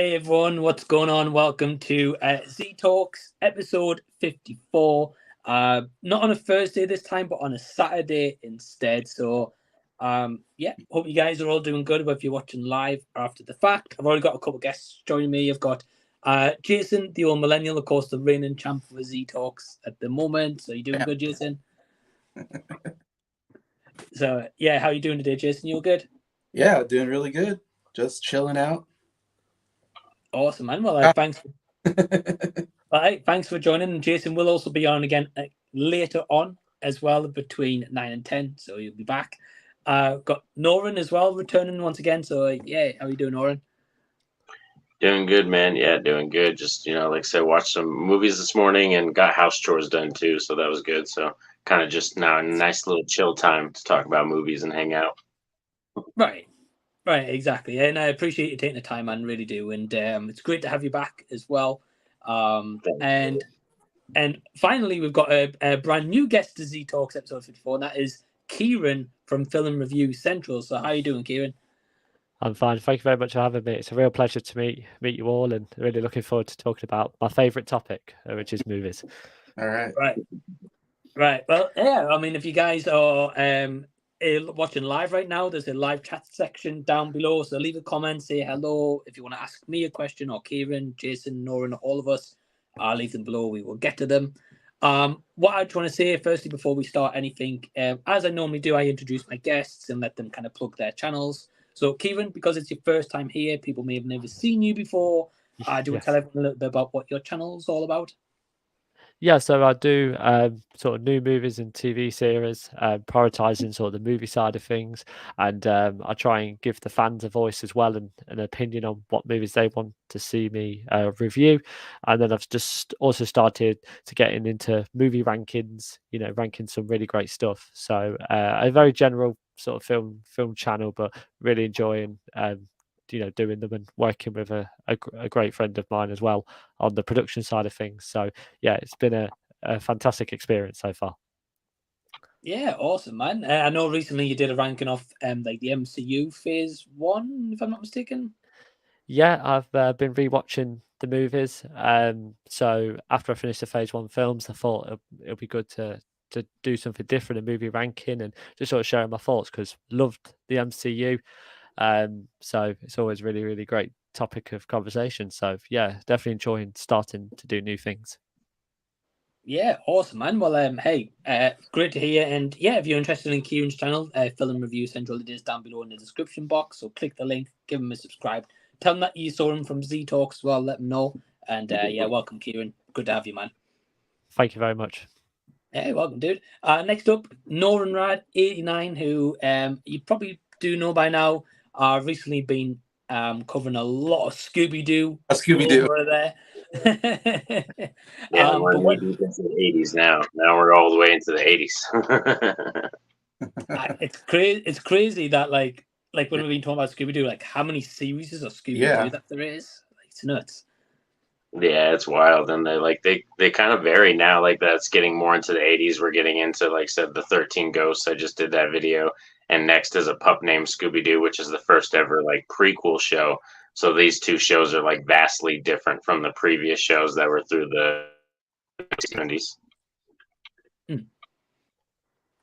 Hey everyone, what's going on? Welcome to Z Talks episode 54. Not on a Thursday this time, but on a Saturday instead. So, hope you guys are all doing good, whether you're watching live or after the fact. I've already got a couple of guests joining me. I've got Jason, the Old Millennial, of course, the reigning champ for Z Talks at the moment. So, you doing good, Jason? So, how you doing today, Jason? You all good? Yeah, doing really good. Just chilling out. Awesome, man. Well, thanks. Thanks for joining. And Jason will also be on again later on as well, between 9 and 10. So you'll be back. Got Norin as well returning once again. So how are you doing, Norin? Doing good, man. Yeah, doing good. Just like I said, watched some movies this morning and got house chores done too. So that was good. So kind of just now a nice little chill time to talk about movies and hang out. Right, exactly. And I appreciate you taking the time, man, really do. And it's great to have you back as well. And finally, we've got a brand new guest to Z Talks episode 54, and that is Kieran from Film Review Central. So how are you doing, Kieran? I'm fine. Thank you very much for having me. It's a real pleasure to meet you all, and really looking forward to talking about my favourite topic, which is movies. All right. Right. Well, yeah, I mean, if you guys are watching live right now, there's a live chat section down below, so leave a comment, say hello. If you want to ask me a question, or Kieran, Jason, Norin, all of us, I'll leave them below. We will get to them. What I just want to say firstly before we start anything, as I normally do, I introduce my guests and let them kind of plug their channels. So Kieran, because it's your first time here, people may have never seen you before. Do you want to tell everyone a little bit about what your channel is all about? Yeah, so I do sort of new movies and TV series, prioritising sort of the movie side of things, and I try and give the fans a voice as well and an opinion on what movies they want to see me review. And then I've just also started to get into movie rankings, ranking some really great stuff. So a very general sort of film channel, but really enjoying doing them and working with a great friend of mine as well on the production side of things. So yeah, it's been a fantastic experience so far. Yeah, awesome, man. I know recently you did a ranking of like the MCU Phase 1, if I'm not mistaken. Yeah, I've been rewatching the movies. So after I finished the Phase 1 films, I thought it'll be good to do something different, a movie ranking, and just sort of sharing my thoughts, because loved the MCU. So it's always really, really great topic of conversation. So yeah, definitely enjoying starting to do new things. Yeah, awesome, man. Well, great to hear. And yeah, if you're interested in Kieran's channel, Film Review Central, it is down below in the description box. So click the link, give him a subscribe, tell him that you saw him from Z Talks as well. Let him know. And welcome, Kieran. Good to have you, man. Thank you very much. Hey, welcome, dude. Next up, Norin Radd89, who you probably do know by now. Recently been covering a lot of Scooby-Doo. Over there. Yeah, we're deep into the 80s now. Now we're all the way into the 80s. It's crazy that like when we've been talking about Scooby-Doo, like how many series of Scooby-Doo that there is. Like, it's nuts. Yeah, it's wild, and they kind of vary now. Like that's getting more into the 80s. We're getting into, like I said, the 13 Ghosts. I just did that video, and next is a pup named Scooby-Doo, which is the first ever like prequel show. So these two shows are like vastly different from the previous shows that were through the 70s.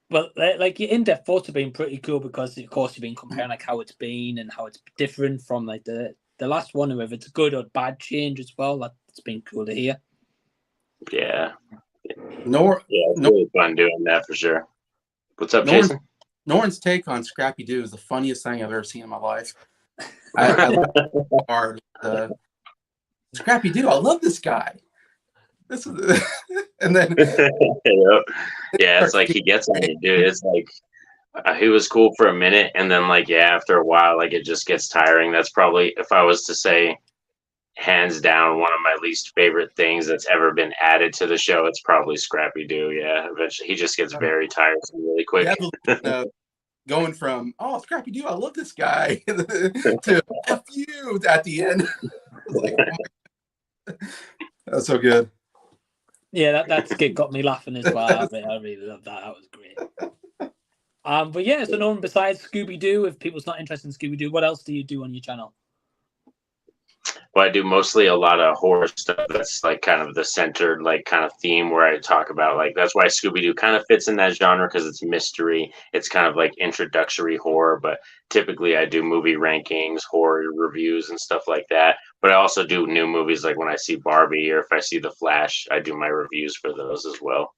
Well, like your in-depth thoughts have been pretty cool, because of course you've been comparing like how it's been and how it's different from like the last one, or if it's a good or bad change as well. That's been cool to hear. Yeah. It's really fun doing that for sure. What's up, Jason? Norin's take on Scrappy Doo is the funniest thing I've ever seen in my life. I love hard. Scrappy Doo, I love this guy. This is and then yeah, it's like he gets on you, dude. It's like he was cool for a minute, and then after a while, like it just gets tiring. That's probably, if I was to say hands down, one of my least favorite things that's ever been added to the show, it's probably Scrappy Doo. Yeah, eventually he just gets very tiresome really quick. Going from Scrappy Doo, I love this guy, to F you at the end. Like, that's so good. Yeah, that skit got me laughing as well. I really love that. That was great. But yeah, so Norin, besides Scooby-Doo, if people's not interested in Scooby-Doo, what else do you do on your channel? Well, I do mostly a lot of horror stuff. That's like kind of the centered, like kind of theme where I talk about like that's why Scooby-Doo kind of fits in that genre because it's mystery. It's kind of like introductory horror, but typically I do movie rankings, horror reviews, and stuff like that. But I also do new movies like when I see Barbie or if I see The Flash, I do my reviews for those as well.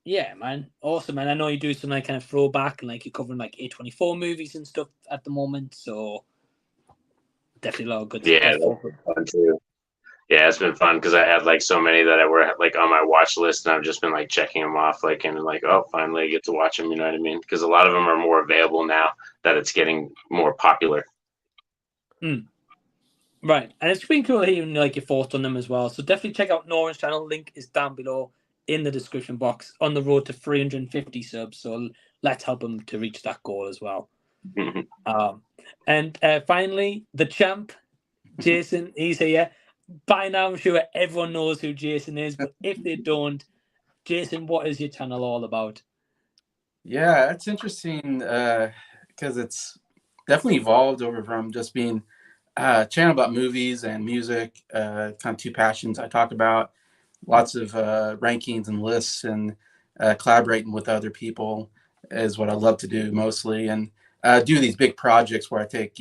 Yeah, man, awesome, man. I know you do some like kind of throwback and like you're covering like A24 movies and stuff at the moment, so definitely a lot of good Yeah, stuff. that's fun too. Yeah, it's been fun because I had like so many that I were like on my watch list, and I've just been like checking them off, like and like, oh, finally I get to watch them. You know what I mean? Because a lot of them are more available now that it's getting more popular. Right, and it's been cool hearing like your thoughts on them as well. So definitely check out Norin's channel. Link is down below in the description box. On the road to 350 subs, so let's help him to reach that goal as well. And finally, the champ, Jason, he's here. By now, I'm sure everyone knows who Jason is, but if they don't, Jason, what is your channel all about? Yeah, it's interesting because it's definitely evolved over from just being a channel about movies and music, kind of two passions I talk about. Lots of rankings and lists and collaborating with other people is what I love to do mostly. And do these big projects where I take,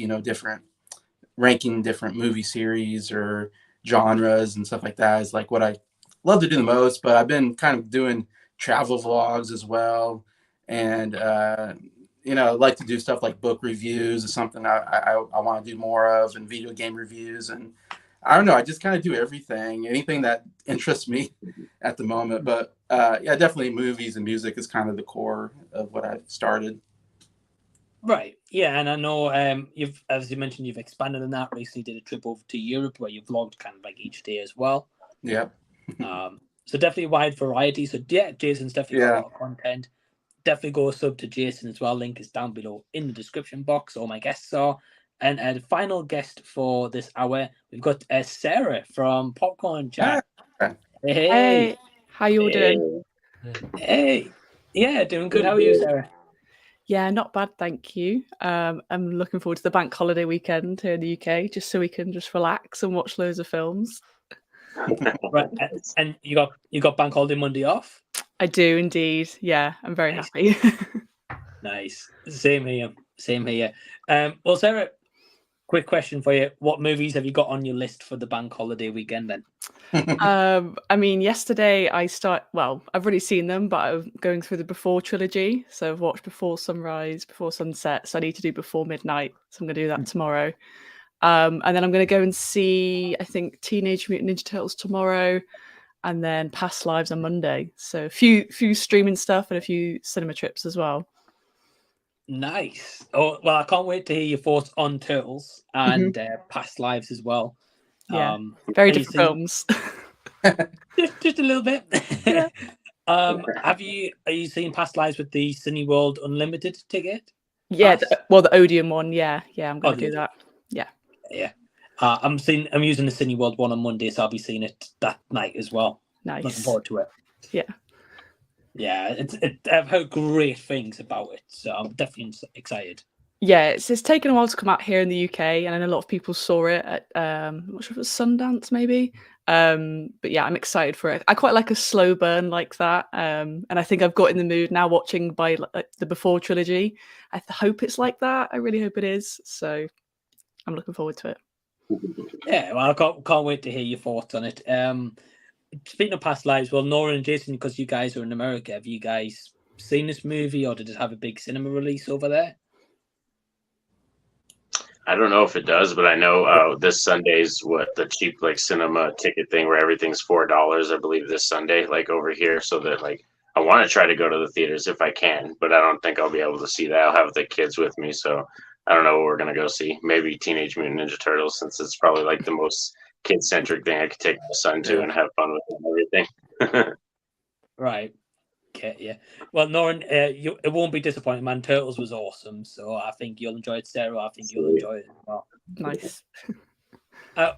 ranking different movie series or genres and stuff like that is like what I love to do the most. But I've been kind of doing travel vlogs as well. And, like to do stuff like book reviews is something I want to do more of, and video game reviews. And I don't know, I just kind of do anything that interests me at the moment. But yeah, definitely movies and music is kind of the core of what I started. Right, yeah, and I know you've, as you mentioned, you've expanded on that. Recently did a trip over to Europe where you vlogged kind of like each day as well. Yeah. So definitely a wide variety. So yeah, Jason's definitely got a lot of content. Definitely go sub to Jason as well. Link is down below in the description box. All my guests are. And the final guest for this hour, we've got Sarah from Popcorn Chat. Hey, how you all doing? Hey, yeah, doing good. How are you, Sarah? Yeah, not bad, thank you. I'm looking forward to the bank holiday weekend here in the UK, just so we can just relax and watch loads of films. Right, and you got bank holiday Monday off? I do indeed. Yeah, I'm very happy. Nice. Same here. Well, Sarah, quick question for you. What movies have you got on your list for the bank holiday weekend then? I mean, yesterday I've already seen them, but I'm going through the Before trilogy. So I've watched Before Sunrise, Before Sunset. So I need to do Before Midnight. So I'm going to do that tomorrow. And then I'm going to go and see, I think, Teenage Mutant Ninja Turtles tomorrow, and then Past Lives on Monday. So a few streaming stuff and a few cinema trips as well. Nice. Oh, well, I can't wait to hear your thoughts on Turtles and Past Lives as well. Yeah, very different films. just a little bit. Yeah. Are you seeing Past Lives with the Cineworld Unlimited ticket? Yeah, the Odeon one. Yeah, I'm going to do that. Yeah. I'm using the Cineworld one on Monday, so I'll be seeing it that night as well. Nice. Looking forward to it. Yeah, I've heard great things about it, so I'm definitely excited. Yeah, it's taken a while to come out here in the UK, and I know a lot of people saw it at I'm not sure if it was Sundance maybe. But yeah, I'm excited for it. I quite like a slow burn like that, and I think I've got in the mood now watching by the Before trilogy. I hope it's like that. I really hope it is. So I'm looking forward to it. Yeah, well, I can't wait to hear your thoughts on it. Speaking of Past Lives, well, Norin and Jason, because you guys are in America, have you guys seen this movie, or did it have a big cinema release over there? I don't know if it does, but I know this Sunday's the cheap cinema ticket thing where everything's $4, I believe, this Sunday, over here. So that I want to try to go to the theaters if I can, but I don't think I'll be able to see that. I'll have the kids with me, so I don't know what we're gonna go see. Maybe Teenage Mutant Ninja Turtles, since it's probably the most kid-centric thing I could take my son to and have fun with and everything. Right. Okay, yeah. Well, Norin, it won't be disappointing, man. Turtles was awesome, so I think you'll enjoy it, Sarah. I think you'll enjoy it as well. Nice.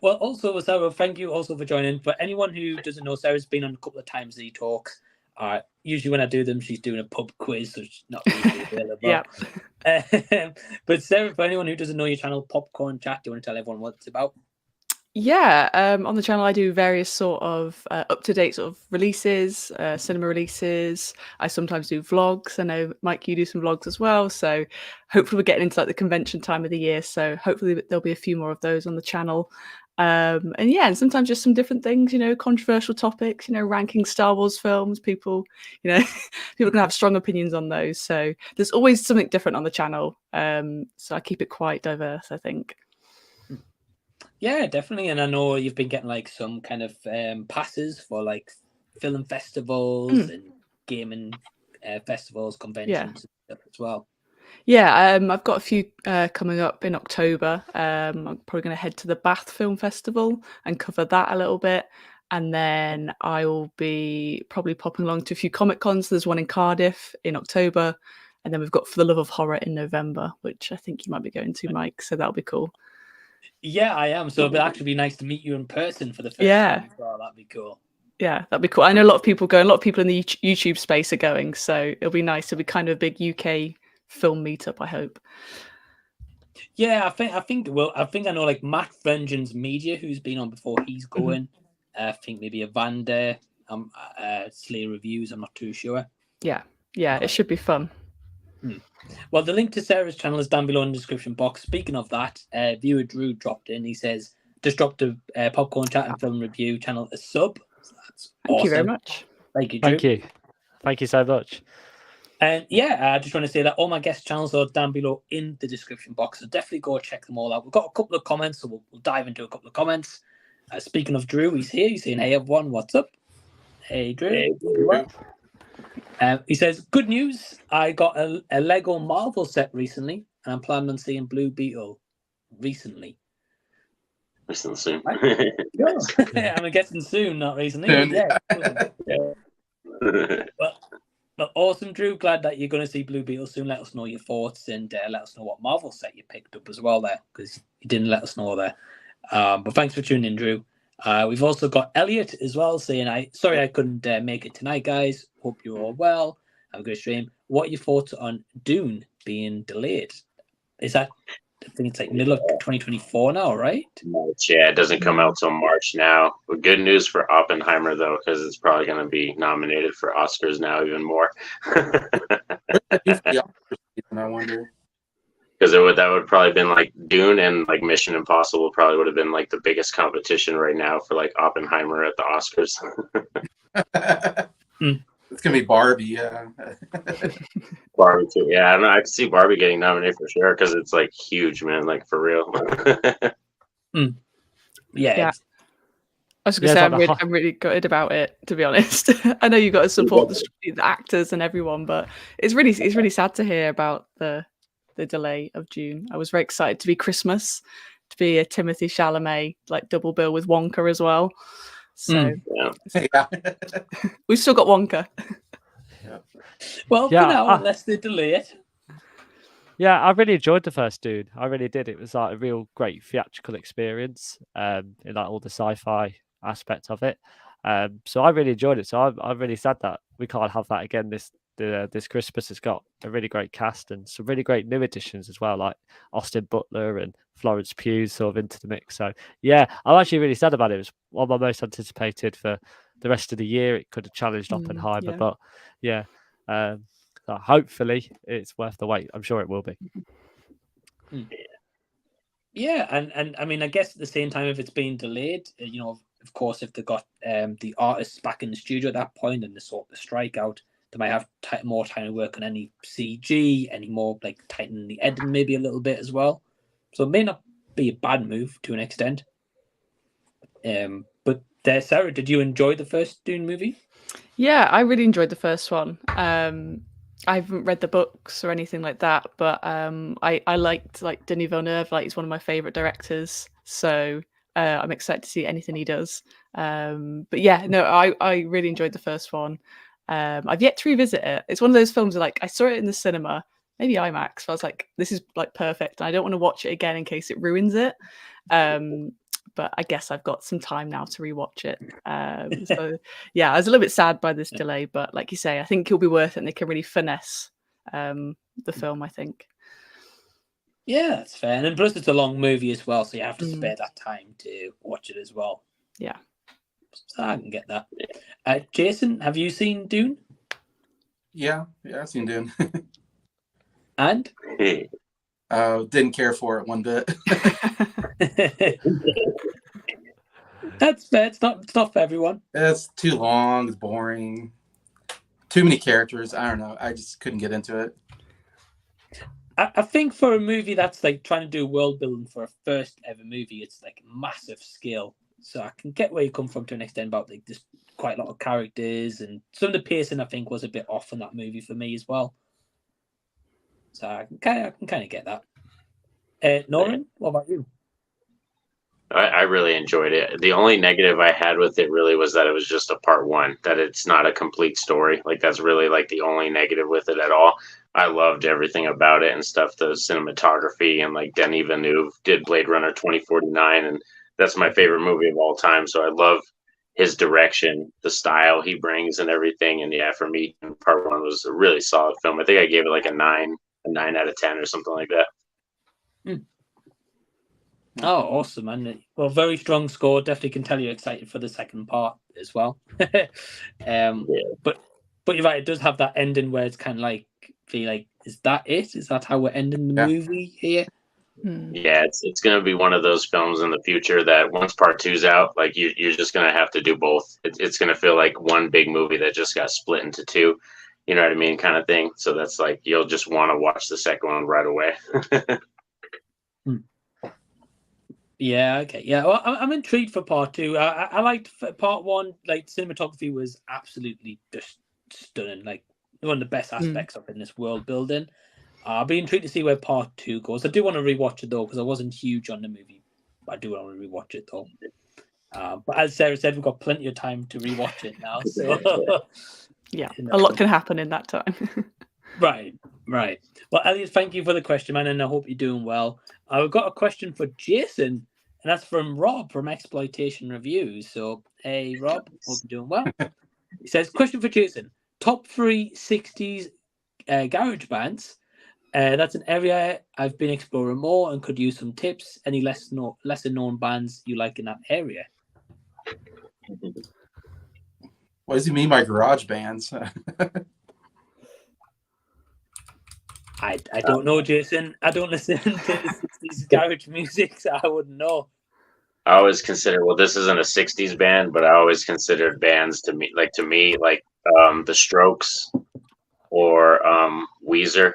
Well, also, Sarah, thank you also for joining. For anyone who doesn't know, Sarah's been on a couple of Times Z Talks. Usually when I do them, she's doing a pub quiz, so she's not really available. Yeah. But Sarah, for anyone who doesn't know your channel, Popcorn Chat, do you want to tell everyone what it's about? Yeah, on the channel I do various sort of up-to-date sort of releases, cinema releases. I sometimes do vlogs. I know, Mike, you do some vlogs as well. So hopefully we're getting into like the convention time of the year. So hopefully there'll be a few more of those on the channel. And yeah, and sometimes just some different things, you know, controversial topics, you know, ranking Star Wars films. People, you know, people can have strong opinions on those. So there's always something different on the channel. So I keep it quite diverse, I think. Yeah, definitely. And I know you've been getting like some kind of passes for like film festivals and gaming festivals, conventions and stuff as well. Yeah, I've got a few coming up in October. I'm probably going to head to the Bath Film Festival and cover that a little bit. And then I will be probably popping along to a few Comic Cons. There's one in Cardiff in October. And then we've got For the Love of Horror in November, which I think you might be going to, Mike. So that'll be cool. Yeah, I am. So it'll actually be nice to meet you in person for the first time as well. That'd be cool. Yeah, that'd be cool. I know a lot of people go. A lot of people in the YouTube space are going. So it'll be nice. It'll be kind of a big UK film meetup, I hope. Yeah, I think I know like Matt Vengeance Media, who's been on before, he's going. I think maybe Evander, Slay Reviews, I'm not too sure. Yeah, it should be fun. Well, the link to Sarah's channel is down below in the description box. Speaking of that, viewer Drew dropped in. He says, just dropped a Popcorn Chat and Film Review channel a sub. So that's Thank awesome. you very much. Thank you, Drew. Thank you so much. And yeah, I just want to say that all my guest channels are down below in the description box. So definitely go check them all out. We've got a couple of comments, so we'll dive into a couple of comments. Speaking of Drew, he's here. He's saying, hey, everyone, what's up? Hey, Drew. Hey, Drew. He says, good news. I got a Lego Marvel set recently, and I'm planning on seeing Blue Beetle recently. Listen soon. I'm guessing soon, not recently. Well, awesome, Drew. Glad that you're going to see Blue Beetle soon. Let us know your thoughts and let us know what Marvel set you picked up as well there, because you didn't let us know there. But thanks for tuning in, Drew. We've also got Elliot as well saying, sorry I couldn't make it tonight, guys. Hope you're all well. Have a good stream. What are your thoughts on Dune being delayed? Is that, I think it's like middle of 2024 now, right? March, yeah, it doesn't come out till March now. But good news for Oppenheimer, though, because it's probably going to be nominated for Oscars now even more. I wonder. Because that would probably been like Dune and like Mission Impossible probably would have been like the biggest competition right now for like Oppenheimer at the Oscars. It's gonna be Barbie, yeah. Barbie too, yeah. I can see Barbie getting nominated for sure because it's like huge, man, like for real. Yeah. I was going to say, I'm really gutted about it, to be honest. I know you've got to support the actors and everyone, but it's really sad to hear about the delay of June. I was very excited to be Christmas, to be a Timothée Chalamet like double bill with Wonka as well. So we've still got Wonka. Well, for now, unless they delay it. Yeah, I really enjoyed the first Dune. I really did. It was like a real great theatrical experience in like all the sci-fi aspect of it. So I really enjoyed it. So I'm really sad that we can't have that again this Christmas. It's got a really great cast and some really great new additions as well, like Austin Butler and Florence Pugh sort of into the mix. So yeah, I'm actually really sad about it. It was one of my most anticipated for the rest of the year. It could have challenged Oppenheimer, but yeah. So hopefully it's worth the wait. I'm sure it will be. Yeah, and I mean, I guess at the same time, if it's being delayed, you know, of course, if they got the artists back in the studio at that point and they sort the strike out, they might have more time to work on any CG, any more like tightening the editing maybe a little bit as well. So it may not be a bad move to an extent. But Sarah, did you enjoy the first Dune movie? Yeah, I really enjoyed the first one. I haven't read the books or anything like that, but I liked like Denis Villeneuve. Like he's one of my favorite directors, so I'm excited to see anything he does. But yeah, no, I really enjoyed the first one. I've yet to revisit it. It's one of those films where, like, I saw it in the cinema, maybe IMAX. But I was like, this is like perfect, and I don't want to watch it again in case it ruins it. But but I guess I've got some time now to rewatch it. So yeah, I was a little bit sad by this delay, but like you say, I think it'll be worth it, and they can really finesse the film, I think. Yeah, that's fair. And plus, it's a long movie as well, so you have to spare that time to watch it as well. Yeah. So I can get that. Jason, have you seen Dune? Yeah, I've seen Dune. And? Didn't care for it one bit. That's fair. It's not for everyone. It's too long. It's boring. Too many characters. I don't know. I just couldn't get into it. I think for a movie that's like trying to do world building for a first ever movie, it's like massive skill. So I can get where you come from to an extent about like there's quite a lot of characters, and some of the pacing I think was a bit off in that movie for me as well. So I can kind of get that. Norin, what about you? I really enjoyed it. The only negative I had with it really was that it was just a part one, that it's not a complete story. Like that's really like the only negative with it at all. I loved everything about it and stuff, the cinematography, and like Denis Villeneuve did Blade Runner 2049, and that's my favorite movie of all time. So I love his direction, the style he brings and everything. And yeah, for me, part one was a really solid film. I think I gave it like a 9 out of 10 or something like that. Oh, awesome, man. Well, very strong score. Definitely can tell you're excited for the second part as well. But you're right, it does have that ending where it's kind of like, feel like, is that it? Is that how we're ending the movie here? Yeah, it's going to be one of those films in the future that once part two's out, like you're just going to have to do both. It's going to feel like one big movie that just got split into two. You know what I mean? Kind of thing. So that's like, you'll just want to watch the second one right away. Yeah, okay. Yeah, well, I'm intrigued for part two. I liked part one. Like, cinematography was absolutely just stunning. Like, one of the best aspects of in this world building. I'll be intrigued to see where part two goes. I do want to rewatch it, though, because I wasn't huge on the movie. I do want to rewatch it, though. But as Sarah said, we've got plenty of time to rewatch it now. So yeah, a lot can happen in that time. Right. Well, Elliot, thank you for the question, man, and I hope you're doing well. I've got a question for Jason, and that's from Rob from Exploitation Reviews. So, hey, Rob, hope you're doing well. He says, question for Jason. Top 3 60s garage bands. That's an area I've been exploring more and could use some tips. Any lesser known bands you like in that area? What does he mean by garage bands? I don't know, Jason. I don't listen to the 60s garage music, so I wouldn't know. I always consider, well, this isn't a 60s band, but I always considered bands to me like The Strokes or Weezer.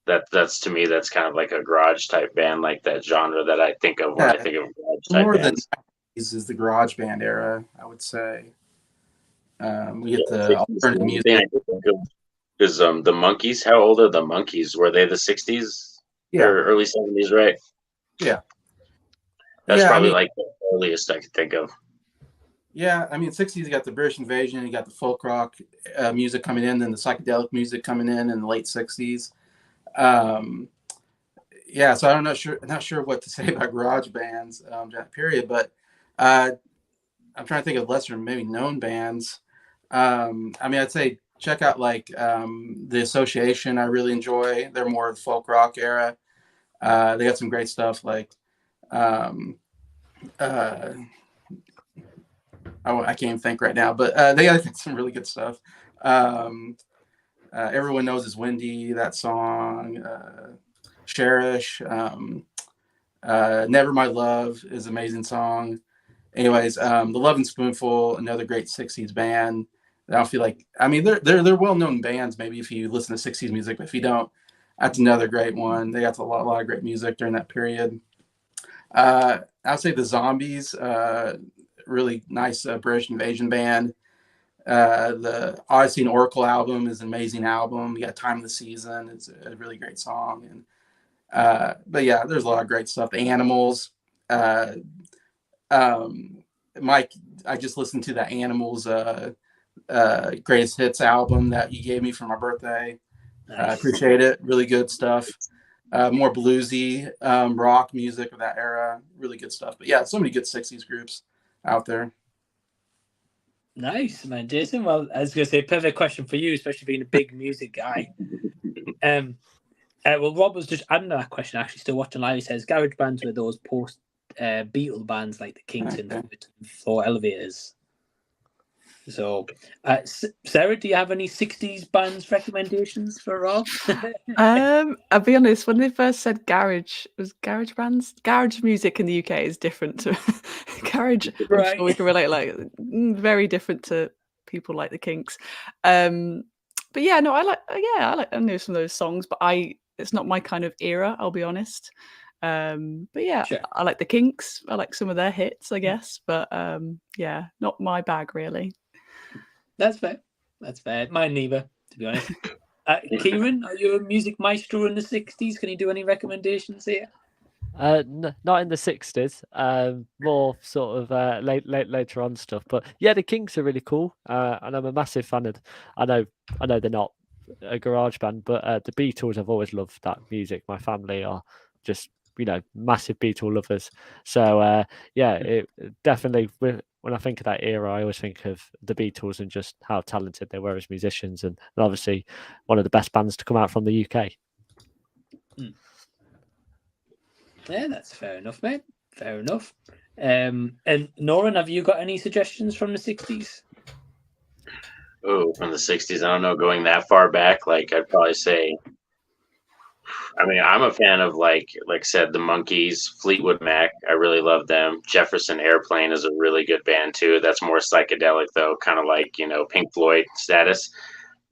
That's to me, that's kind of like a garage type band, like that genre that I think of when I think of garage type more bands. Than 90s is the garage band era, I would say. We get the alternative music. Is the Monkees? How old are the Monkees? Were they the 60s or early 70s? Right. Yeah. That's probably like the earliest I could think of. Yeah, I mean, 60s, you got the British Invasion, you got the folk rock music coming in, then the psychedelic music coming in the late 60s. Yeah, so I'm not sure what to say about garage bands during that period, but I'm trying to think of lesser, maybe known bands. I mean, I'd say check out like The Association. I really enjoy. They're more of the folk rock era. They got some great stuff like I can't even think right now, but they got some really good stuff. Everyone Knows It's Windy, that song. Cherish. Never My Love is an amazing song. Anyways, The Lovin' Spoonful, another great 60s band. I don't feel like, I mean, they're well-known bands, maybe if you listen to 60s music, but if you don't, that's another great one. They got a lot of great music during that period. I'd say the Zombies, really nice British Invasion band. The Odyssey and Oracle album is an amazing album. You got Time of the Season. It's a really great song. And but yeah, there's a lot of great stuff. The Animals. Mike, I just listened to the Animals Greatest Hits album that you gave me for my birthday. I appreciate it. Really good stuff. more bluesy rock music of that era. Really good stuff. But yeah, so many good 60s groups out there. Nice, man, Jason. Well, I was going to say, perfect question for you, especially being a big music guy. Well, Rob was just adding to that question, actually, still watching live. He says, garage bands were those post Beatle bands like the Kinks and Four Elevators. So, Sarah, do you have any 60s bands recommendations for Rob? I'll be honest, when they first said garage, it was garage bands? Garage music in the UK is different to garage. Right. I'm sure we can relate, like, very different to people like the Kinks. But yeah, no, I know some of those songs, but it's not my kind of era, I'll be honest. But yeah, sure. I like the Kinks. I like some of their hits, I guess. But yeah, not my bag, really. That's fair. That's fair. Mine neither, to be honest. Kieran, are you a music maestro in the 60s? Can you do any recommendations here? Not in the 60s. More sort of later on stuff. But yeah, the Kinks are really cool, and I'm a massive fan of. I know they're not a garage band, but the Beatles. I've always loved that music. My family are just massive Beatle lovers. So yeah, it definitely. When I think of that era, I always think of the Beatles and just how talented they were as musicians, and obviously one of the best bands to come out from the UK. Yeah, that's fair enough, mate. Fair enough. And Norin, have you got any suggestions from the 60s? Oh, from the 60s, I don't know, going that far back, like I'd probably say, I mean, I'm a fan of like I said, the Monkees, Fleetwood Mac. I really love them. Jefferson Airplane is a really good band too. That's more psychedelic though, kind of like Pink Floyd status.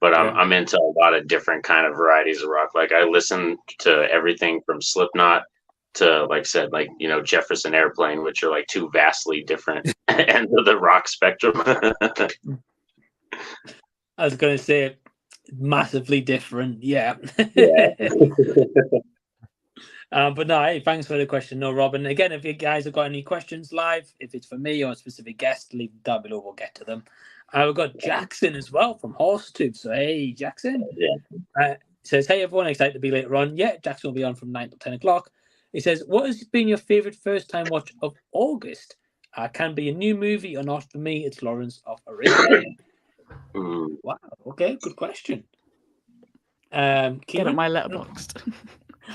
But I'm into a lot of different kind of varieties of rock. Like I listen to everything from Slipknot to, like I said, like Jefferson Airplane, which are like two vastly different ends of the rock spectrum. I was going to say massively different, yeah. But no, hey, thanks for the question, no, Robin. Again, if you guys have got any questions live, if it's for me or a specific guest, leave them down below. We'll get to them. We've got Jackson as well from Horsetooth. So hey, Jackson. Says, hey everyone, excited to be later on. Yeah, Jackson will be on from 9 to 10 o'clock. He says, what has been your favorite first time watch of August? Can be a new movie or not. For me, it's Lawrence of Arabia. Wow. Okay. Good question. Get up my letterboxd.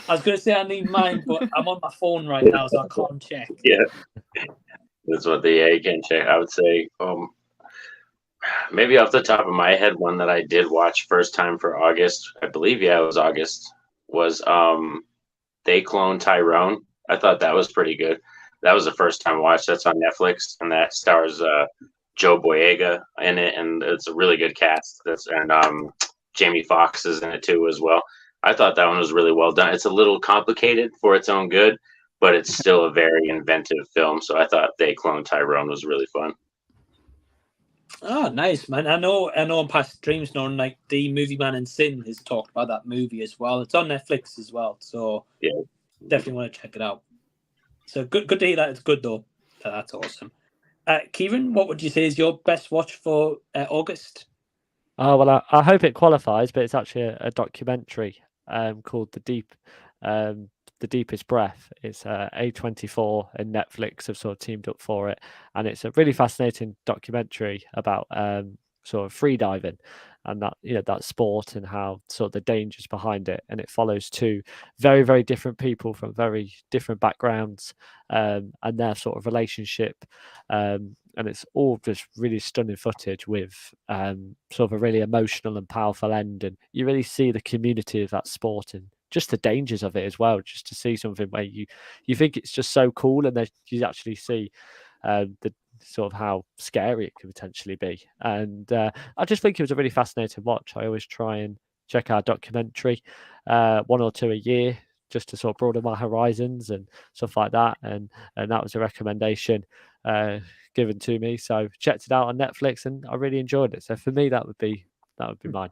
I was going to say I need mine, but I'm on my phone right now, so I can't check. Yeah. That's what you can check. I would say, maybe off the top of my head, one that I did watch first time for August, I believe, it was August, was They Clone Tyrone. I thought that was pretty good. That was the first time watch. That's on Netflix, and that stars Joe Boyega in it, and it's a really good cast. And Jamie Foxx is in it too as well. I thought that one was really well done. It's a little complicated for its own good, but it's still a very inventive film. So I thought They Clone Tyrone was really fun. Oh, nice, man. I know in past streams, Norin, like the Movieman and Sin has talked about that movie as well. It's on Netflix as well. So yeah, definitely want to check it out. So good to hear that it's good though. So that's awesome. Kieran, what would you say is your best watch for August? Oh, well, I hope it qualifies, but it's actually a documentary called The Deepest Breath. It's A24 and Netflix have sort of teamed up for it, and it's a really fascinating documentary about sort of freediving and that sport and how sort of the dangers behind it. And it follows two very, very different people from very different backgrounds and their sort of relationship. And it's all just really stunning footage with sort of a really emotional and powerful end. And you really see the community of that sport and just the dangers of it as well. Just to see something where you think it's just so cool, and then you actually see the sort of how scary it could potentially be. And I just think it was a really fascinating watch. I always try and check out documentary, one or two a year, just to sort of broaden my horizons and stuff like that. And that was a recommendation given to me. So checked it out on Netflix, and I really enjoyed it. So for me, that would be mine.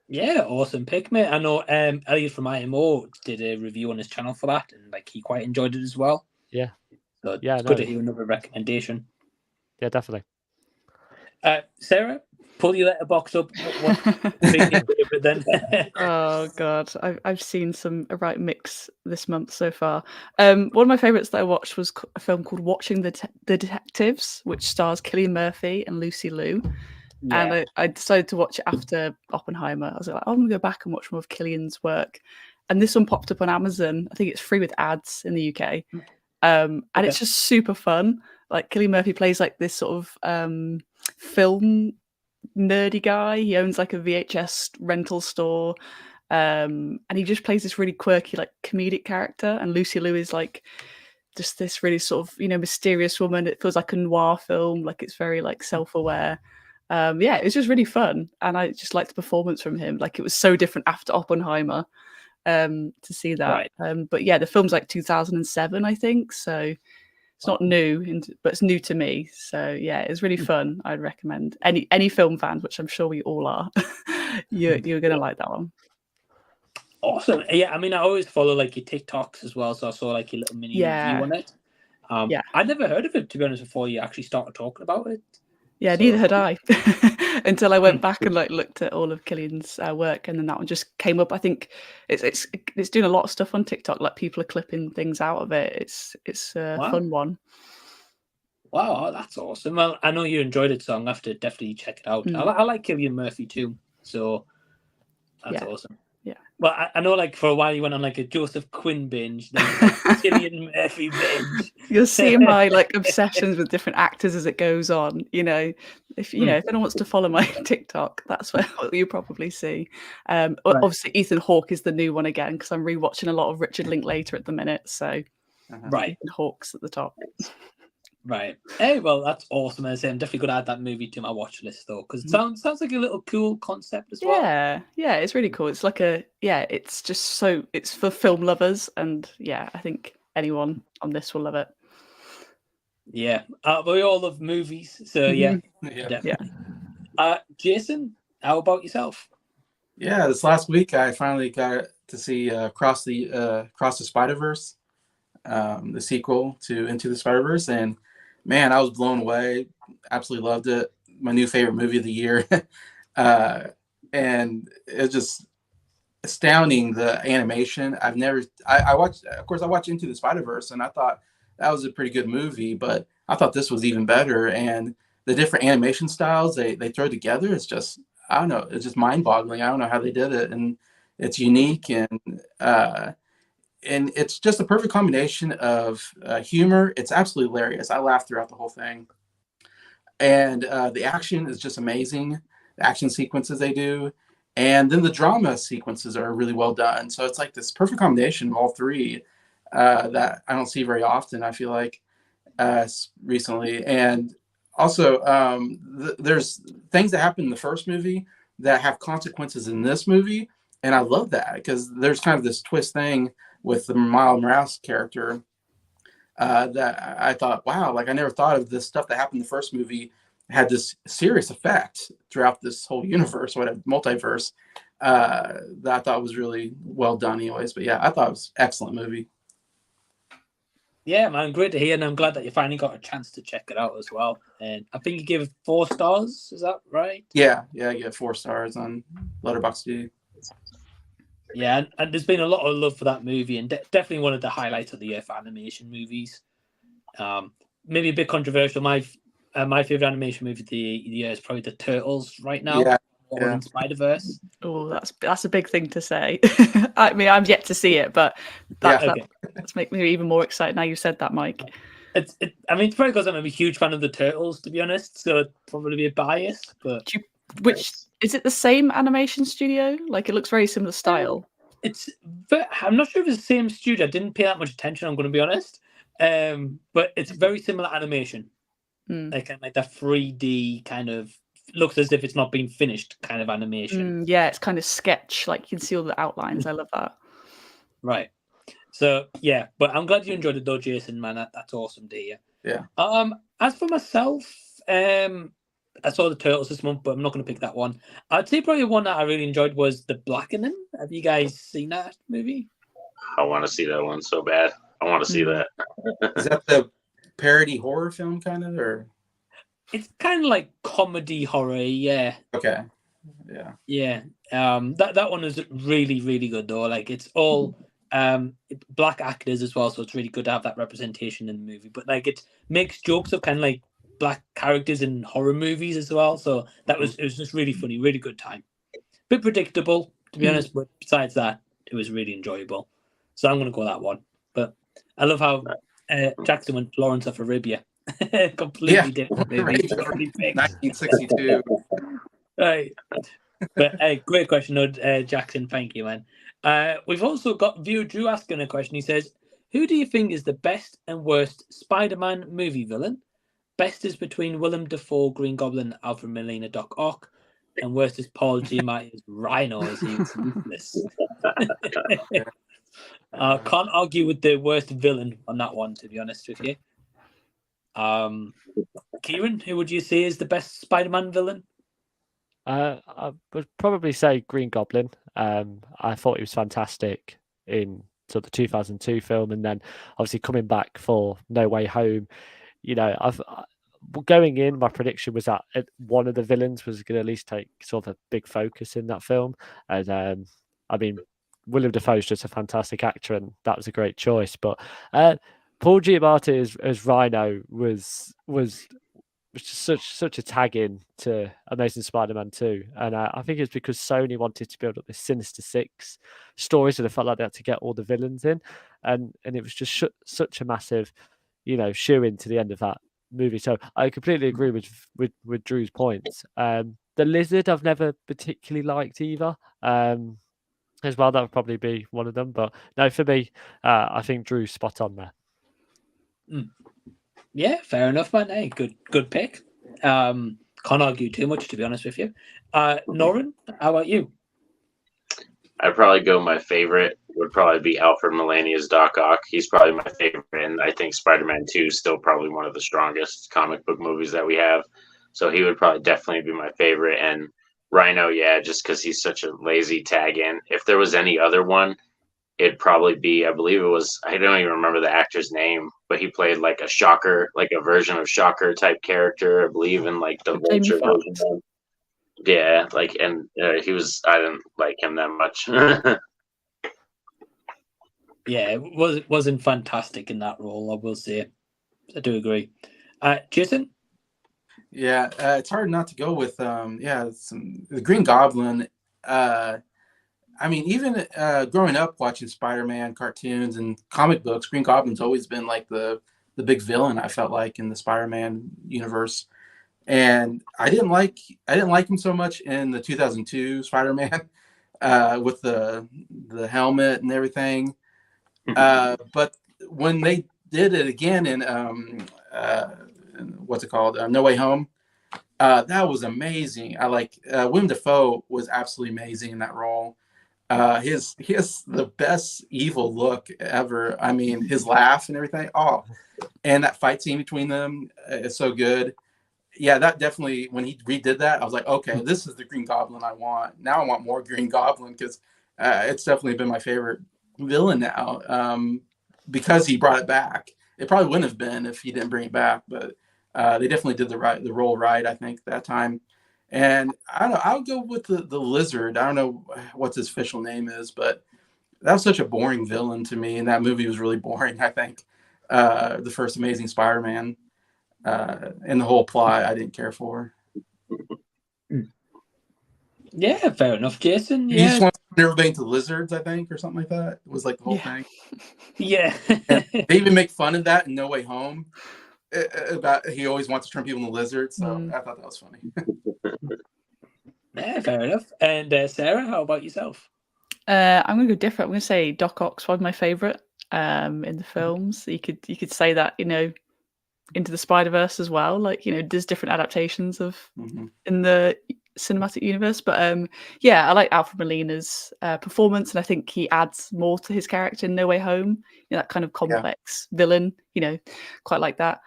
Yeah, awesome pick, mate. I know Elliot from IMO did a review on his channel for that, and like he quite enjoyed it as well. Yeah. So it's good to hear another recommendation. Yeah, definitely. Sarah, pull your letterbox up. What's been your favorite then? Oh God, I've seen a right mix this month so far. One of my favorites that I watched was a film called Watching the Detectives, which stars Cillian Murphy and Lucy Liu. Yeah. And I decided to watch it after Oppenheimer. I was like, oh, I'm gonna go back and watch more of Cillian's work. And this one popped up on Amazon. I think it's free with ads in the UK. And it's just super fun. Like Cillian Murphy plays like this sort of film nerdy guy. He owns like a VHS rental store. And he just plays this really quirky, like comedic character. And Lucy Liu is like just this really sort of, mysterious woman. It feels like a noir film. Like it's very like self-aware. Yeah, it was just really fun. And I just liked the performance from him. Like it was so different after Oppenheimer to see that. Right. But yeah, the film's like 2007, I think. So it's not new, but it's new to me. So yeah, it's really fun. I'd recommend any film fans, which I'm sure we all are. you're gonna like that one. Awesome. Yeah, I mean, I always follow like your TikToks as well, so I saw like your little mini review on it. Yeah, I'd never heard of it, to be honest, before you actually started talking about it. Yeah, neither had I until I went back and like looked at all of Cillian's work, and then that one just came up. I think it's doing a lot of stuff on TikTok. Like people are clipping things out of it. It's a fun one. Wow, that's awesome. Well, I know you enjoyed it, so I'm gonna have to definitely check it out. I like Cillian Murphy too, so that's awesome. Yeah. Well, I know like for a while you went on like a Joseph Quinn binge, then like Cillian Murphy binge. You'll see my like obsessions with different actors as it goes on. If anyone wants to follow my TikTok, that's what you probably see. Obviously, Ethan Hawke is the new one again because I'm rewatching a lot of Richard Linklater at the minute. So, Ethan Hawke's at the top. Right. Hey, well, that's awesome. I'm definitely going to add that movie to my watch list though, because it sounds like a little cool concept as well. Yeah, it's really cool. It's like it's just it's for film lovers, and I think anyone on this will love it. Yeah, we all love movies, so yeah. Jason, how about yourself? Yeah, this last week I finally got to see Across the Spider-Verse, the sequel to Into the Spider-Verse, and man, I was blown away. Absolutely loved it. My new favorite movie of the year. And it's just astounding, the animation. I watched Into the Spider-Verse, and I thought that was a pretty good movie, but I thought this was even better. And the different animation styles they throw together, it's just, I don't know, it's just mind-boggling. I don't know how they did it. And it's unique, and it's just a perfect combination of humor. It's absolutely hilarious. I laughed throughout the whole thing. And the action is just amazing. The action sequences they do. And then the drama sequences are really well done. So it's like this perfect combination of all three that I don't see very often, I feel like, recently. And also, there's things that happen in the first movie that have consequences in this movie. And I love that because there's kind of this twist thing with the Miles Morales character that I thought, wow, like I never thought of this stuff that happened in the first movie had this serious effect throughout this whole universe, whatever, multiverse, that I thought was really well done anyways. But yeah, I thought it was an excellent movie. Yeah, man, great to hear, and I'm glad that you finally got a chance to check it out as well. And I think you gave it 4 stars, is that right? Yeah, I get 4 stars on Letterboxd. Yeah, and there's been a lot of love for that movie, and definitely one of the highlights of the year for animation movies. Maybe a bit controversial. My favorite animation movie of the year is probably the Turtles right now. Yeah. In Spider-Verse. Oh, that's a big thing to say. I mean, I'm yet to see it, but that's making me even more excited now you said that, Mike. I mean, it's probably because I'm a huge fan of the Turtles, to be honest, so it'd probably be a bias. But which is it the same animation studio? Like it looks very similar style. I'm not sure if it's the same studio. I didn't pay that much attention, I'm going to be honest. But it's very similar animation. Like that 3D kind of looks as if it's not been finished kind of animation. Yeah, it's kind of sketch. Like you can see all the outlines. I love that. Right. So yeah, but I'm glad you enjoyed it though, Jason. Man, that's awesome to hear. Yeah. As for myself, I saw the Turtles this month, but I'm not going to pick that one. I'd say probably one that I really enjoyed was The Blackening. Have you guys seen that movie? I want to see that one so bad. I want to see that. Is that the parody horror film kind of, or? It's kind of like comedy horror, yeah. Okay. Yeah. That one is really, really good though. Like it's all black actors as well, so it's really good to have that representation in the movie. But like it makes jokes of kind of like black characters in horror movies as well. So it was just really funny, really good time. Bit predictable, to be honest, but besides that, it was really enjoyable. So I'm gonna go that one. But I love how Jackson went Lawrence of Arabia. Completely different movie. Right. Totally picked. 1962. Right. But great question, Jackson. Thank you, man. We've also got viewer Drew asking a question. He says, who do you think is the best and worst Spider-Man movie villain? Best is between Willem Dafoe, Green Goblin, Alfred Molina, Doc Ock, and worst is Paul Giamatti's Rhino as he was useless. Can't argue with the worst villain on that one, to be honest with you. Kieran, who would you say is the best Spider-Man villain? I would probably say Green Goblin. I thought he was fantastic in sort of the 2002 film, and then obviously coming back for No Way Home. You know, going in, my prediction was that one of the villains was going to at least take sort of a big focus in that film. And I mean, Willem Dafoe is just a fantastic actor, and that was a great choice. But Paul Giamatti as Rhino was just such a tag in to Amazing Spider-Man 2. And I think it's because Sony wanted to build up this Sinister Six story, so they felt like they had to get all the villains in, and it was just such a massive, shoe in to the end of that movie. So I completely agree with Drew's points. The Lizard I've never particularly liked either. As well, that would probably be one of them. But no, for me, I think Drew's spot on there. Yeah, fair enough, man. Hey, good pick. Can't argue too much, to be honest with you. Norin, how about you? I'd probably go my favorite would probably be Alfred Molina's Doc Ock. He's probably my favorite, and I think Spider-Man 2 is still probably one of the strongest comic book movies that we have. So he would probably definitely be my favorite. And Rhino, yeah, just because he's such a lazy tag in. If there was any other one, it'd probably be, I believe it was, I don't even remember the actor's name, but he played like a Shocker, like a version of Shocker type character, I believe, in like the Vulture version. Yeah, like, and I didn't like him that much. Yeah, it wasn't fantastic in that role, I will say. I do agree. Jason? Yeah, it's hard not to go with the Green Goblin. I mean, even growing up watching Spider-Man cartoons and comic books, Green Goblin's always been like the big villain, I felt like, in the Spider-Man universe. And I didn't like him so much in the 2002 Spider-Man with the helmet and everything. But when they did it again in what's it called? No Way Home. That was amazing. I like Willem Dafoe was absolutely amazing in that role. He has the best evil look ever. I mean, his laugh and everything. Oh, and that fight scene between them is so good. Yeah, that definitely, when he redid that, I was like, okay, this is the Green Goblin I want. Now I want more Green Goblin, because it's definitely been my favorite villain now, because he brought it back. It probably wouldn't have been if he didn't bring it back, but they definitely did the role right, I think, that time. And I don't know, I'll go with the Lizard. I don't know what his official name is, but that was such a boring villain to me, and that movie was really boring, I think. The first Amazing Spider-Man. And the whole plot I didn't care for. Yeah, fair enough, Jason. He just wants to turn everybody into lizards, I think, or something like that. It was like the whole thing. Yeah. They even make fun of that in No Way Home. About he always wants to turn people into lizards, so I thought that was funny. Yeah, fair enough. And Sarah, how about yourself? I'm gonna go different. I'm gonna say Doc Ock's one of my favorite in the films. You could say that, Into the Spider-Verse as well, like, there's different adaptations of in the cinematic universe, but yeah, I like Alfred Molina's performance, and I think he adds more to his character in No Way Home, that kind of complex villain, quite like that.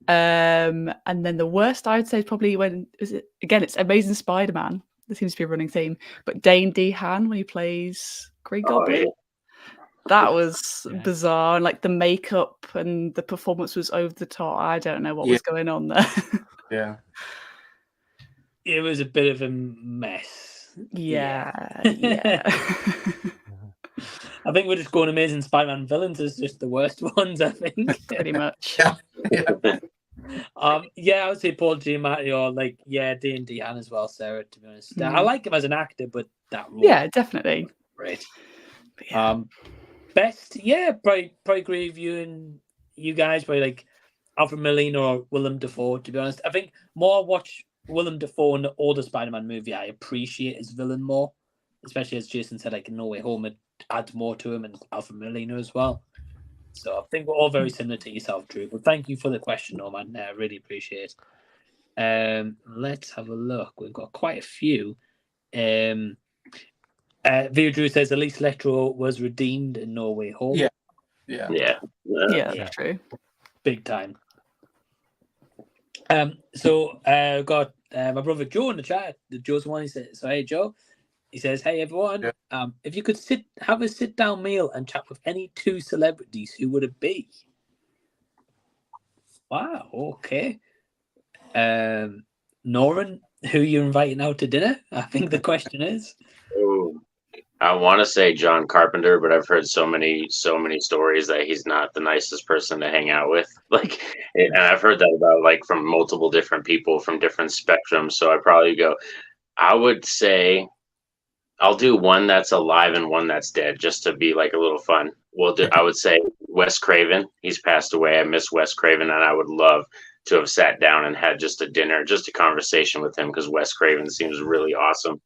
And then the worst I would say is probably it's Amazing Spider-Man. There seems to be a running theme, but Dane DeHaan when he plays Green Goblin. Yeah. That was bizarre, and like the makeup and the performance was over the top. I don't know what was going on there. Yeah. It was a bit of a mess. Yeah. I think we're just going Amazing Spider-Man villains as just the worst ones, I think. Pretty much. Yeah. Yeah, I would say Paul Giamatti or like D&D Han as well, Sarah, to be honest. I Mm. like him as an actor, but that role Yeah, definitely. great. But yeah. Best, probably agree with you and you guys, probably like Alfred Molina or Willem Dafoe, to be honest. I think more I watch Willem Dafoe in the older Spider-Man movie, I appreciate his villain more, especially as Jason said, like in No Way Home, it adds more to him, and Alfred Molina as well. So I think we're all very similar to yourself, Drew. But thank you for the question, Norman. I really appreciate it. Let's have a look. We've got quite a few. Via Drew says at least Electro was redeemed in No Way Home. Yeah. That's true. Big time. So got my brother Joe in the chat. Joe's one. He says, "So hey Joe," he says, "Hey everyone. If you could have a sit down meal and chat with any two celebrities, who would it be?" Wow. Okay. Norin, who you inviting out to dinner? I think the question is. Ooh. I want to say John Carpenter, but I've heard so many stories that he's not the nicest person to hang out with. Like, and I've heard that about like from multiple different people from different spectrums. So I would say I'll do one that's alive and one that's dead, just to be like a little fun. I would say Wes Craven. He's passed away. I miss Wes Craven, and I would love to have sat down and had just a dinner, just a conversation with him, because Wes Craven seems really awesome.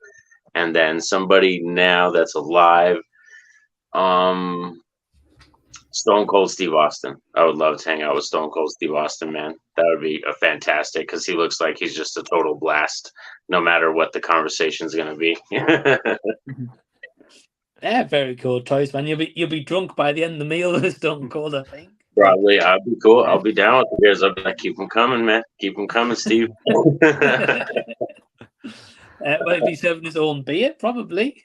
And then somebody now that's alive, Stone Cold Steve Austin. I would love to hang out with Stone Cold Steve Austin, man. That would be a fantastic, because he looks like he's just a total blast, no matter what the conversation's going to be. Yeah, very cool choice, man. You'll be drunk by the end of the meal with Stone Cold, I think. Probably. I'll be cool. I'll be down with the beers. I'll be like, keep them coming, man. Keep them coming, Steve. Will he be serving his own beer? Probably.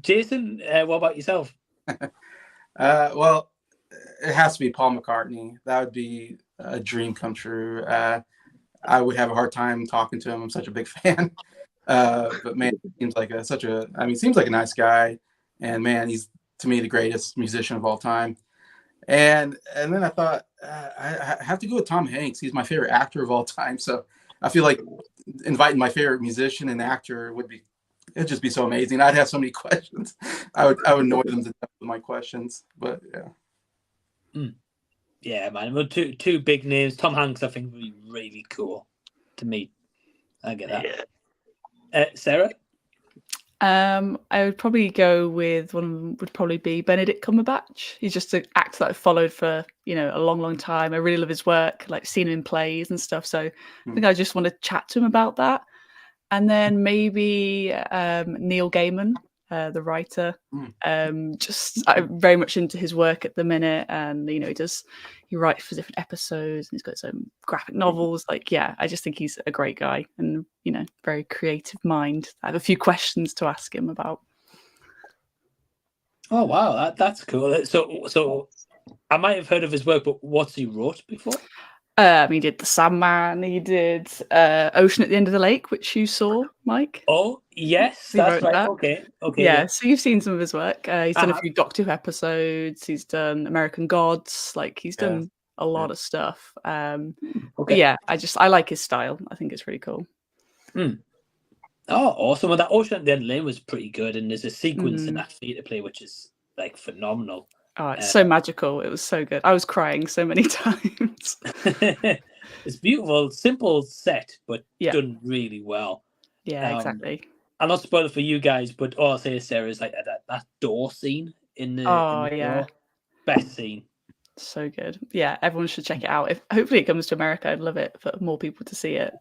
Jason, what about yourself? Well, it has to be Paul McCartney. That would be a dream come true. I would have a hard time talking to him. I'm such a big fan. But man, it seems like seems like a nice guy. And man, he's to me the greatest musician of all time. And then I thought I have to go with Tom Hanks. He's my favorite actor of all time. So I feel like inviting my favorite musician and actor it'd just be so amazing. I'd have so many questions. I would annoy them to death with my questions. But yeah. Yeah, man. Well, two big names. Tom Hanks, I think, would be really cool to meet. I get that. Yeah. Sarah? I would probably go with one of them would probably be Benedict Cumberbatch. He's just an actor that I've followed for, a long time. I really love his work, like seen him in plays and stuff. So I think I just want to chat to him about that. And then maybe Neil Gaiman, the writer. I'm very much into his work at the minute. And, he writes for different episodes and he's got some graphic novels. I just think he's a great guy and, very creative mind. I have a few questions to ask him about. Oh, wow. That's cool. So I might have heard of his work, but what's he wrote before? He did The Sandman. He did Ocean at the End of the Lake, which you saw, Mike. Oh, yes, that's right. That. Okay. Yeah, so you've seen some of his work. He's done a few Doctor Who episodes. He's done American Gods. He's done a lot of stuff. But yeah, I like his style. I think it's really cool. Oh, awesome. Well, that Ocean at the End of the Lake was pretty good, and there's a sequence in that theatre play which is phenomenal. Oh, it's so magical. It was so good. I was crying so many times. It's beautiful, simple set, but done really well. Yeah, exactly. I'll not spoil it for you guys, but all I'll say is, Sarah, is that door scene in the door. Best scene. So good. Yeah, everyone should check it out. Hopefully it comes to America. I'd love it for more people to see it.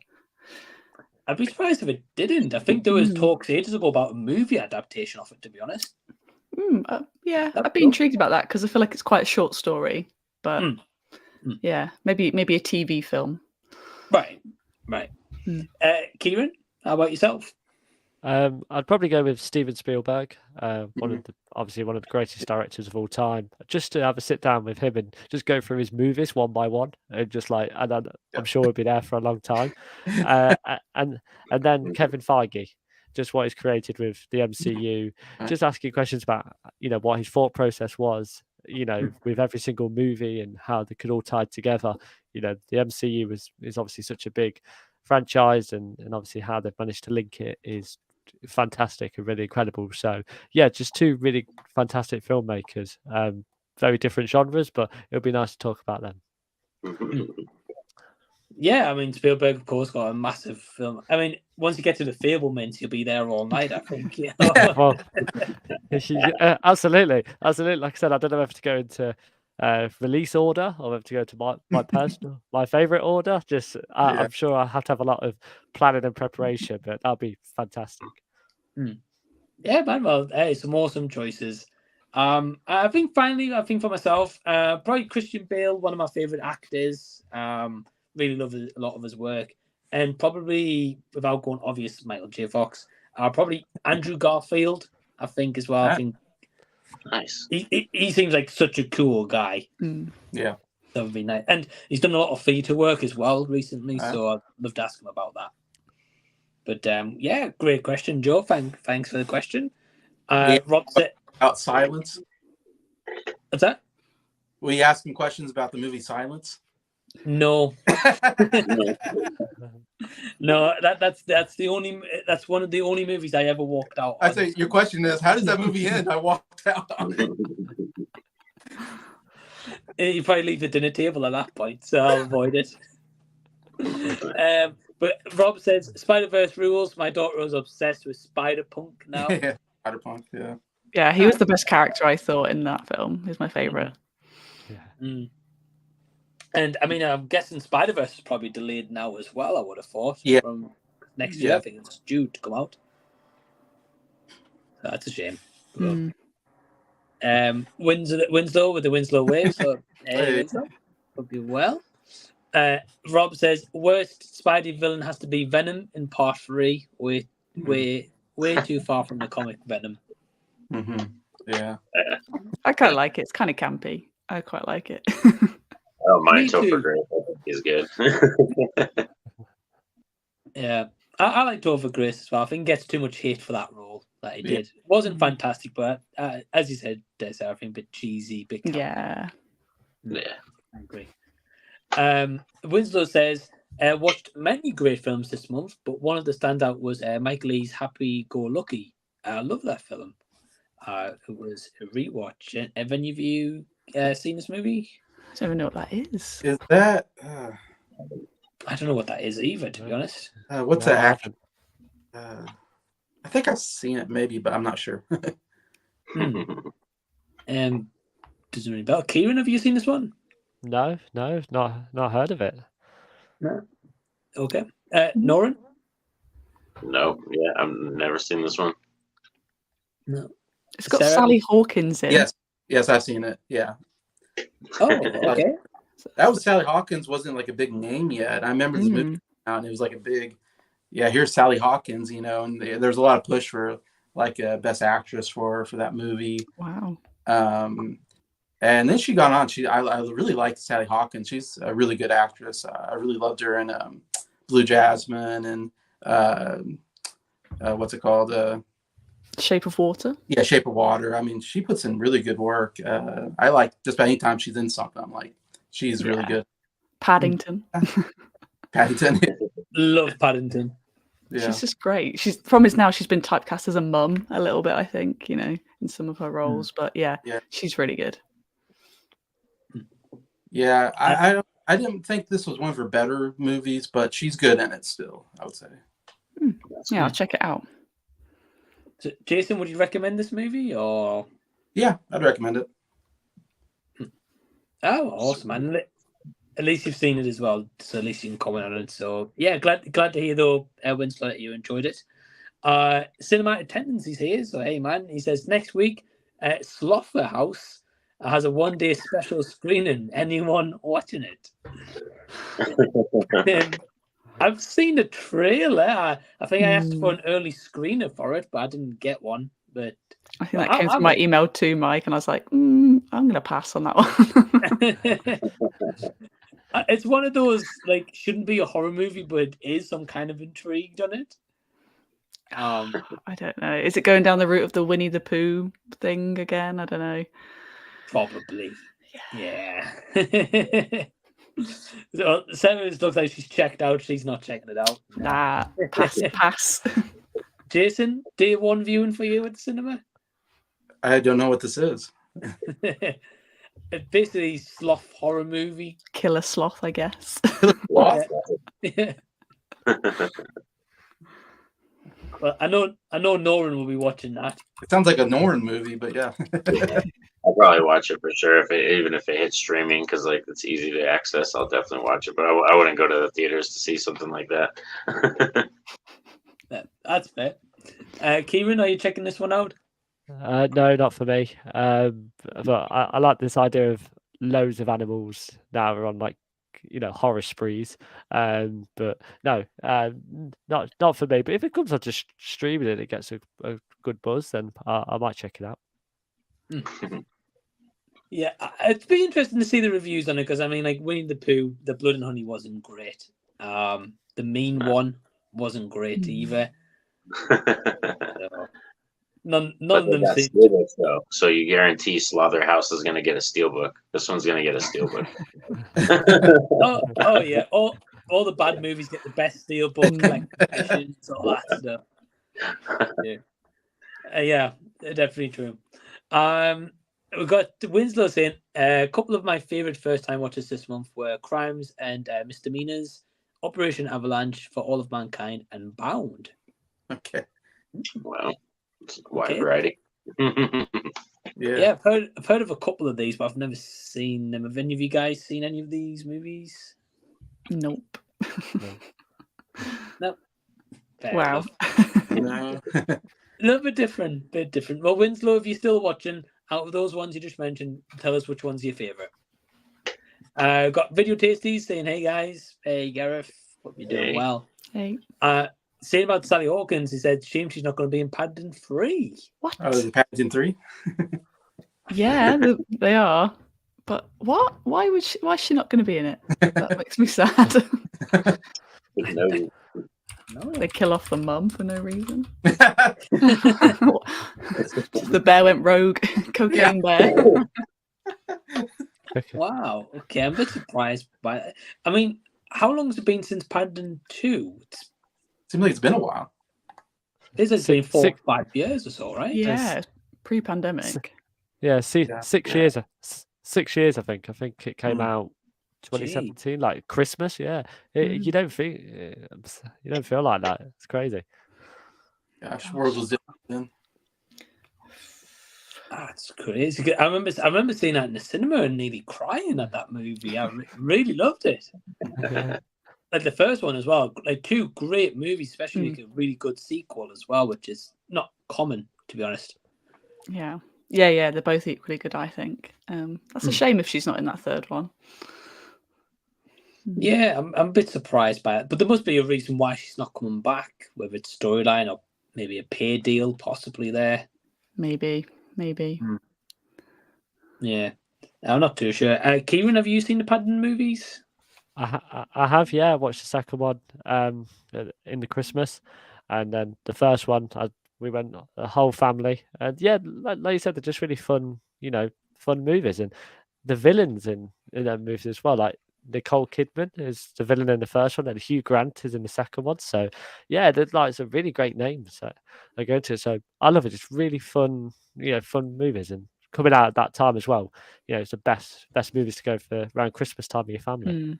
I'd be surprised if it didn't. I think there was talks ages ago about a movie adaptation of it, to be honest. I'd be intrigued about that because I feel like it's quite a short story, but maybe a TV film. Right. Kieran, how about yourself? I'd probably go with Steven Spielberg, obviously one of the greatest directors of all time. Just to have a sit down with him and just go through his movies one by one, and just like, and I'm sure he'll be there for a long time. And then Kevin Feige, just what he's created with the MCU, just asking questions about what his thought process was, with every single movie and how they could all tie together. The MCU is obviously such a big franchise, and obviously how they've managed to link it is fantastic and really incredible. So yeah, just two really fantastic filmmakers, very different genres, but it'll be nice to talk about them. Yeah, I mean, Spielberg, of course, got a massive film. I mean, once you get to The Fabelmans, you'll be there all night, I think. Well, absolutely. Like I said, I don't know if to go into release order or if to go to my favorite order. I'm sure I have to have a lot of planning and preparation, but that'll be fantastic. Yeah, man. Well, hey, some awesome choices. I think for myself, probably Christian Bale, one of my favorite actors. Really love a lot of his work, and probably, without going obvious, Michael J. Fox. Probably Andrew Garfield, I think, as well. I think nice. He seems like such a cool guy. Yeah, that would be nice. And he's done a lot of theatre work as well recently, so I'd love to ask him about that. But yeah, great question, Joe. Thanks for the question. Rob said about Silence. What's that? Were you asking questions about the movie Silence? No. No, that's one of the only movies I ever walked out on. I say your question is, how does that movie end? I walked out on it. You probably leave the dinner table at that point, so I'll avoid it. But Rob says Spider-Verse rules. My daughter is obsessed with Spider-Punk now. Yeah, Spider-Punk, yeah. Yeah, he was the best character, I thought, in that film. He's my favorite. Yeah. And I mean, I'm guessing Spider-Verse is probably delayed now as well, I would have thought. Yeah. From next year, I think it's due to come out. So that's a shame. Winslow with the Winslow wave. So, Winslow. Hope you're well. Rob says, worst Spidey villain has to be Venom in Part 3. Way too far from the comic Venom. Yeah. I kind of like it. It's kind of campy. I quite like it. Oh, mine Topher Grace. I think he's good. Yeah, I like Topher Grace as well. I think he gets too much hate for that role that he did. It wasn't fantastic, but as you said, Des, I think a bit cheesy, bit campy. Yeah. I agree. Winslow says, watched many great films this month, but one of the standout was Mike Leigh's Happy Go Lucky. I love that film. It was a rewatch. Have any of you seen this movie? I don't even know what that is. Is that? I don't know what that is either, to be honest. What's that actor? I think I've seen it, maybe, but I'm not sure. Doesn't ring a bell. Kieran, have you seen this one? No, not heard of it. No. Okay. Norin? No, yeah, I've never seen this one. No. It's got Sarah? Sally Hawkins in. Yes, I've seen it. Yeah. Oh, okay. That was Sally Hawkins. Wasn't like a big name yet. I remember this movie out, and it was like a big. Yeah, here's Sally Hawkins. And there's a lot of push for like a best actress for that movie. Wow. And then she got on. I really liked Sally Hawkins. She's a really good actress. I really loved her in Blue Jasmine and what's it called? Shape of Water. Yeah, Shape of Water. I mean, she puts in really good work. I like just about any time she's in something, I'm like, she's really good. Paddington. Paddington. Love Paddington. Yeah. She's just great. She's been typecast as a mum a little bit, I think, in some of her roles. But yeah, she's really good. Yeah, I didn't think this was one of her better movies, but she's good in it still, I would say. Yeah, I'll check it out. So, Jason, would you recommend this movie or? Yeah, I'd recommend it. Oh, awesome, man! At least you've seen it as well, so at least you can comment on it. So yeah, glad to hear though, Winslow, that you enjoyed it. Cinematic Tendencies here. So hey, man, he says next week, Slaughterhouse has a one-day special screening. Anyone watching it? I've seen the trailer. I think I asked for an early screener for it, but I didn't get one. But I think that came from my email too, Mike, and I was like, I'm going to pass on that one. It's one of those, like, shouldn't be a horror movie, but it is. So I'm kind of intrigued on it. I don't know. Is it going down the route of the Winnie the Pooh thing again? I don't know. Probably. Yeah. So Sarah looks like she's checked out. She's not checking it out. Nah, pass. Jason, day one viewing for you at the cinema? I don't know what this is. It's basically sloth horror movie. Killer sloth, I guess. Yeah. Well, I know Norin will be watching that. It sounds like a Norin movie, but yeah. I'll probably watch it for sure, even if it hits streaming, because like it's easy to access. I'll definitely watch it, but I wouldn't go to the theaters to see something like that. That's fair. Kieran, are you checking this one out? No, not for me. But I like this idea of loads of animals now are on like horror sprees. But no, not for me. But if it comes on just streaming and it gets a good buzz, then I might check it out. Yeah, it'd be interesting to see the reviews on it because I mean, like Winnie the Pooh, the Blood and Honey wasn't great. The Mean one wasn't great either. So, none of them seem. So you guarantee Slaughterhouse is going to get a steelbook. This one's going to get a steelbook. oh yeah, all the bad movies get the best steelbook, like editions, all that stuff. Yeah, definitely true. We've got Winslow saying a couple of my favorite first-time watches this month were Crimes and Misdemeanors, Operation Avalanche, For All of Mankind, and Bound. Okay. Well, it's a wide variety. Yeah, I've heard of a couple of these, but I've never seen them. Have any of you guys seen any of these movies? Nope. No. Fair Wow. no. A little bit different. Well, Winslow, if you're still watching, out of those ones you just mentioned, tell us which one's your favourite. Got Video Tasties saying, hey guys, hey Gareth, hope you're doing well. Hey. Saying about Sally Hawkins, he said, shame she's not going to be in Paddington 3. What? Oh, is it Paddington 3? Yeah, they are. But what? Why is she not going to be in it? That makes me sad. No. They kill off the mum for no reason. The bear went rogue. Cocaine bear. Wow. Okay, I'm a bit surprised by that. I mean, how long has it been since Paddington 2? Seems like it's been a while. It's been 4 or 5 years or so, right? Yeah, pre-pandemic. Yeah, 6 years. 6 years, I think. I think it came out 2017, like Christmas. Yeah, you don't feel like that. It's crazy. Gosh, world was different then. That's crazy. I remember seeing that in the cinema and nearly crying at that movie. I really loved it. Like the first one as well. Like 2 great movies, especially like a really good sequel as well, which is not common, to be honest. Yeah. They're both equally good, I think. That's a shame if she's not in that third one. Yeah, I'm a bit surprised by it, but there must be a reason why she's not coming back, whether it's storyline or maybe a pay deal possibly there. Maybe. Yeah, I'm not too sure. Kieran, have you seen the Paddington movies? I have, yeah. I watched the second one in the Christmas, and then the first one we went the whole family, and yeah, like you said, they're just really fun, fun movies, and the villains in them movies as well, like Nicole Kidman is the villain in the first one, and Hugh Grant is in the second one. So yeah, they're like some really great names that they go into. So I love it. It's really fun, fun movies, and coming out at that time as well. It's the best movies to go for around Christmas time with your family.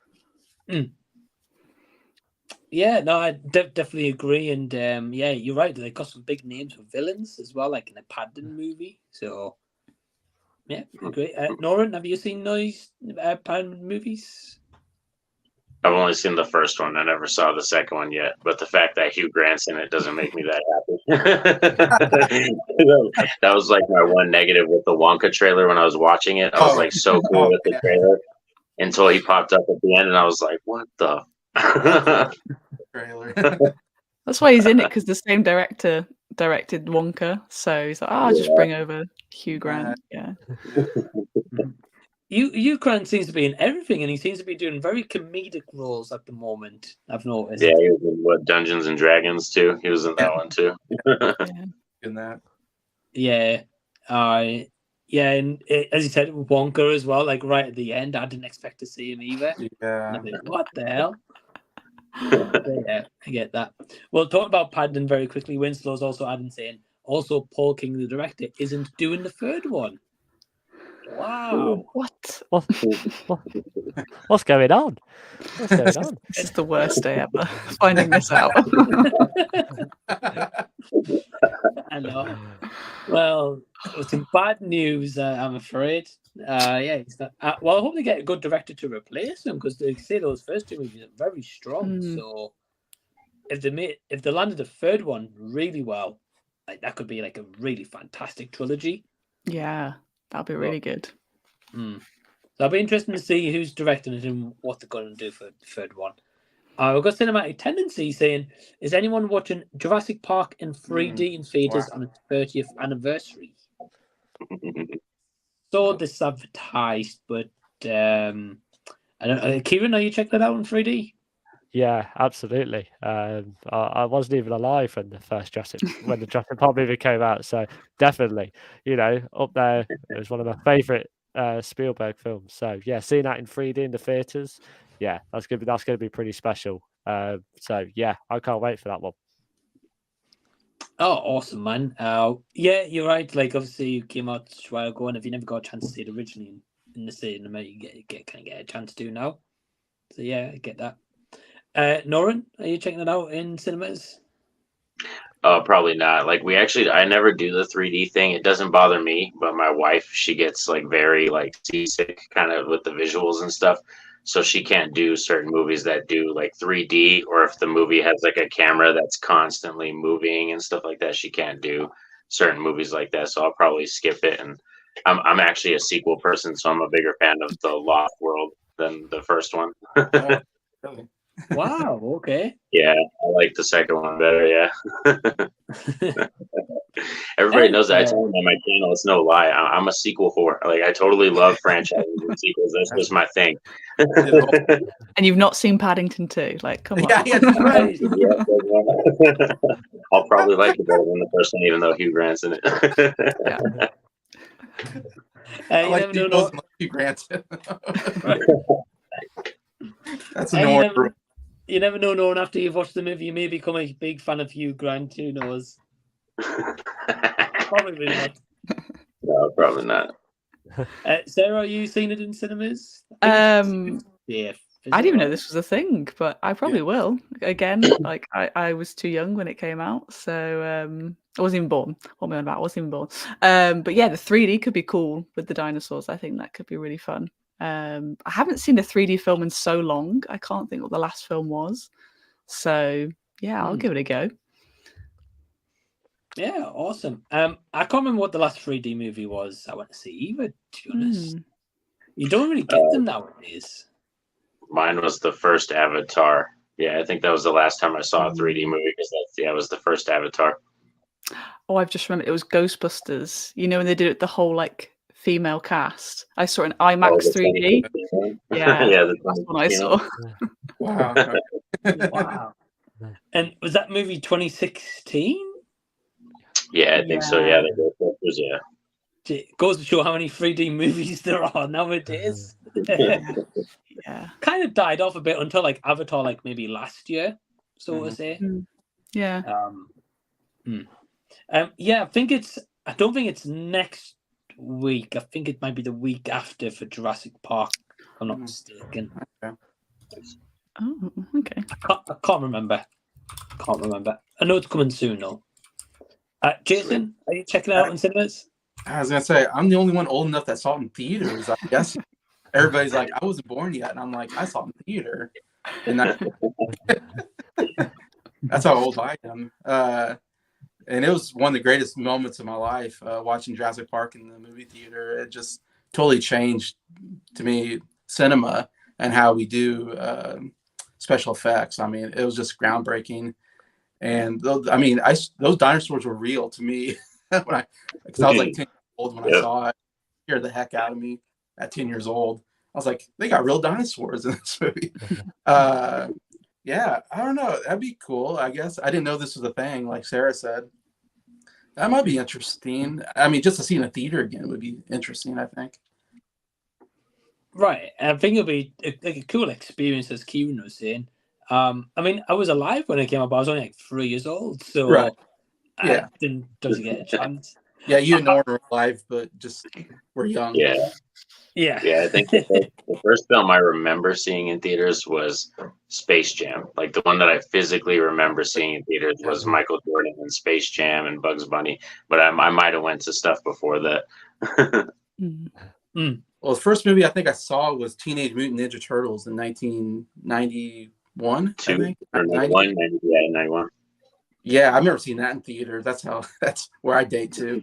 Yeah, no, I definitely agree, and yeah, you're right. They got some big names for villains as well, like in the Paddington movie. So yeah, great. Norin, have you seen those Paddington movies? I've only seen the first one. I never saw the second one yet. But the fact that Hugh Grant's in it doesn't make me that happy. That was like my one negative with the Wonka trailer when I was watching it. I was like so cool with the trailer until he popped up at the end, and I was like, "What the trailer. That's why he's in it, because the same director directed Wonka. So he's like, I'll just bring over Hugh Grant. Yeah. Hugh Grant seems to be in everything, and he seems to be doing very comedic roles at the moment, I've noticed. Yeah, he was in Dungeons and Dragons too. He was in that one too. Yeah. In that. Yeah. Yeah, and as you said, Wonka as well, like right at the end, I didn't expect to see him either. Yeah. I mean, what the hell? Yeah, I get that. Well, talking about Paddington very quickly, Winslow's also adding saying, also Paul King, the director, isn't doing the third one. Wow. What? What's going on? What's going on? This is the worst day ever, finding this out. I know. Well, some bad news, I'm afraid. Yeah, it's not, well, I hope they get a good director to replace him, because they say those first two movies are very strong. So if they landed the third one really well, like that could be like a really fantastic trilogy. Yeah, that'll be really good. So it'll be interesting to see who's directing it and what they're going to do for the third one. We've got Cinematic Tendency saying, is anyone watching Jurassic Park in 3D in theatres on its 30th anniversary? Saw this advertised, but I don't. Kieran, are you checking that out in 3D? Yeah, absolutely. I wasn't even alive when the first when the Jurassic Park movie came out, so definitely, up there. It was one of my favourite Spielberg films. So yeah, seeing that in 3D in the theaters, yeah, that's gonna be pretty special. So yeah, I can't wait for that one. Oh, awesome, man. Yeah, you're right. Like, obviously, you came out a while ago, and if you never got a chance to see it originally in the cinema, you get a chance to now. So yeah, I get that. Norin, are you checking it out in cinemas? Probably not. Like I never do the 3D thing. It doesn't bother me, but my wife, she gets like very like seasick kind of with the visuals and stuff. So she can't do certain movies that do like 3D, or if the movie has like a camera that's constantly moving and stuff like that, she can't do certain movies like that. So I'll probably skip it. And I'm actually a sequel person, so I'm a bigger fan of the Lost World than the first one. Really? Wow. Okay. Yeah, I like the second one better. Yeah. Everybody knows that. I tell them on my channel, it's no lie. I'm a sequel whore. Like, I totally love franchises and sequels. That's just my thing. And you've not seen Paddington 2? Like, come on. Yeah, right. I'll probably like it better than the first one, even though Hugh Grant's in it. Yeah. I like Hugh Grant. That's a norm. You never know, Nolan, after you've watched the movie, you may become a big fan of Hugh Grant. Who knows? Probably not. No, probably not. Sarah, are you seen it in cinemas? Yeah. I didn't even know this was a thing, but I probably will. Again, like I was too young when it came out, so I wasn't even born. What am I on about? I wasn't even born. But yeah, the 3D could be cool with the dinosaurs. I think that could be really fun. I haven't seen a 3D film in so long. I can't think what the last film was. So yeah, I'll give it a go. Yeah, awesome. I can't remember what the last 3D movie was I went to see either, to be honest. You don't really get them nowadays. Mine was the first Avatar. Yeah, I think that was the last time I saw a 3D movie, because it was the first Avatar. Oh, I've just remembered, it was Ghostbusters. You know, when they did it, the whole like female cast. I saw an IMAX 3D. Yeah, yeah, that's what I saw. Wow. Wow. And was that movie 2016? Yeah, I think so. Yeah, the Ghostbusters. Yeah. It goes to show how many 3D movies there are nowadays. Yeah. Kind of died off a bit until like Avatar, like maybe last year, so to say. Yeah. Yeah, I don't think it's next week. I think it might be the week after for Jurassic Park, if I'm not mistaken. Oh, okay. I can't remember. I know it's coming soon though. Jason, are you checking it out in cinemas? I was gonna say, I'm the only one old enough that saw it in theaters. I guess everybody's like, I wasn't born yet, and I'm like, I saw it in theater, and that's how old I am. And it was one of the greatest moments of my life, watching Jurassic Park in the movie theater. It just totally changed, to me, cinema and how we do special effects. I mean, it was just groundbreaking. And those dinosaurs were real to me because I was like 10 years old when I saw it. It scared the heck out of me at 10 years old. I was like, they got real dinosaurs in this movie. Yeah, I don't know. That'd be cool, I guess. I didn't know this was a thing, like Sarah said. That might be interesting. I mean, just to see in a theater again would be interesting, I think. Right. I think it'll be a cool experience, as Kieran was saying. I mean, I was alive when it came up. I was only like 3 years old, so right. I doesn't get a chance. Yeah, you and Norin were alive, but just we're young. Yeah. Yeah. I think the first film I remember seeing in theaters was Space Jam. Like the one that I physically remember seeing in theaters was Michael Jordan and Space Jam and Bugs Bunny. But I might have went to stuff before that. Well, the first movie I think I saw was Teenage Mutant Ninja Turtles in 1991. 91. Yeah, I remember seeing that in theater. That's where I date too.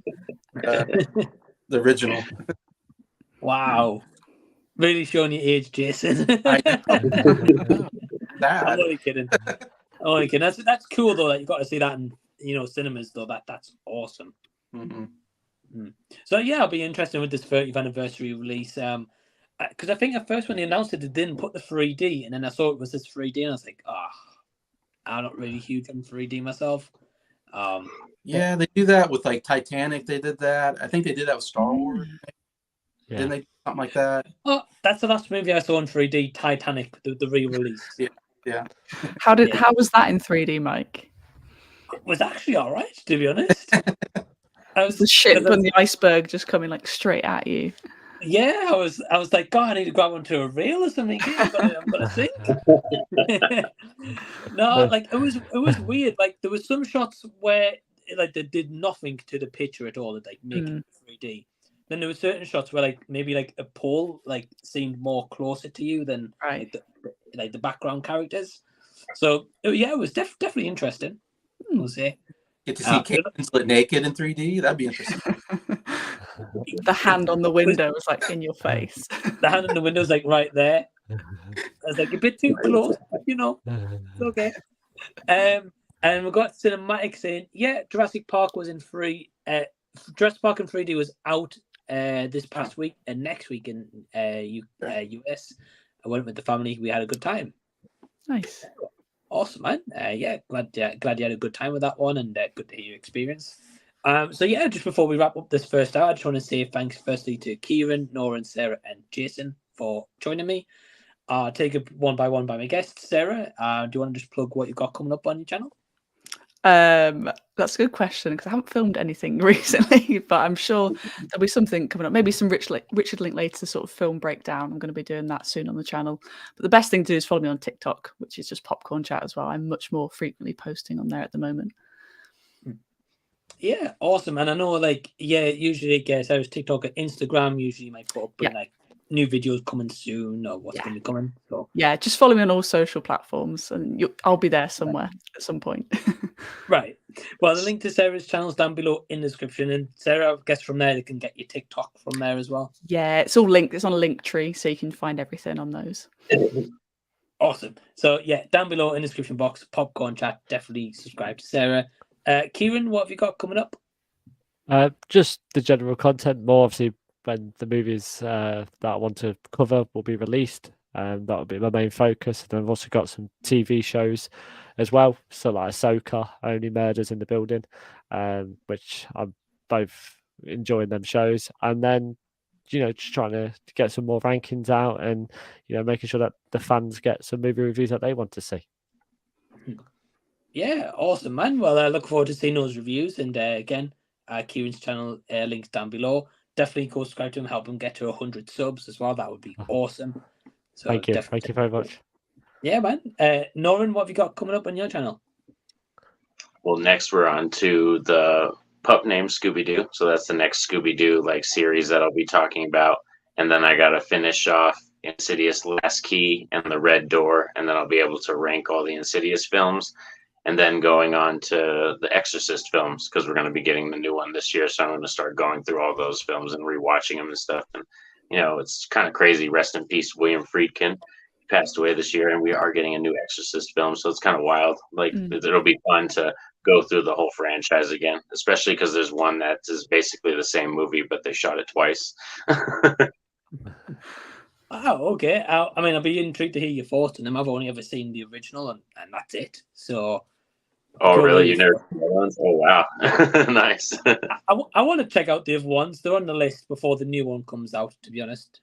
The original. Wow. Really showing your age, Jason. I know. I'm only kidding. That's cool though that you got to see that in cinemas though. That's awesome. So yeah, I'll be interested with this 30th anniversary release. Because I think at first when they announced it, they didn't put the 3D, and then I saw it was this 3D, and I was like, I'm not really huge on 3D myself. Yeah, they do that with like Titanic. They did that. I think they did that with Star Wars. Yeah. Didn't they do something like that? Oh, that's the last movie I saw in 3D, Titanic, the re-release. Yeah. How was that in 3D, Mike? It was actually all right, to be honest. The ship and the iceberg just coming like straight at you. Yeah, I was like, God, I need to go out onto a rail or something. I'm gonna sink. No, like it was weird. Like there was some shots where like they did nothing to the picture at all. That like make it 3D. Then there were certain shots where like maybe like a pole like seemed more closer to you than like the background characters. So yeah, it was definitely interesting. We'll see. Get to see Kate Winslet naked in 3D. That'd be interesting. The hand on the window was like in your face. The hand on the window was like right there. I was like a bit too close, but it's okay. And we got Cinematic saying, yeah, Jurassic Park was in Jurassic Park in 3D was out this past week and next week in US. I went with the family. We had a good time. Nice. Awesome, man. Yeah, glad you had a good time with that one, and good to hear your experience. So yeah, just before we wrap up this first hour, I just want to say thanks firstly to Kieran, Norin, Sarah, and Jason for joining me. Take it one by one by my guests. Sarah, do you want to just plug what you've got coming up on your channel? That's a good question because I haven't filmed anything recently, but I'm sure there'll be something coming up. Maybe some Richard Linklater sort of film breakdown. I'm going to be doing that soon on the channel. But the best thing to do is follow me on TikTok, which is just Popcorn Chat as well. I'm much more frequently posting on there at the moment. Yeah, awesome. And I know, usually Sarah's TikTok and Instagram usually might put up with new videos coming soon or what's going to be coming. So yeah, just follow me on all social platforms, and I'll be there somewhere at some point. Right. Well, the link to Sarah's channel is down below in the description, and Sarah, I guess from there they can get your TikTok from there as well. Yeah, it's all linked. It's on a link tree, so you can find everything on those. Awesome. So yeah, down below in the description box, Popcorn Chat. Definitely subscribe to Sarah. Kieran, what have you got coming up? Just the general content, more obviously when the movies that I want to cover will be released. That will be my main focus. And I've also got some TV shows as well. So like Ahsoka, Only Murders in the Building, which I'm both enjoying them shows. And then, just trying to get some more rankings out and, making sure that the fans get some movie reviews that they want to see. Yeah, awesome, man. Well, I look forward to seeing those reviews. And again, Kieran's channel links down below. Definitely go subscribe to him, help him get to 100 subs as well. That would be awesome. So thank you. Thank you very much. Yeah, man. Norin, what have you got coming up on your channel? Well, next we're on to the pup named Scooby-Doo. So that's the next Scooby-Doo series that I'll be talking about. And then I got to finish off Insidious Last Key and The Red Door. And then I'll be able to rank all the Insidious films. And then going on to the Exorcist films, because we're going to be getting the new one this year. So I'm going to start going through all those films and rewatching them and stuff. And, it's kind of crazy. Rest in peace, William Friedkin. passed away this year, and we are getting a new Exorcist film, so it's kind of wild. Like it'll be fun to go through the whole franchise again, especially because there's one that is basically the same movie, but they shot it twice. Oh, okay. I mean, I'd be intrigued to hear your thoughts on them. I've only ever seen the original, and that's it. So. Oh, really? You never seen the ones? Oh, wow. Nice. I want to check out the other ones. They're on the list before the new one comes out, to be honest.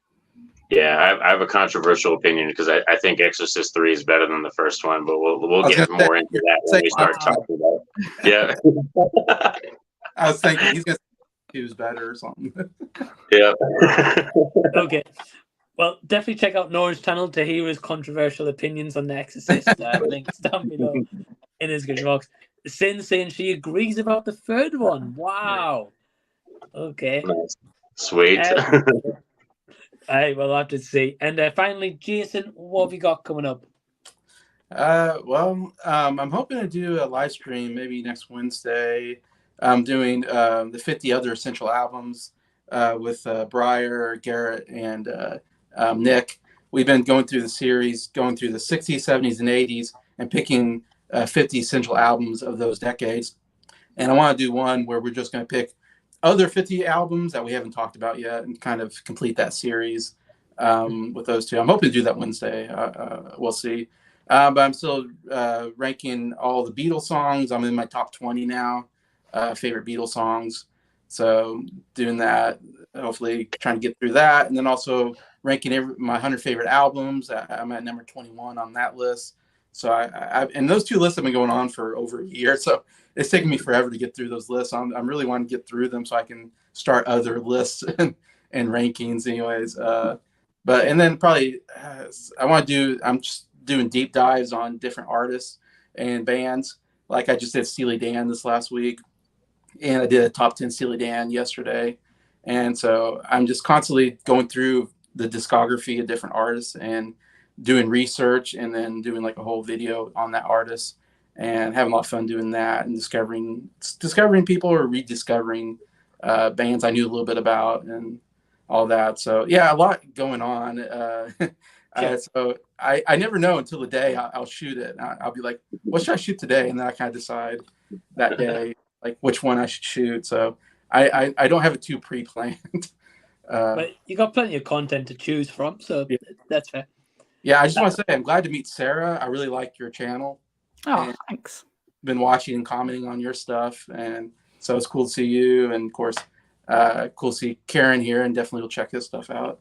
Yeah, I have a controversial opinion because I think Exorcist 3 is better than the first one, but we'll get more into that when we start talking about it. Yeah. I was thinking he's going to choose better or something. Yeah. Okay. Well, definitely check out Norin's channel to hear his controversial opinions on The Exorcist. Links down below in his description box. Sin saying she agrees about the third one. Wow. Okay. Nice. Sweet. We'll have to see. And finally, Jason, what have you got coming up? I'm hoping to do a live stream maybe next Wednesday. I'm doing the 50 other essential albums with Breyer, Garrett, and Nick. We've been going through the series, going through the 60s, 70s, and 80s, and picking 50 essential albums of those decades. And I want to do one where we're just going to pick other 50 albums that we haven't talked about yet and kind of complete that series with those two. I'm hoping to do that Wednesday. We'll see. But I'm still ranking all the Beatles songs. I'm in my top 20 now, favorite Beatles songs. So doing that, hopefully trying to get through that. And then also ranking my 100 favorite albums. I'm at number 21 on that list. So and those two lists have been going on for over a year. So it's taken me forever to get through those lists. I'm really wanting to get through them so I can start other lists and rankings anyways. And then probably I'm just doing deep dives on different artists and bands. Like I just did Steely Dan this last week, and I did a top 10 Steely Dan yesterday. And so I'm just constantly going through the discography of different artists and doing research and then doing like a whole video on that artist and having a lot of fun doing that and discovering people or rediscovering bands I knew a little bit about and all that. So yeah, a lot going on. So I never know until the day I'll shoot it. I'll be like, what should I shoot today? And then I kind of decide that day, like which one I should shoot. So I don't have it too pre-planned. But you got plenty of content to choose from, so yeah. That's fair. Yeah, I just want to say I'm glad to meet Sarah. I really like your channel. Oh, thanks. Been watching and commenting on your stuff, and so it's cool to see you. And of course, cool to see Karen here, and definitely will check his stuff out.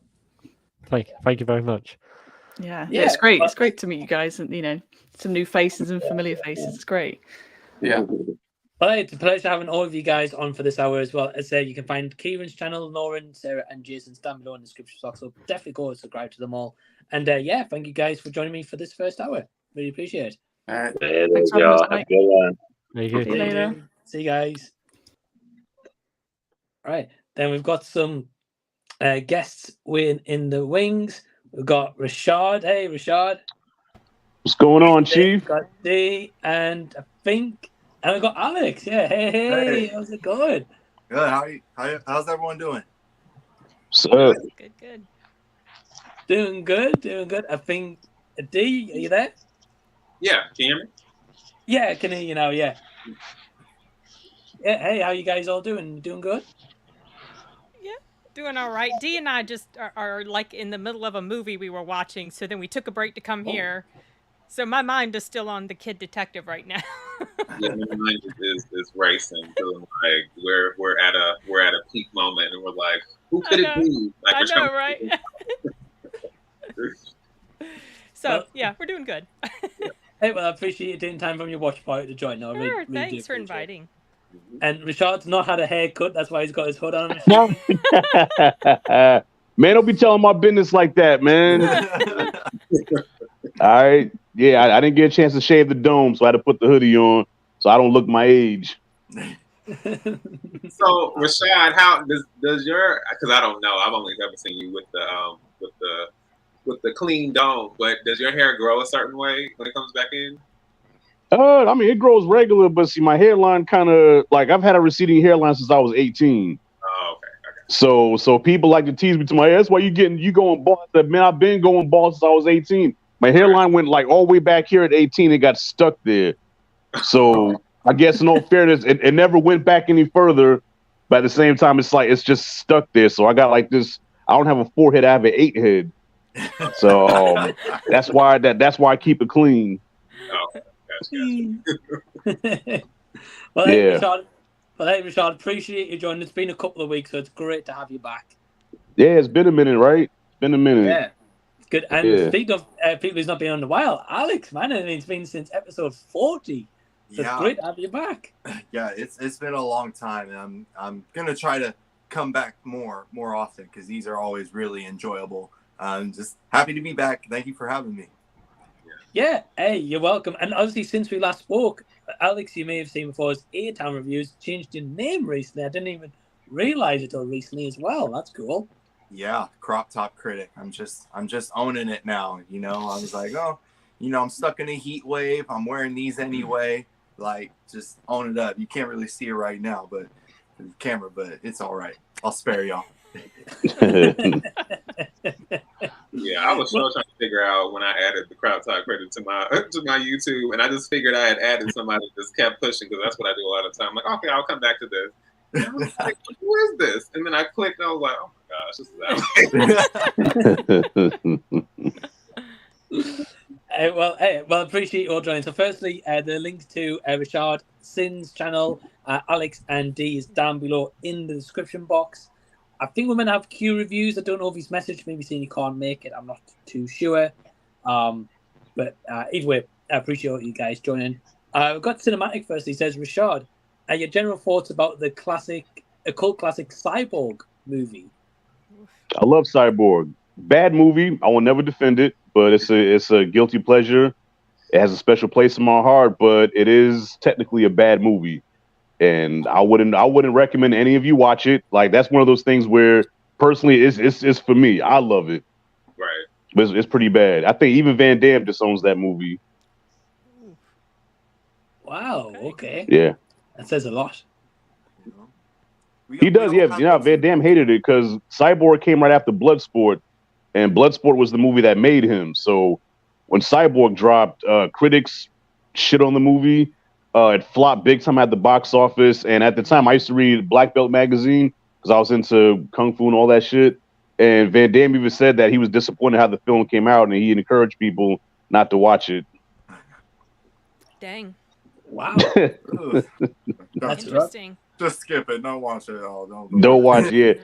Thank you very much. Yeah, it's great. It's great to meet you guys, and some new faces and familiar faces. It's great. Yeah. Well, it's a pleasure having all of you guys on for this hour as well. As I say, you can find Kieran's channel, Norin, Sarah, and Jason's down below in the description box. So definitely go and subscribe to them all. And thank you guys for joining me for this first hour. Really appreciate it. All right. Thanks for having us, mate. See you later. See you guys. All right. Then we've got some guests in the wings. We've got Rashad. Hey, Rashad. What's going on, Chief? We've got D, and we've got Alex. Yeah, hey. How's it going? Good. How's everyone doing? So Good. Doing good. I think D, are you there? Yeah, can you hear me? Yeah, I can hear you now. Yeah. Yeah. Hey, how you guys all doing? Doing good? Yeah, doing all right. D and I just are like in the middle of a movie we were watching, so then we took a break to come here. So my mind is still on The Kid Detective right now. Yeah, my mind is racing. Feeling like we're at a peak moment, and we're like, who could it be? Like, I know, right? So yeah, we're doing good. Hey, well, I appreciate you taking time from your watch party to join. No, Sure, thanks for inviting. And Rashad's not had a haircut. That's why he's got his hood on. Man, don't be telling my business like that, man. All right. Yeah, I didn't get a chance to shave the dome, so I had to put the hoodie on so I don't look my age. So, Rashad, how does your, because I don't know, I've only ever seen you with the clean dome, but does your hair grow a certain way when it comes back in? I mean, it grows regular, but see, my hairline kind of, like, I've had a receding hairline since I was 18. Oh, okay. So people like to tease me to my ass. Why you going bald? Man, I've been going bald since I was 18. My hairline went like all the way back here at 18. It got stuck there. So I guess in all fairness, it never went back any further. But at the same time, it's like it's just stuck there. So I got like this. I don't have a 4-head. I have an 8-head. So that's why I keep it clean. Oh, Well, Yeah. hey, Rashad, appreciate you joining. It's been a couple of weeks, so it's great to have you back. Yeah, it's been a minute, right? It's been a minute. Yeah, it's good. And Yeah. speaking of people who's not been on in a while, Alex, man, I mean, it's been since episode 40. So it's great to have you back. Yeah, it's been a long time, and I'm gonna try to come back more often because these are always really enjoyable. I'm just happy to be back. Thank you for having me. Yeah, hey, you're welcome. And obviously, since we last spoke, Alex, you may have seen before, is A-Town Reviews changed your name recently. I didn't even realize it until recently as well. That's cool. Yeah, Crop Top Critic. I'm just owning it now. You know, I was like, oh, you know, I'm stuck in a heat wave. I'm wearing these anyway. Like, just own it up. You can't really see it right now, but the camera, but it's all right. I'll spare y'all. Yeah, I was still trying to figure out when I added the Crop Top Critic to my YouTube, and I just figured I had added somebody that just kept pushing because that's what I do a lot of the time. I'm like, okay, I'll come back to this. And I was like, who is this? And then I clicked, and I was like, oh my gosh, this is that. Well, appreciate you all joining. So, firstly, the link to Rashad Sin's channel, Alex and D, is down below in the description box. I think we're going to have Q reviews. I don't know if he's messaged, maybe saying he can't make it. I'm not too sure. But either way, I appreciate you guys joining. We've got Cinematic first. He says, Rashad, your general thoughts about the cult classic Cyborg movie? I love Cyborg. Bad movie. I will never defend it, but it's a guilty pleasure. It has a special place in my heart, but it is technically a bad movie. And I wouldn't recommend any of you watch it. Like, that's one of those things where personally it's for me. I love it. Right. But it's pretty bad. I think even Van Damme disowns that movie. Wow, okay. Yeah. That says a lot. He does, yeah. You know, Van Damme hated it because Cyborg came right after Bloodsport, and Bloodsport was the movie that made him. So when Cyborg dropped, critics shit on the movie. It flopped big time at the box office. And at the time, I used to read Black Belt magazine because I was into Kung Fu and all that shit. And Van Damme even said that he was disappointed how the film came out, and he encouraged people not to watch it. Dang. Wow. That's interesting. Just skip it. Don't watch it at all. Don't watch it.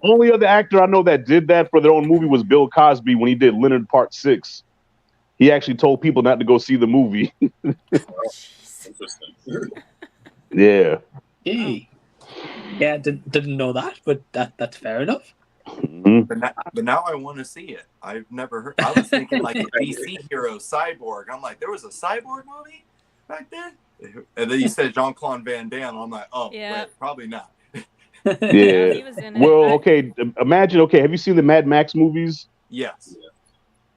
Only other actor I know that did that for their own movie was Bill Cosby when he did Leonard Part 6. He actually told people not to go see the movie. Interesting. Yeah. Hey. Yeah, didn't know that, but that's fair enough. Mm-hmm. But now I want to see it. I've never heard. I was thinking like a DC hero, Cyborg. I'm like, there was a Cyborg movie back then? And then you said Jean-Claude Van Damme. I'm like, oh, Yeah. wait, probably not. Yeah. He was in it. Well, okay. Imagine, okay, have you seen the Mad Max movies? Yes.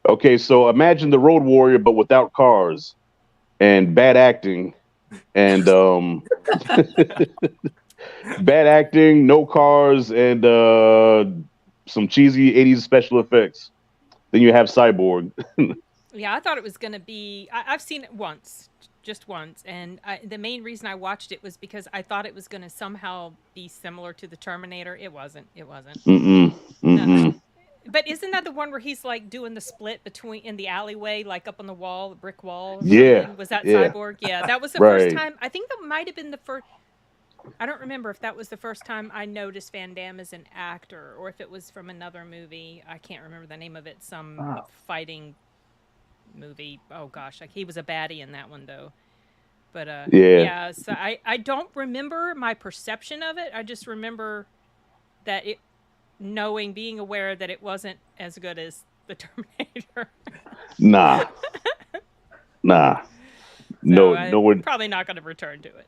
Okay, so imagine the Road Warrior, but without cars and bad acting. And bad acting, no cars, and some cheesy 80s special effects. Then you have Cyborg. Yeah, I thought it was going to be... I've seen it once, just once, and the main reason I watched it was because I thought it was going to somehow be similar to the Terminator. It wasn't. But isn't that the one where he's like doing the split between in the alleyway, like up on the wall, the brick wall? Yeah. Was that Yeah. Cyborg? Yeah, that was the Right. first time. I think that might have been the first... I don't remember if that was the first time I noticed Van Damme as an actor or if it was from another movie. I can't remember the name of it. Some fighting movie. Oh gosh, like he was a baddie in that one though. But yeah, so I don't remember my perception of it. I just remember that it being aware that it wasn't as good as the Terminator. Nah. So No, I'm probably not going to return to it.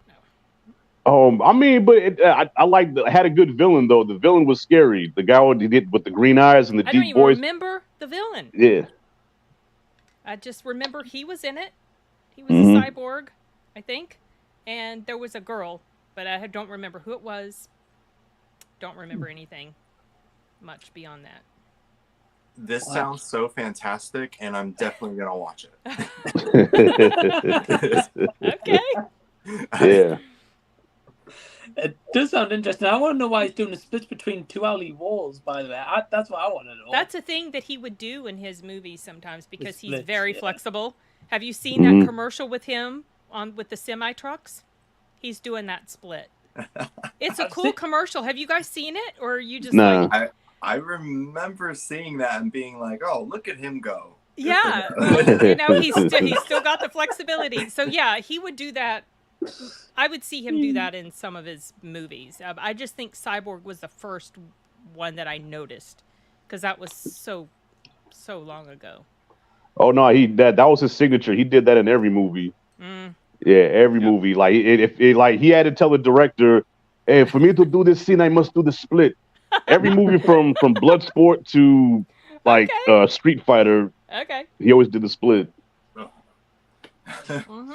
No. I mean, but I like had a good villain though. The villain was scary. The guy with the green eyes and the I don't deep even voice. remember the villain. Yeah. I just remember he was in it. He was a cyborg, I think, and there was a girl, but I don't remember who it was. Don't remember anything much beyond that. This Wow. sounds so fantastic, and I'm definitely gonna watch it. Okay. Yeah. It does sound interesting. I want to know why he's doing a split between two alley walls, by the way. That's what I want to know. That's a thing that he would do in his movies sometimes because he's splits, very yeah. flexible. Have you seen Mhm. that commercial with him with the semi trucks? He's doing that split. It's a I've cool seen- commercial. Have you guys seen it, or are you just Nah. like? I remember seeing that and being like, "Oh, look at him go!" Yeah, well, you know, he's still got the flexibility. So yeah, he would do that. I would see him do that in some of his movies. I just think Cyborg was the first one that I noticed because that was so long ago. Oh no, that was his signature. He did that in every movie. Mm. Yeah, every movie. Like like he had to tell the director, "Hey, for me to do this scene, I must do the split." Every movie from Bloodsport to like Street Fighter, Okay. he always did the split. Mm-hmm.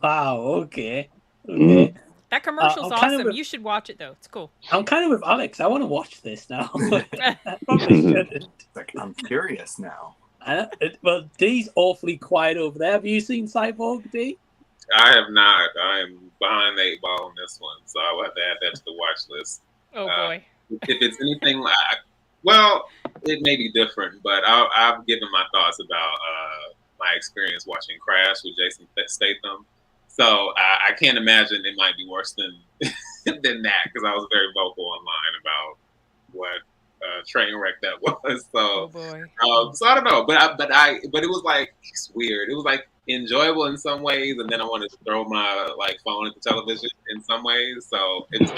Wow. Okay. Mhm. That commercial's I'm kind of awesome. with- You should watch it though. It's cool. I'm kind of with Alex. I want to watch this now. I probably shouldn't. Like, I'm curious now. Well, D's awfully quiet over there. Have you seen Cyborg, D? I have not. I am behind the 8 ball on this one, so I'll have to add that to the watch list. Oh boy. If it's anything like, well, it may be different, but I've given my thoughts about my experience watching Crash with Jason Statham. So I can't imagine it might be worse than than that, because I was very vocal online about what train wreck that was. So, Oh boy. so I don't know, but it was like, it's weird. It was like enjoyable in some ways, and then I wanted to throw my like phone at the television in some ways. So it's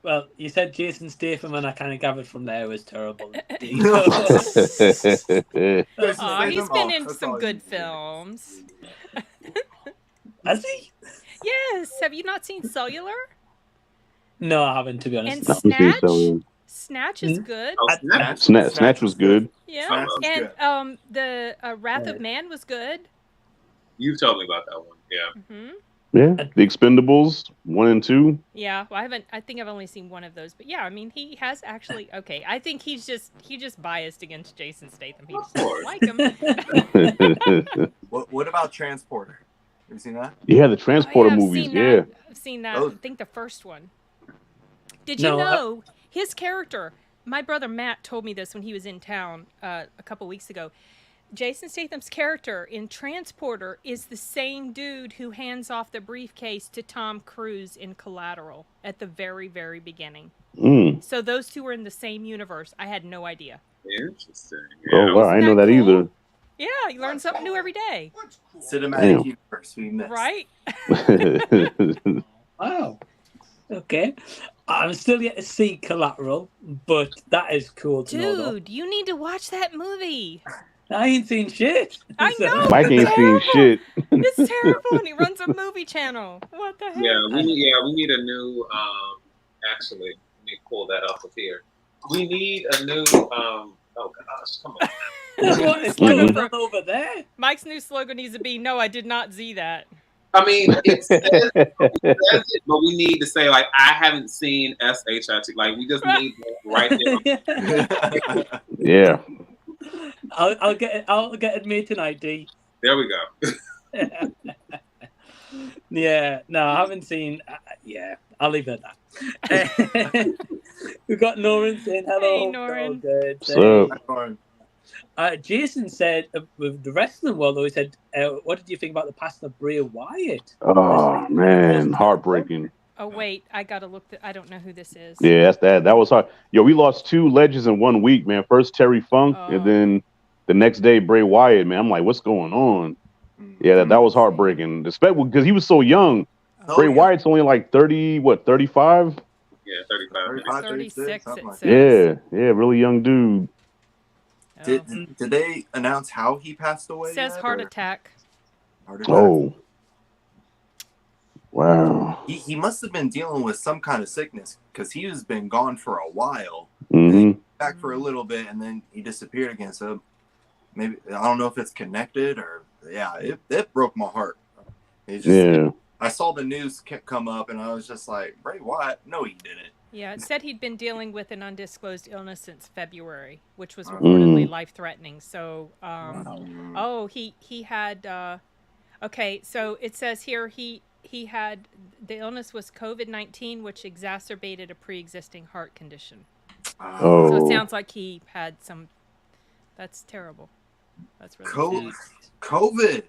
Well, you said Jason Statham, and I kind of gathered from there it was terrible. D. Aw, he's been in That's some all good you need. films. Has he? Yes. Have you not seen Cellular? No, I haven't, to be honest. And I've seen Snatch? some. Snatch is good. Snatch was good. Yeah. Snatch was And good. the Wrath of Man was good. You've told me about that one, yeah. Hmm. Yeah, The Expendables 1 and 2. Yeah, well, I think I've only seen one of those, but yeah, I mean, he has actually. Okay, I think he's just biased against Jason Statham. He just doesn't like him. What about Transporter? Have you seen that? Yeah, the Transporter I've movies. seen Yeah. that. I've seen that. Oh. I think the first one. Did you No, know his character? My brother Matt told me this when he was in town a couple weeks ago. Jason Statham's character in Transporter is the same dude who hands off the briefcase to Tom Cruise in Collateral at the very, very beginning. Mm. So those two are in the same universe. I had no idea. Interesting. Oh wow, I didn't know that Isn't that either. Yeah, you learn something new every day, Cinematic Damn. universe we missed. right? Wow. Okay. I'm still yet to see Collateral, but that is cool to know. Though. Dude, you need to watch that movie. I ain't seen shit. I know. Mike ain't seen shit. It's terrible, and he runs a movie channel. What the heck? Yeah, we need a new. Actually, let me pull that up of here. We need a new. Oh gosh, come on. What is going on over there? Mike's new slogan needs to be, "No, I did not see that." I mean, it says it, but we need to say like, I haven't seen SHIT. Like, we just need that right there. Yeah. I'll get it made tonight, D. There we go. Yeah, no, I haven't seen. Yeah, I'll leave it at that. We've got Norin saying hello. Hey, Norin. Oh, good. What's Jason said with the wrestling world, though, he said, "What did you think about the passing of Bray Wyatt?" Oh man, heartbreaking. Oh wait, I gotta look. I don't know who this is. Yeah, that's that. That was hard. Yo, we lost 2 legends in 1 week, man. First Terry Funk, Oh. and then the next day Bray Wyatt. Man, I'm like, what's going on? Yeah, that was heartbreaking, especially because he was so young. Bray Wyatt's only like 30, what, 35? Yeah, 35. 36. something It like says. Yeah, really young dude. Oh. Did they announce how he passed away? It says yet, heart or- attack. Heart attack. Oh, wow. He must have been dealing with some kind of sickness because he has been gone for a while. Hmm. Back for a little bit and then he disappeared again. So maybe I don't know if it's connected or it broke my heart. It just, Yeah. I saw the news come up and I was just like, Bray Wyatt? No, he didn't. Yeah, it said he'd been dealing with an undisclosed illness since February, which was reportedly life-threatening. So, he had. Okay, so it says here he had the illness was COVID-19, which exacerbated a pre-existing heart condition. So it sounds like he had some. That's terrible. That's really sad. COVID.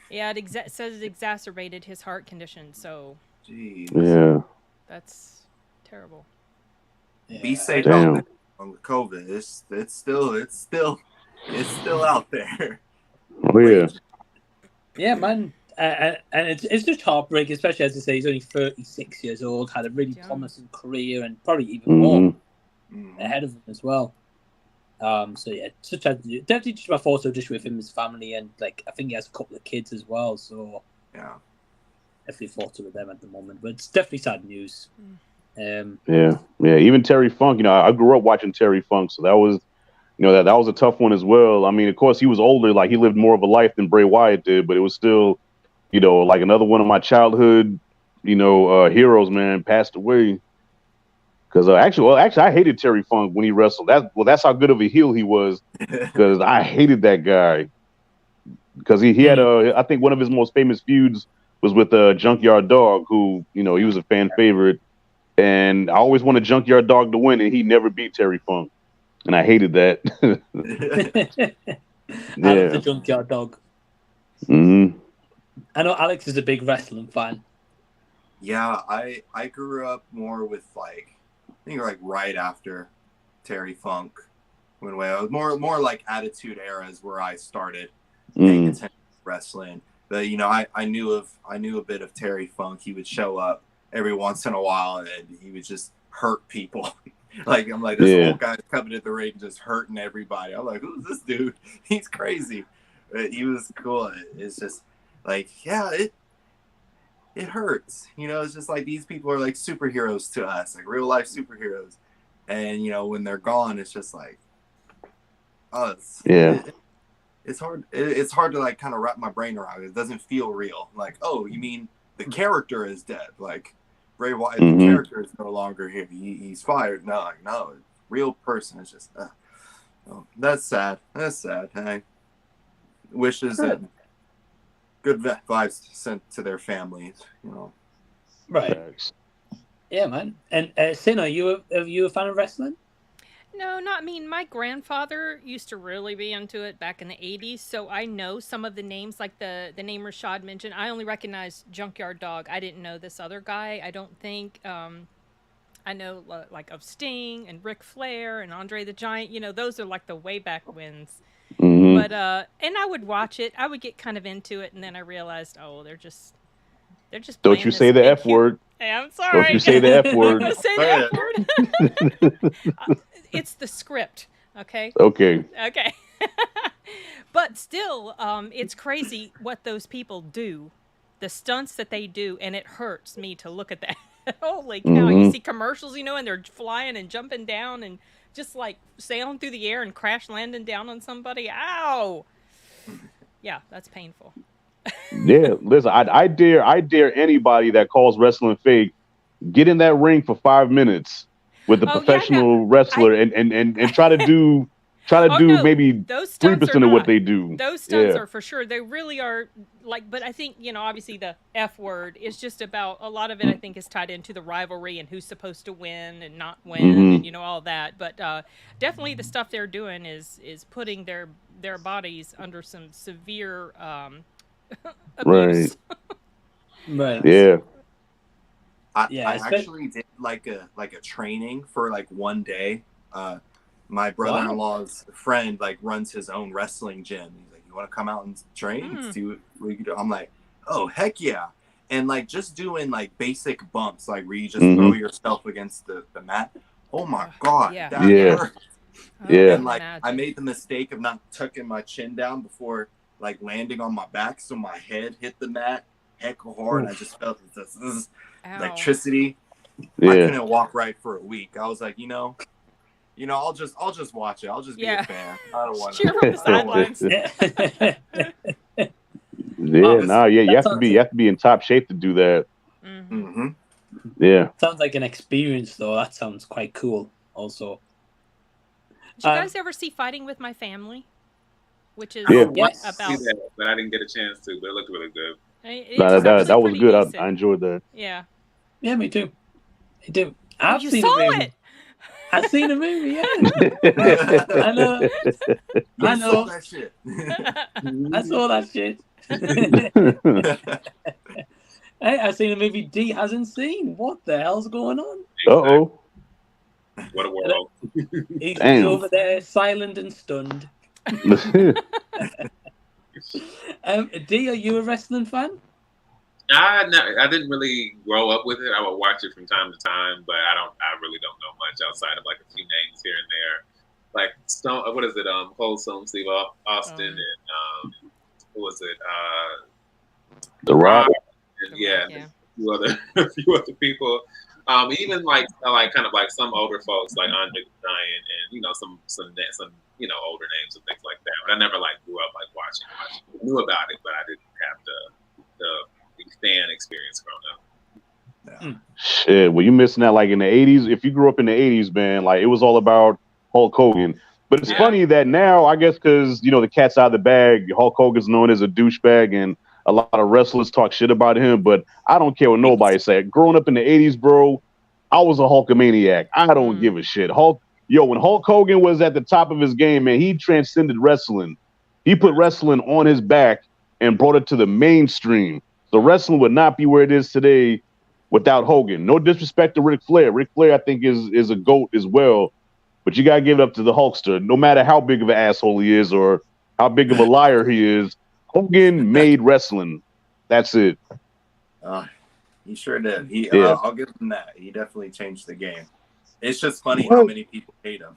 Yeah, it says it exacerbated his heart condion. So. Jeez. Yeah. That's terrible. Yeah. Be safe out there on COVID. It's still out there. Oh yeah. Yeah, man. And it's just heartbreaking, especially as I say, he's only 36 years old, had a really promising career, and probably even more ahead of him as well. So yeah, such a definitely just my thoughts are just with him, his family, and like I think he has a couple of kids as well. So yeah, definitely thoughts with them at the moment, but it's definitely sad news. Yeah. Even Terry Funk, I grew up watching Terry Funk, so that was, that was a tough one as well. I mean, of course, he was older, like he lived more of a life than Bray Wyatt did, but it was still, like another one of my childhood, heroes, man, passed away. Because actually, I hated Terry Funk when he wrestled. That's how good of a heel he was. Because I hated that guy. Because he had I think one of his most famous feuds was with Junkyard Dog, who he was a fan favorite, and I always wanted Junkyard Dog to win, and he never beat Terry Funk, and I hated that. I love the Junkyard Dog. Mm-hmm. I know Alex is a big wrestling fan. Yeah, I grew up more with I think right after Terry Funk went away. I was more like Attitude Eras where I started paying attention to wrestling. But I knew a bit of Terry Funk. He would show up every once in a while and he would just hurt people. I'm like, this old guy's coming at the ring just hurting everybody. I'm like, who's this dude? He's crazy. But he was cool. It's just it hurts. It's just like these people are like superheroes to us, like real life superheroes. And when they're gone, it's just like, it's hard. It's hard to kind of wrap my brain around it. It doesn't feel real. Like, oh, you mean the character is dead? Like Bray Wyatt, the character is no longer here. He's fired. No, real person is just. That's sad. That's sad. Hey, wishes that good vibes sent to their families. Right. Yeah, man. And Sin, are you a fan of wrestling? No, not me. My grandfather used to really be into it back in the 80s, so I know some of the names, like the name Rashad mentioned. I only recognize Junkyard Dog. I didn't know this other guy. I don't think. I know like of Sting and Ric Flair and Andre the Giant. Those are like the way back wins. But and I would watch it. I would get kind of into it, and then I realized, they're just. Don't you say the F word? Hey, I'm sorry. Don't you say the F word? I'm say the F word. It's the script, okay? Okay. But still, it's crazy what those people do, the stunts that they do, and it hurts me to look at that. Holy cow! You see commercials, and they're flying and jumping down and just like sailing through the air and crash landing down on somebody. Ow! Yeah, that's painful. Yeah, listen, I dare anybody that calls wrestling fake, get in that ring for 5 minutes with a professional wrestler and try to do maybe 3% of what they do. Those stunts are for sure. They really are but I think, obviously the F word is just about, a lot of it I think is tied into the rivalry and who's supposed to win and not win and all that. But definitely the stuff they're doing is putting their bodies under some severe abuse. Right. Yeah. I actually did like a training for one day. My brother-in-law's friend runs his own wrestling gym. He's like, "You want to come out and train? See what we can do?" I'm like, "Oh heck yeah!" And just doing basic bumps, where you just throw yourself against the mat. Oh my god, that hurt. And I made the mistake of not tucking my chin down before landing on my back, so my head hit the mat heck hard. And I just felt this electricity. I couldn't walk right for a week. I was like, I'll just watch it. I'll just be a fan. I don't want to cheer from the sidelines. You have to be in top shape to do that. Yeah. Sounds like an experience, though. That sounds quite cool. Also, did you guys ever see Fighting with My Family? Which is Yeah. Yes. about. See that, but I didn't get a chance to. But it looked really good. That was good. I enjoyed that. Yeah. Yeah, me too. Me too. Oh, you saw it. I've seen a movie. Yeah. I know. I know. That shit. I saw that shit. Hey, I've seen a movie D hasn't seen. What the hell's going on? Uh-oh. What a world. He's Damn. over there, silent and stunned. D, are you a wrestling fan? I didn't really grow up with it. I would watch it from time to time, but I really don't know much outside of like a few names here and there. Like Stone, what is it? Cold Stone Steve Austin and who was it? The Rock. And, yeah, a few other people. Even like kind of like some older folks like Andre the Giant and some older names and things like that. But I never like grew up like watching. I knew about it, but I didn't have the fan experience growing up. Shit, well, you missing that like in the 80s. If you grew up in the 80s, man, like it was all about Hulk Hogan. But it's funny that now, I guess, because the cat's out of the bag, Hulk Hogan's known as a douchebag, and a lot of wrestlers talk shit about him. But I don't care what nobody said. Growing up in the 80s, bro, I was a Hulkamaniac. I don't give a shit. When Hulk Hogan was at the top of his game, man, he transcended wrestling. He put wrestling on his back and brought it to the mainstream. So wrestling would not be where it is today without Hogan. No disrespect to Ric Flair. Ric Flair, I think, is a GOAT as well. But you got to give it up to the Hulkster. No matter how big of an asshole he is or how big of a liar he is, Hogan made wrestling. That's it. He sure did. I'll give him that. He definitely changed the game. It's just funny how many people hate him.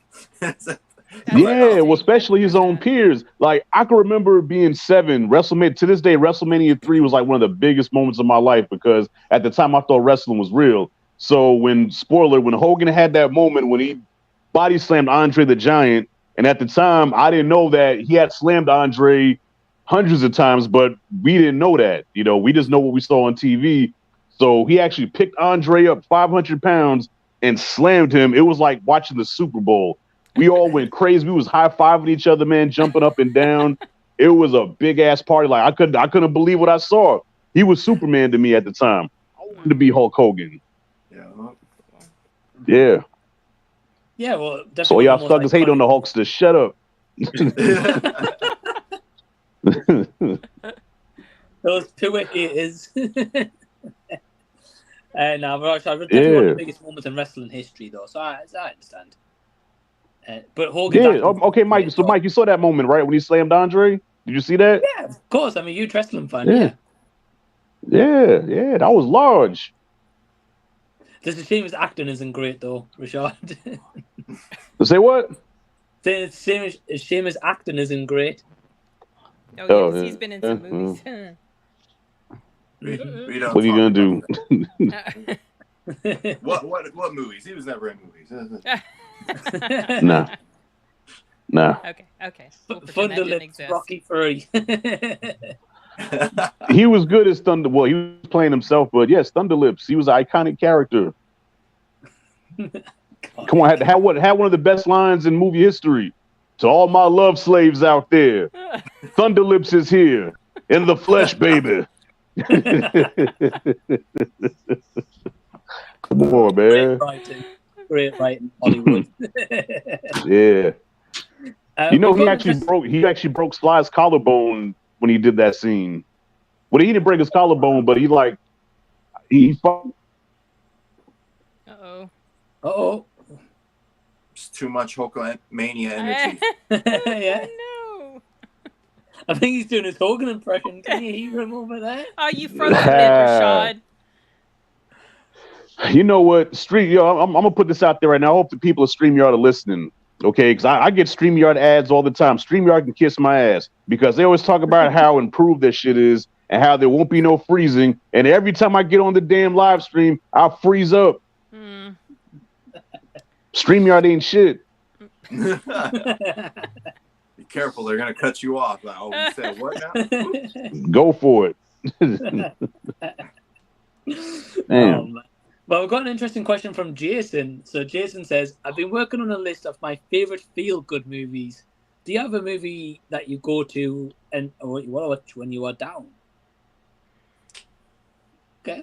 Well, especially his own peers. Like, I can remember being 7. WrestleMania, to this day, WrestleMania 3 was like one of the biggest moments of my life because at the time I thought wrestling was real. So when Hogan had that moment when he body slammed Andre the Giant, and at the time I didn't know that he had slammed Andre hundreds of times, but we didn't know that. We just know what we saw on TV. So he actually picked Andre up 500 pounds and slammed him. It was like watching the Super Bowl. We all went crazy. We was high-fiving each other, man, jumping up and down. It was a big-ass party. Like, I couldn't believe what I saw. He was Superman to me at the time. I wanted to be Hulk Hogan. Yeah. Yeah, well, definitely. So y'all suckers hate on the Hulkster. Shut up. Those two haters. No, but definitely one of the biggest moments in wrestling history, though. So I understand. But Hogan. Okay, Mike. So Mike, you saw that moment, right, when he slammed Andre? Did you see that? Yeah, of course. I'm a huge wrestling fan. Yeah. That was large. There's a shame his acting isn't great, though, Rashad. Say what? There's a shame his acting isn't great. Oh, yes, he's been in some movies. What are you gonna do? What movies? He was never in movies. Nah. Okay. We'll Thunderlips, Rocky 3. He was good as Thunder. Well, he was playing himself, but yes, Thunderlips. He was an iconic character. Come on, had one of the best lines in movie history. To all my love slaves out there, Thunderlips is here in the flesh, baby. Come on, man. Great writing, Hollywood. Yeah. He actually broke Sly's collarbone when he did that scene. Well, he didn't break his collarbone, but he Uh-oh. It's too much Hulkamania energy. Yeah. No. I think he's doing his Hogan impression. Can you hear him over there? Oh, you froze a bit, Rashad. You know what? I'm gonna put this out there right now. I hope the people of StreamYard are listening. Okay, because I get StreamYard ads all the time. StreamYard can kiss my ass because they always talk about how improved this shit is and how there won't be no freezing. And every time I get on the damn live stream, I freeze up. StreamYard ain't shit. Be careful, they're gonna cut you off. Like, oh, you said what now? Go for it. Well, we've got an interesting question from Jason. So Jason says, I've been working on a list of my favorite feel-good movies. Do you have a movie that you go to or you watch when you are down? Okay.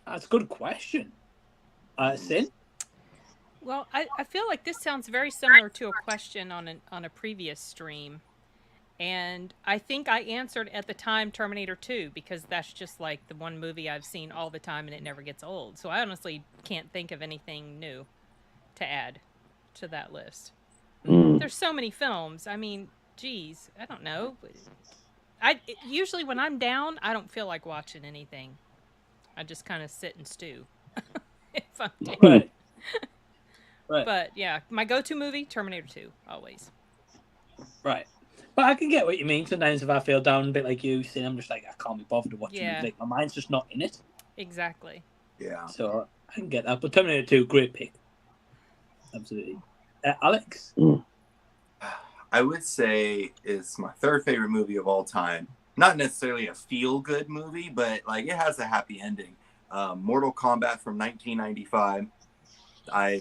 That's a good question. Sin? Well, I feel like this sounds very similar to a question on a previous stream. And I think I answered at the time Terminator 2 because that's just like the one movie I've seen all the time and it never gets old. So I honestly can't think of anything new to add to that list. There's so many films. I mean, geez, I don't know. Usually when I'm down, I don't feel like watching anything. I just kind of sit and stew if I'm down. Right. Right. But yeah, my go-to movie, Terminator 2, always. Right. But I can get what you mean. Sometimes if I feel down a bit like you, Sin, I'm just like, I can't be bothered to watch it. Like, my mind's just not in it. Exactly. Yeah. So I can get that. But Terminator 2, great pick. Absolutely. Alex? I would say it's my third favorite movie of all time. Not necessarily a feel-good movie, but like it has a happy ending. Mortal Kombat from 1995. I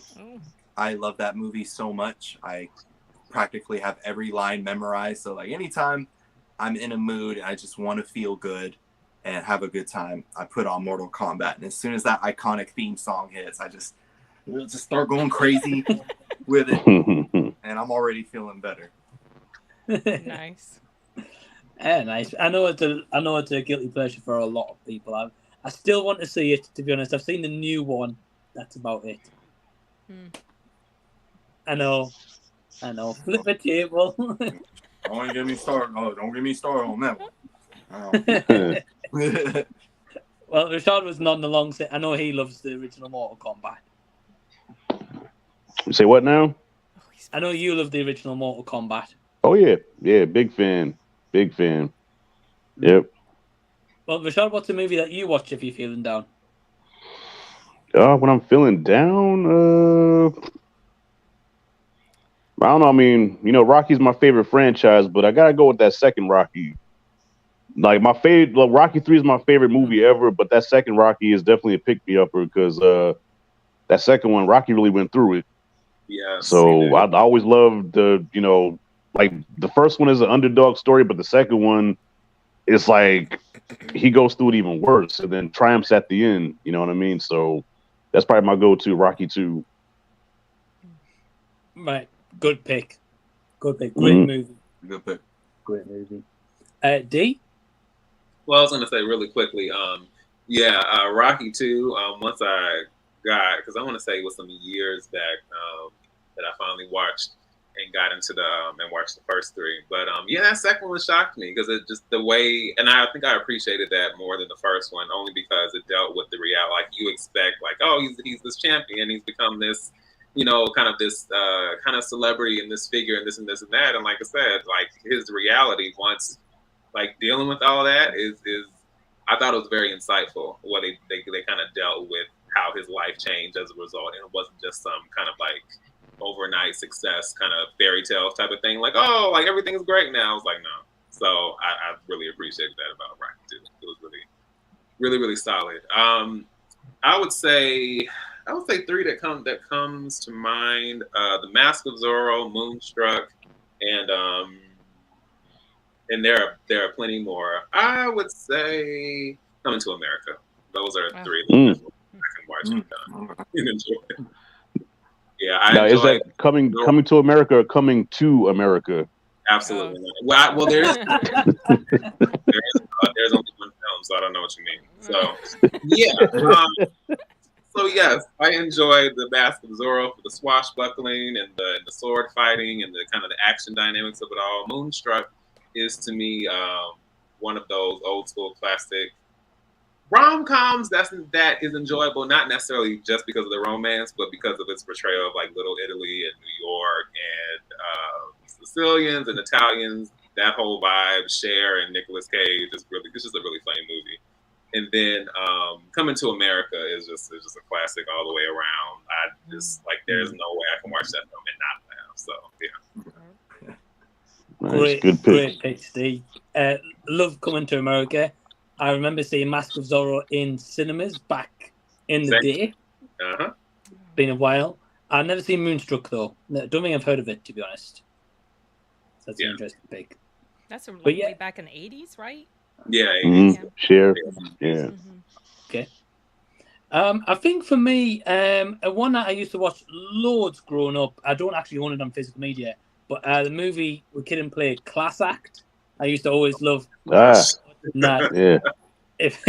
love that movie so much. I practically have every line memorized. So like anytime I'm in a mood and I just want to feel good and have a good time, I put on Mortal Kombat. And as soon as that iconic theme song hits, I just start going crazy with it. And I'm already feeling better. Nice. Yeah, nice. I know it's a guilty pleasure for a lot of people. I still want to see it, to be honest. I've seen the new one. That's about it. I know. Flip the table. Don't get me started. Oh, don't get me started on that one. Well, Rashad was nodding along. I know he loves the original Mortal Kombat. You say what now? I know you love the original Mortal Kombat. Oh yeah, big fan. Yep. Well, Rashad, what's a movie that you watch if you're feeling down? When I'm feeling down, I don't know. I mean, Rocky's my favorite franchise, but I gotta go with that second Rocky. Like Rocky 3 is my favorite movie ever, but that second Rocky is definitely a pick me upper because that second one, Rocky really went through it. Yeah. So I always loved the, like the first one is an underdog story, but the second one is like he goes through it even worse and then triumphs at the end. You know what I mean? So that's probably my go-to, Rocky 2. Right. Good pick. Great movie. Good pick. Great movie. D? Well, I was going to say really quickly, Rocky 2, once I got, because I want to say it was some years back that I finally watched and got into and watched the first three. But that second one shocked me because it just the way, and I think I appreciated that more than the first one, only because it dealt with the reality. Like you expect, like, oh, he's this champion, he's become this, kind of this kind of celebrity and this figure and this and that. And like I said, like his reality once, like dealing with all that is I thought it was very insightful what they kind of dealt with how his life changed as a result, and it wasn't just some kind of like overnight success kind of fairy tale type of thing. Like, oh, like everything's great now. I was like, no. So I really appreciated that about Rocky 2. It was really, really, really solid. I would say 3 that comes to mind: The Mask of Zorro, Moonstruck, and there are plenty more. I would say Coming to America. Those are 3 that I can watch and enjoy. Yeah, I enjoy. Is that coming to America or Coming to America? Absolutely. Well, there's only one film, so I don't know what you mean. So yeah. So yes, I enjoyed The Mask of Zorro for the swashbuckling and the sword fighting and the kind of the action dynamics of it all. Moonstruck is to me one of those old school classic rom-coms that is enjoyable, not necessarily just because of the romance, but because of its portrayal of like Little Italy and New York and Sicilians and Italians. That whole vibe, Cher and Nicolas Cage it's just a really funny movie. And then Coming to America is just a classic all the way around. I just like there's no way I can watch that film and not laugh. So yeah. Nice, good pick. Great pick, Steve. Love Coming to America. I remember seeing Mask of Zorro in cinemas back in the day. Uh-huh. Been a while. I've never seen Moonstruck though. Don't think I've heard of it, to be honest. So that's an interesting pick. That's from But like yeah. way back in the 80s, right? Yeah. Share. Yeah. Okay. I think for me, one that I used to watch loads growing up. I don't actually own it on physical media, but the movie with Kid and Play, Class Act. I used to always love. That. Yeah. If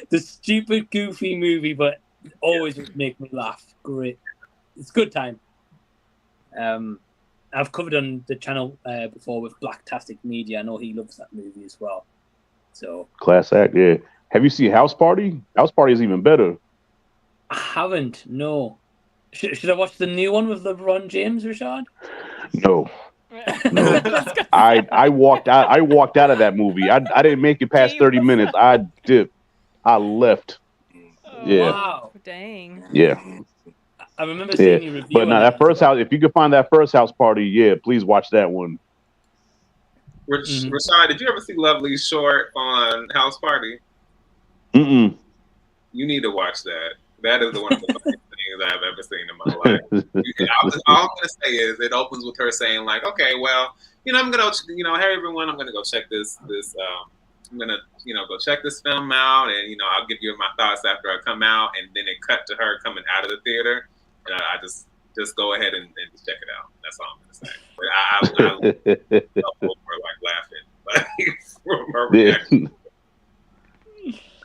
the stupid, goofy movie, but always would make me laugh. Great. It's a good time. I've covered on the channel before with Blacktastic Media. I know he loves that movie as well. So Class Act, yeah. Have you seen House Party? House Party is even better. I haven't. No. Should I watch the new one with LeBron James, Rashad? No. No. I walked out. I walked out of that movie. I didn't make it past 30 minutes. I dipped. I left. Yeah. Wow. Dang. Yeah. I remember seeing you review. But no, that first house. If you can find that first House Party, yeah, please watch that one. Rashad, did you ever see Lovely Short on House Party? Mm-mm. You need to watch that. That is one of the funniest things I've ever seen in my life. All I'm gonna say is it opens with her saying like, "Okay, well, I'm gonna, hey everyone, I'm gonna go check this. I'm gonna, go check this film out, and I'll give you my thoughts after I come out." And then it cut to her coming out of the theater, and I just go ahead and just check it out. That's all I'm gonna say. But I like laughing, from her reaction.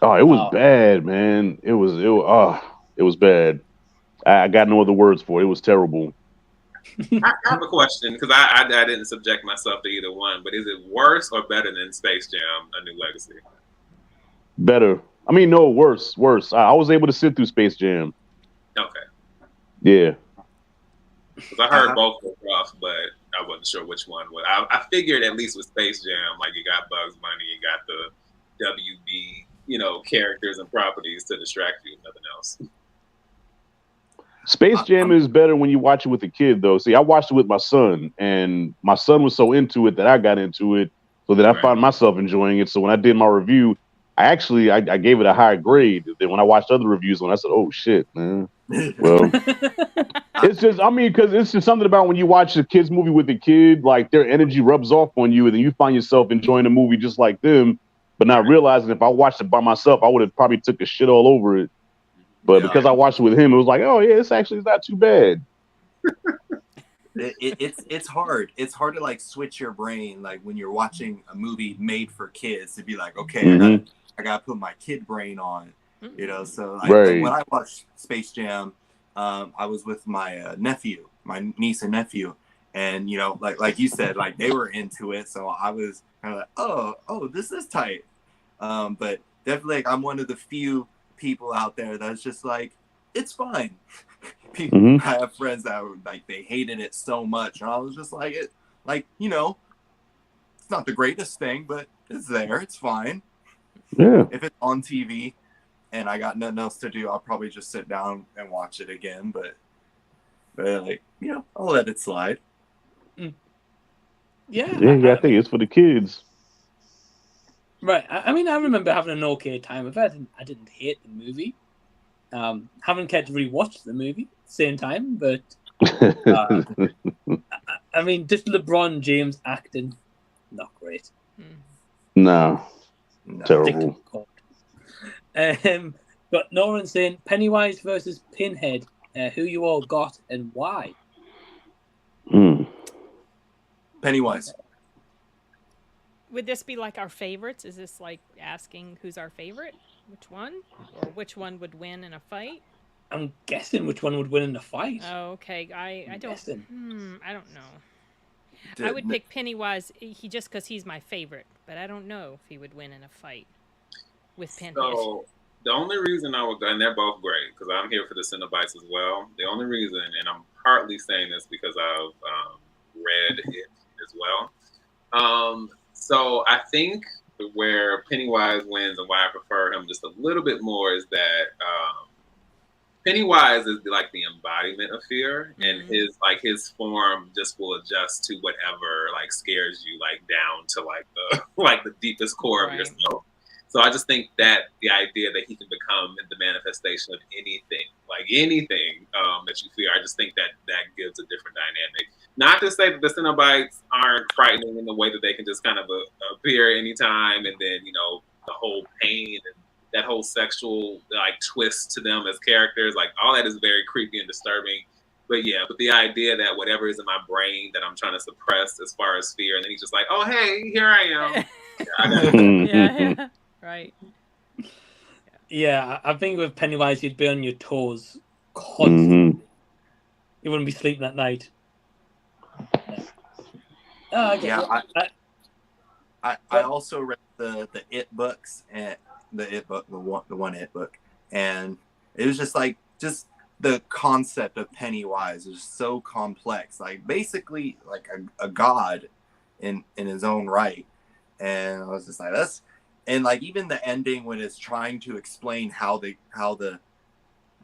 Oh, it was bad, man. It was bad. I got no other words for it. It was terrible. I have a question because I didn't subject myself to either one, but is it worse or better than Space Jam: A New Legacy? Better. I mean, no, worse. I was able to sit through Space Jam. Okay. Yeah. Because I heard both were rough, but I wasn't sure which one. I figured at least with Space Jam, like you got Bugs Bunny, you got the WB, characters and properties to distract you, nothing else. Space Jam is better when you watch it with a kid, though. See, I watched it with my son, and my son was so into it that I got into it, so that I found myself enjoying it. So when I did my review, I gave it a high grade. Then when I watched other reviews, I said, "Oh shit, man." Well, it's just, because it's just something about when you watch a kid's movie with a kid, like their energy rubs off on you, and then you find yourself enjoying the movie just like them, but not realizing if I watched it by myself, I would have probably took a shit all over it. But because I watched it with him, it was like, oh yeah, this actually is not too bad. It's hard. It's hard to like switch your brain, like when you're watching a movie made for kids, to be like, okay, I gotta put my kid brain on, So when I watched Space Jam, I was with my my niece and nephew, and like you said, like they were into it, so I was kind of like, oh, this is tight. But definitely, like, I'm one of the few people out there that's just like, it's fine. I have friends that were like, they hated it so much, and I was just like, it's not the greatest thing, but it's there, it's fine. Yeah. If it's on TV and I got nothing else to do, I'll probably just sit down and watch it again, but like, I'll let it slide. Yeah, I think it's for the kids. Right. I remember having an okay time with it. I didn't hate the movie. Haven't cared to rewatch the movie at the same time, but just LeBron James acting, not great. No. Terrible. But Norin saying Pennywise versus Pinhead, who you all got and why? Pennywise. Would this be like our favorites? Is this like asking who's our favorite? Which one? Or which one would win in a fight? I'm guessing which one would win in a fight. Oh, okay. I don't. I don't know. I would pick Pennywise. Just because he's my favorite, but I don't know if he would win in a fight with Pinhead. So the only reason I would, and they're both great because I'm here for the Cenobites as well. The only reason, and I'm partly saying this because I've read it as well. So I think where Pennywise wins and why I prefer him just a little bit more is that Pennywise is like the embodiment of fear, and his form just will adjust to whatever like scares you, like down to like the like the deepest core of yourself. So I just think that the idea that he can become the manifestation of anything, like anything that you fear, I just think that gives a different dynamic. Not to say that the Cenobites aren't frightening in the way that they can just kind of appear anytime, and then, you know, the whole pain and that whole sexual like twist to them as characters, like all that is very creepy and disturbing. But yeah, but the idea that whatever is in my brain that I'm trying to suppress as far as fear, and then he's just like, oh, hey, here I am. Yeah. Right. Yeah, I think with Pennywise, you'd be on your toes constantly. You wouldn't be sleeping at night. I also read the It books, and the one It book, and it was just like the concept of Pennywise is so complex, like basically like a god in his own right. And I was just like, that's, and like even the ending when it's trying to explain how the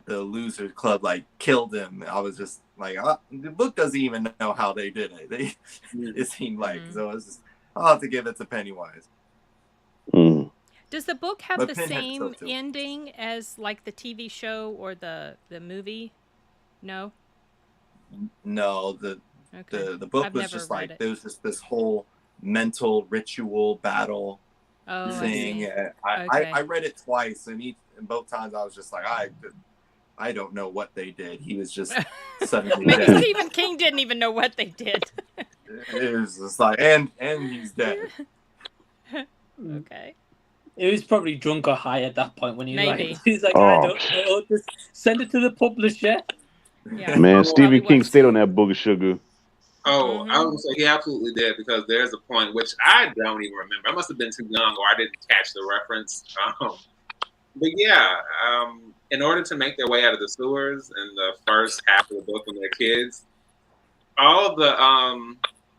Losers Club like killed him, I was just like, the book doesn't even know how they did it. It seemed like, so I'll have to give it to Pennywise. Does the book have the same ending as like the TV show or the movie? No. No, the book was just like there was just this whole mental ritual battle thing. I read it twice, and both times I was just like, I don't know what they did. He was just suddenly maybe dead. Stephen King didn't even know what they did. It was just like, and he's dead. Okay. He was probably drunk or high at that point when he Maybe. He's like, I don't know, just send it to the publisher. Yeah. Man, Stephen King stayed on that book of sugar. Oh, I would say he absolutely did, because there's a point which I don't even remember. I must have been too young, or I didn't catch the reference. But yeah, in order to make their way out of the sewers in the first half of the book when they're kids, all the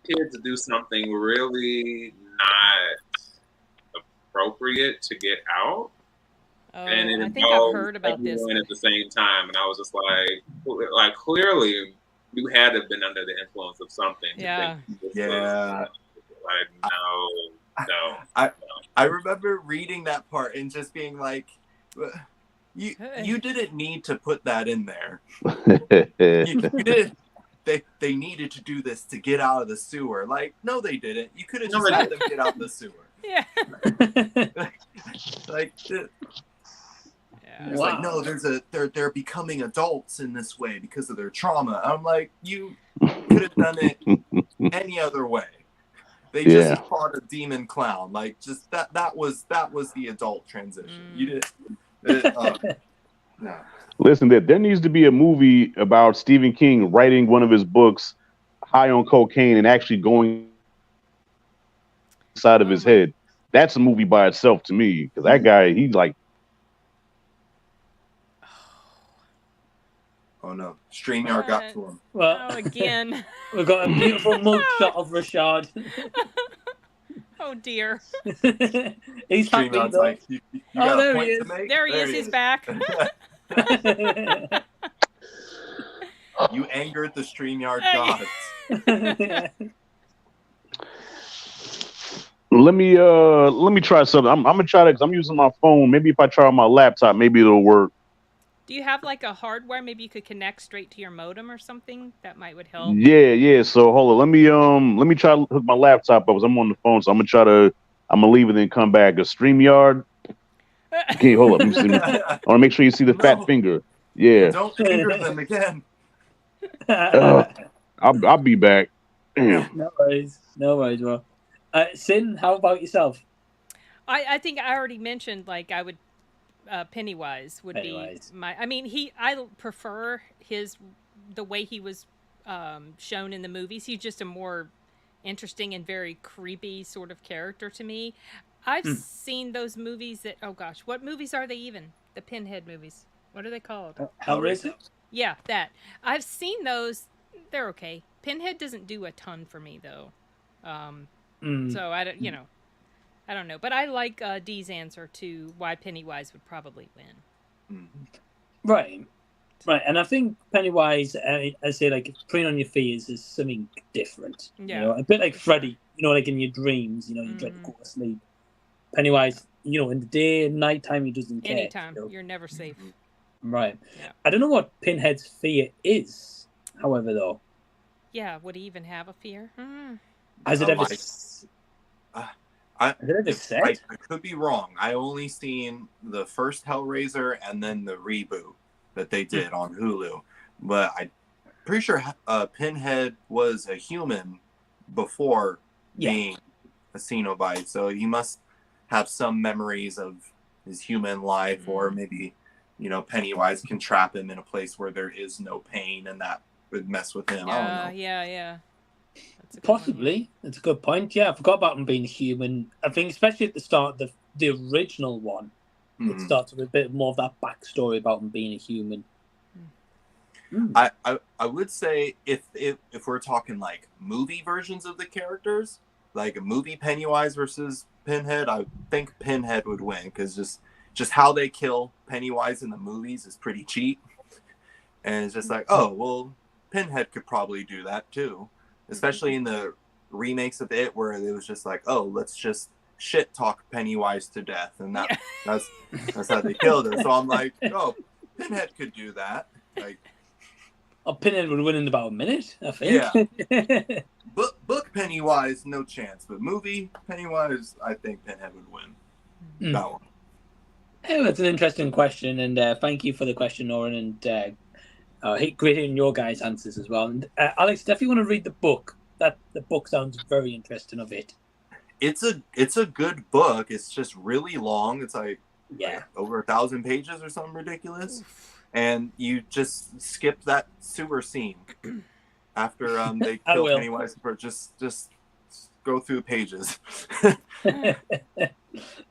kids do something really not appropriate to get out. Oh, and it I think I've heard about this. At the same time, and I was just like clearly you had to have been under the influence of something. Yeah. Like no. I remember reading that part and just being like, you didn't need to put that in there. you did. They needed to do this to get out of the sewer. Like, no, they didn't. You could have just had them get out of the sewer. Yeah. Like, it's like, no, they're becoming adults in this way because of their trauma. I'm like, you could have done it any other way. They just fought a demon clown. Like, just that was the adult transition. You did. No. Listen, there needs to be a movie about Stephen King writing one of his books high on cocaine and actually going inside of his head. That's a movie by itself to me, because that guy, he's like, oh no, StreamYard got to him. Well, again. We've got a beautiful mug shot of Rashad. Oh dear. He's happy though. Like, you got a point to make? There he is. He's back. You angered the StreamYard gods. Let me try something. I'm gonna try that because I'm using my phone. Maybe if I try on my laptop, maybe it'll work. Do you have like a hardware? Maybe you could connect straight to your modem or something. That would help. Yeah. So hold on. Let me try to hook my laptop up because I'm on the phone. So I'm gonna leave and then come back. A StreamYard. Okay, hold up. I want to make sure you see the fat finger. Yeah. Don't finger them again. I'll be back. Damn. No worries, bro. Sin, how about yourself? I think I already mentioned, like, I would Pennywise would be my. I mean, I prefer the way he was shown in the movies. He's just a more interesting and very creepy sort of character to me. I've seen those movies that, oh gosh, what movies are they even? The Pinhead movies. What are they called? Hellraiser? Yeah, that. I've seen those. They're okay. Pinhead doesn't do a ton for me though. So I don't know. But I like Dee's answer to why Pennywise would probably win. Right. And I think Pennywise, I say, like, preying on your fears is something different. Yeah. You know, a bit like Freddy, like in your dreams, you dread to go to sleep. Pennywise, in the day and nighttime, he doesn't care. Anytime. You're never safe. Right. Yeah. I don't know what Pinhead's fear is, however, though. Yeah, would he even have a fear? Has it ever... I said? I could be wrong. I only seen the first Hellraiser and then the reboot that they did on Hulu. But I'm pretty sure Pinhead was a human before being a Cenobite. So he must have some memories of his human life, or maybe, Pennywise can trap him in a place where there is no pain, and that would mess with him. I don't know. Yeah. That's a good Possibly. That's a good point. Yeah, I forgot about him being human. I think especially at the start, the original one, it starts with a bit more of that backstory about him being a human. I would say if we're talking like movie versions of the characters, like a movie Pennywise versus Pinhead, I think Pinhead would win, because just how they kill Pennywise in the movies is pretty cheap, and it's just like, oh well, Pinhead could probably do that too, especially in the remakes of it where it was just like, oh, let's just shit talk Pennywise to death, and that's how they killed her. So I'm like, oh, Pinhead could do that. Like, Pinhead would win in about a minute, I think. Yeah. Book Pennywise, no chance. But movie Pennywise, I think Pinhead would win. That one. Oh, that's an interesting question, and thank you for the question, Norin, and great hearing your guys' answers as well. And Alex, definitely want to read the book. The book sounds very interesting of it. It's a good book. It's just really long. It's like over 1,000 pages or something ridiculous. And you just skip that sewer scene after they kill Pennywise. Just go through the pages.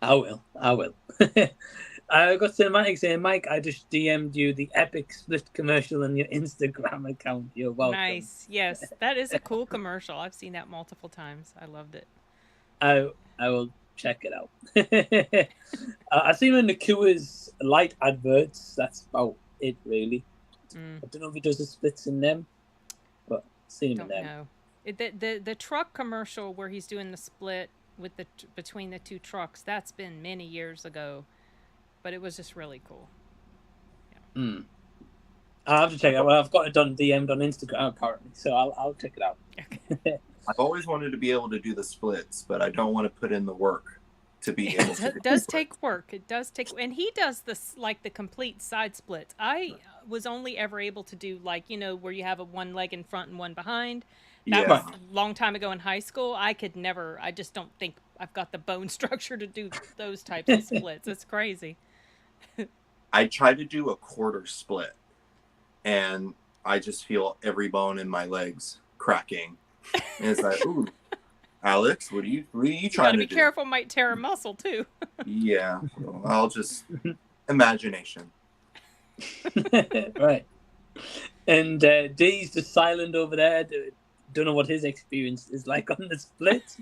I will. I got Cinematic saying, Mike, I just DM'd you the epic split commercial on your Instagram account. You're welcome. Nice. Yes, that is a cool commercial. I've seen that multiple times. I loved it. I will check it out. I've seen him in the Coors Light adverts. That's about it, really. I don't know if he does the splits in them, but I've seen him in them. Know. The truck commercial where he's doing the split with between the two trucks, that's been many years ago, but it was just really cool. Yeah. I'll have to check it out. Well, I've got it done DM'd on Instagram apparently, so I'll check it out. Okay. I've always wanted to be able to do the splits, but I don't want to put in the work to be able to. It does take work. It does take, and he does this like the complete side splits. I was only ever able to do where you have one leg in front and one behind. That was a long time ago in high school. I could never. I just don't think I've got the bone structure to do those types of splits. It's crazy. I tried to do a quarter split, and I just feel every bone in my legs cracking. And it's like, ooh, Alex, what are you trying to do? You gotta be careful, might tear a muscle too. Yeah, well, I'll just imagination. Right. And D's just silent over there. Don't know what his experience is like on the splits.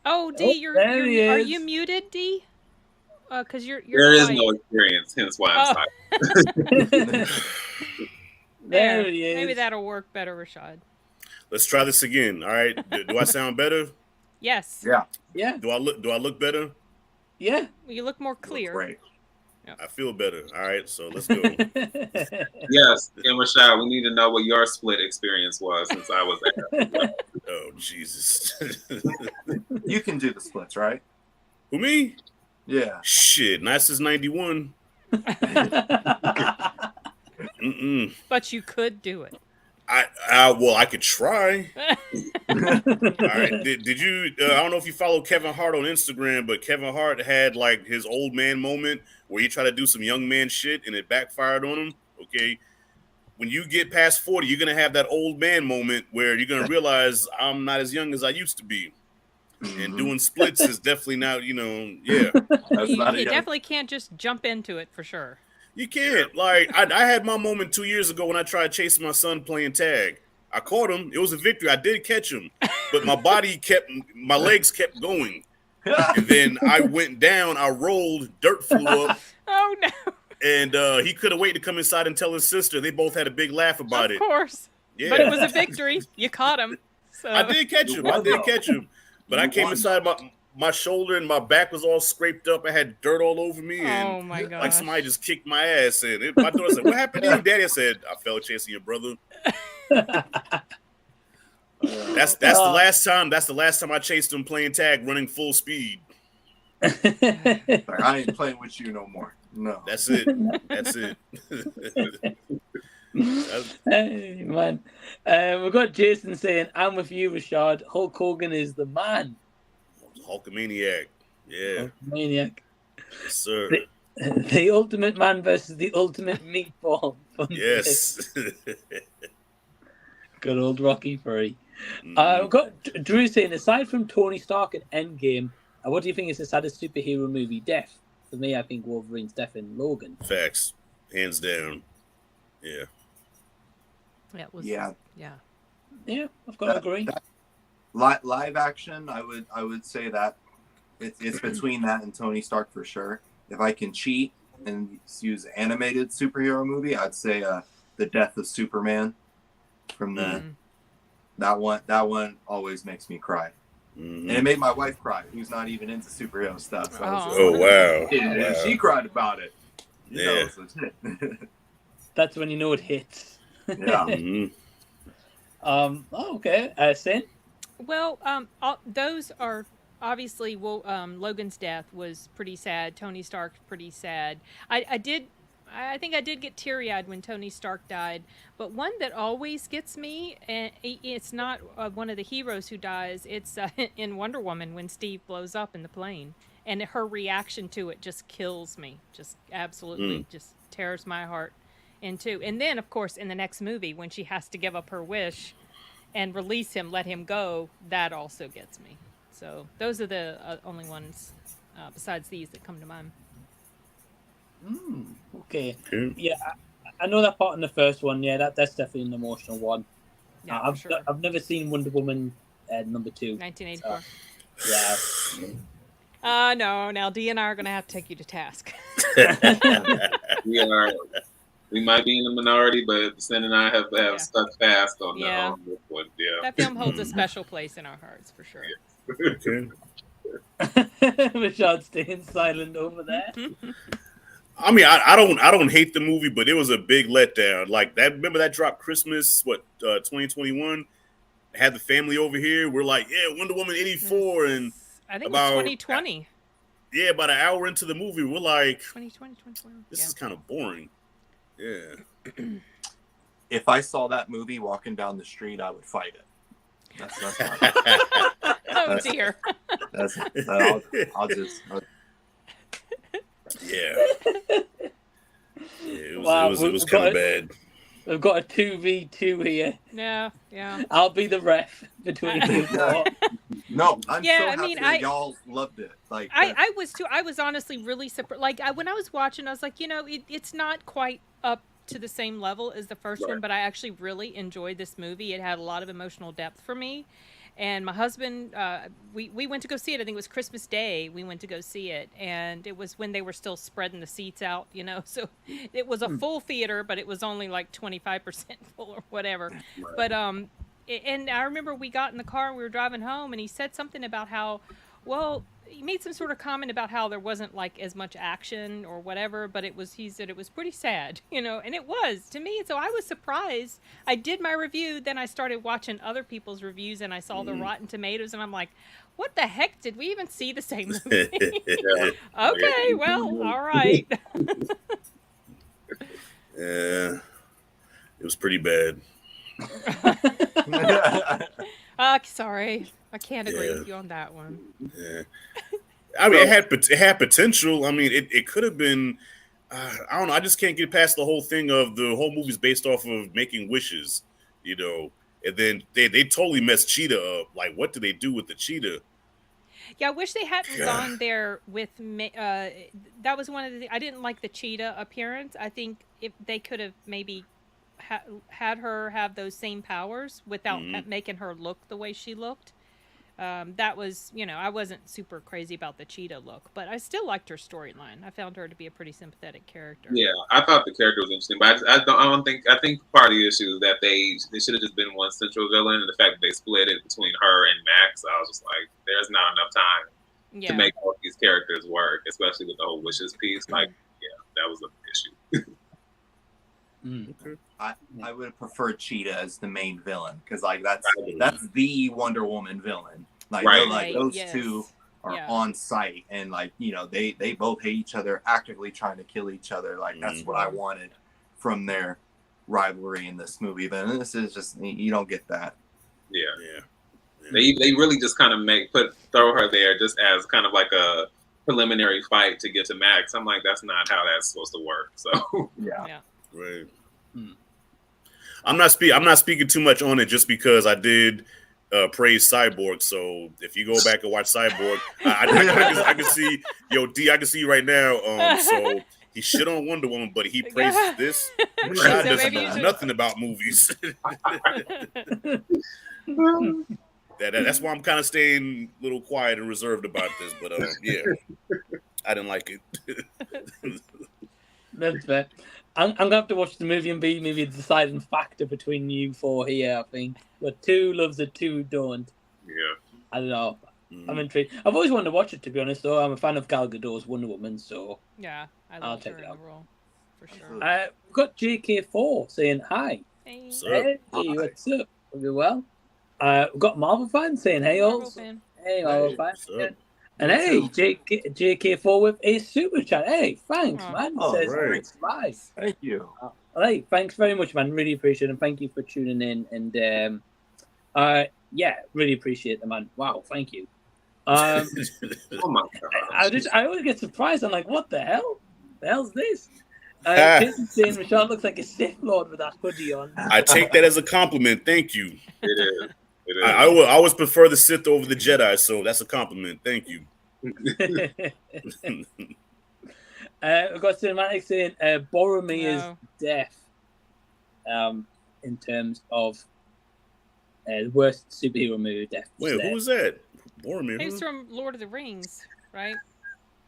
Oh, D, are you muted, D? Because you're there is no experience, hence why I'm silent. There he is. Maybe that'll work better, Rashad. Let's try this again. All right. Do I sound better? Yes. Yeah. Do I look better? Yeah. You look more clear. Great. Yep. I feel better. All right. So let's go. Yes, and Rashad, we need to know what your split experience was since I was there. Oh Jesus. You can do the splits, right? Who, me? Yeah. Shit. Not since '91. But you could do it. I could try. All right. Did you? I don't know if you follow Kevin Hart on Instagram, but Kevin Hart had like his old man moment where he tried to do some young man shit and it backfired on him. Okay. When you get past 40, you're gonna have that old man moment where you're gonna realize I'm not as young as I used to be. And doing splits is definitely not, you definitely can't just jump into it for sure. You can't. Like, I had my moment 2 years ago when I tried chasing my son playing tag. I caught him. It was a victory. I did catch him. But my legs kept going. And then I went down. I rolled. Dirt flew up. Oh, no. And he couldn't wait to come inside and tell his sister. They both had a big laugh about it. Of course. Yeah. But it was a victory. You caught him. So. I did catch him. But I came inside my shoulder and my back was all scraped up. I had dirt all over me, and Oh my gosh. like somebody just kicked my ass. And my daughter said, "What happened to you, Daddy?" I said, "I fell chasing your brother." That's the last time. That's the last time I chased him playing tag, running full speed. Like, I ain't playing with you no more. No. That's it. That's it. Hey, man. We've got Jason saying, "I'm with you, Rashad. Hulk Hogan is the man." Hulkamaniac. Yeah. Hulkamaniac. Yes, sir. The ultimate man versus the ultimate meatball. Yes. Good old Rocky 3. We've got Drew saying, aside from Tony Stark and Endgame, what do you think is the saddest superhero movie death? For me, I think Wolverine's death in Logan. Facts. Hands down. Yeah. Yeah, it was, Yeah, I've got to agree. live action, I would say that it's between that and Tony Stark for sure. If I can cheat and use animated superhero movie, I'd say the death of Superman from that one always makes me cry. And it made my wife cry, who's not even into superhero stuff. So wow. She cried about it. Yeah. That's when you know it hits. Yeah. Okay. Sin? Well, those are obviously. Logan's death was pretty sad. Tony Stark pretty sad. I think I did get teary-eyed when Tony Stark died. But one that always gets me, and it's not one of the heroes who dies. It's in Wonder Woman when Steve blows up in the plane, and her reaction to it just kills me. Just absolutely, just tears my heart in two. And then, of course, in the next movie, when she has to give up her wish and release him, let him go, that also gets me. So those are the only ones besides these that come to mind. Okay. Yeah, I know that part in the first one. Yeah, that's definitely an emotional one. Yeah, I've never seen Wonder Woman number 2. 1984. Yeah. No. Now D and I are going to have to take you to task. We might be in the minority, but Sin and I have stuck fast on this one. Yeah. That film holds a special place in our hearts for sure. Rashad staying silent over there. I mean, I don't hate the movie, but it was a big letdown. Like that. Remember that dropped Christmas? 2021. Had the family over here. We're like, yeah, Wonder Woman 84, and I think about 2020. Yeah, about an hour into the movie, we're like, 2020, 2021. This is kind of boring. Yeah. If I saw that movie walking down the street, I would fight it. That's oh dear. I'll just. Yeah. It was kind of bad. We've got a 2v2 here. Yeah. I'll be the ref between you. No, I'm so happy that y'all loved it. Like I was too. I was honestly really surprised. Like when I was watching, I was like, it's not quite up to the same level as the first one, but I actually really enjoyed this movie. It had a lot of emotional depth for me. And my husband, we went to go see it. I think it was Christmas Day. We went to go see it. And it was when they were still spreading the seats out, So it was a full theater, but it was only like 25% full or whatever. Right. But, and I remember we got in the car and we were driving home and he said something about how, he made some sort of comment about how there wasn't like as much action or whatever, but he said it was pretty sad, and it was to me. So I was surprised. I did my review, then I started watching other people's reviews and I saw the Rotten Tomatoes and I'm like, what the heck? Did we even see the same movie? Okay, well, all right. Yeah, it was pretty bad. Sorry. I can't agree with you on that one. Yeah. I mean, it had potential. I mean, it could have been. I don't know. I just can't get past the whole thing of the whole movie's based off of making wishes, and then they totally messed Cheetah up. Like, what do they do with the cheetah? Yeah, I wish they hadn't gone there with that was one of the. I didn't like the cheetah appearance. I think if they could have maybe had her have those same powers without making her look the way she looked. That was, I wasn't super crazy about the cheetah look, but I still liked her storyline. I found her to be a pretty sympathetic character. Yeah, I thought the character was interesting, but I think part of the issue is that they should have just been one central villain, and the fact that they split it between her and Max, I was just like, there's not enough time Yeah. to make all these characters work, especially with the whole wishes piece. Like, yeah, that was an issue. I would have preferred Cheetah as the main villain because like that's the Wonder Woman villain. Like, Right. they're, like those Yes. two are Yeah. on site, and like they both hate each other, actively trying to kill each other. Like that's what I wanted from their rivalry in this movie. But this is just, you don't get that. Yeah. Yeah. They really just kind of throw her there just as kind of like a preliminary fight to get to Max. I'm like, that's not how that's supposed to work. So Yeah. Right. I'm not speaking too much on it just because I did praise Cyborg. So if you go back and watch Cyborg, I can see D. I can see you right now. So he shit on Wonder Woman, but he praises this. Rashad doesn't know nothing about movies. That's why I'm kind of staying a little quiet and reserved about this. But yeah, I didn't like it. That's fair. I'm gonna have to watch the movie and be maybe the deciding factor between you four here. I think, but two loves it, two don't. Yeah. I don't know. I'm intrigued. I've always wanted to watch it, to be honest. Though I'm a fan of Gal Gadot's Wonder Woman, so Yeah, I'll check it out. Role, for sure. We've got JK4 saying hi. Hey, Hey, what's up? Hope you're well. We've got Marvel fan saying hey, Marvel also. fan. Hey, Marvel What's fan. up? And hey, JK4 with a super chat. Hey, thanks, man. Oh, Says right. it's live. Thank you. Hey, thanks very much, man. Really appreciate it. And thank you for tuning in. And yeah, really appreciate it, man. Wow, thank you. Oh my God. I always get surprised. I'm like, what the hell? The hell's this? Jason saying Rashad looks like a Sith Lord with that hoodie on. I take that as a compliment. Thank you. It is. It is. I always prefer the Sith over the Jedi, so that's a compliment. Thank you. We've got Cinematic saying Boromir is deaf in terms of worst superhero movie death. Wait, who was that? Boromir. He's from Lord of the Rings, right?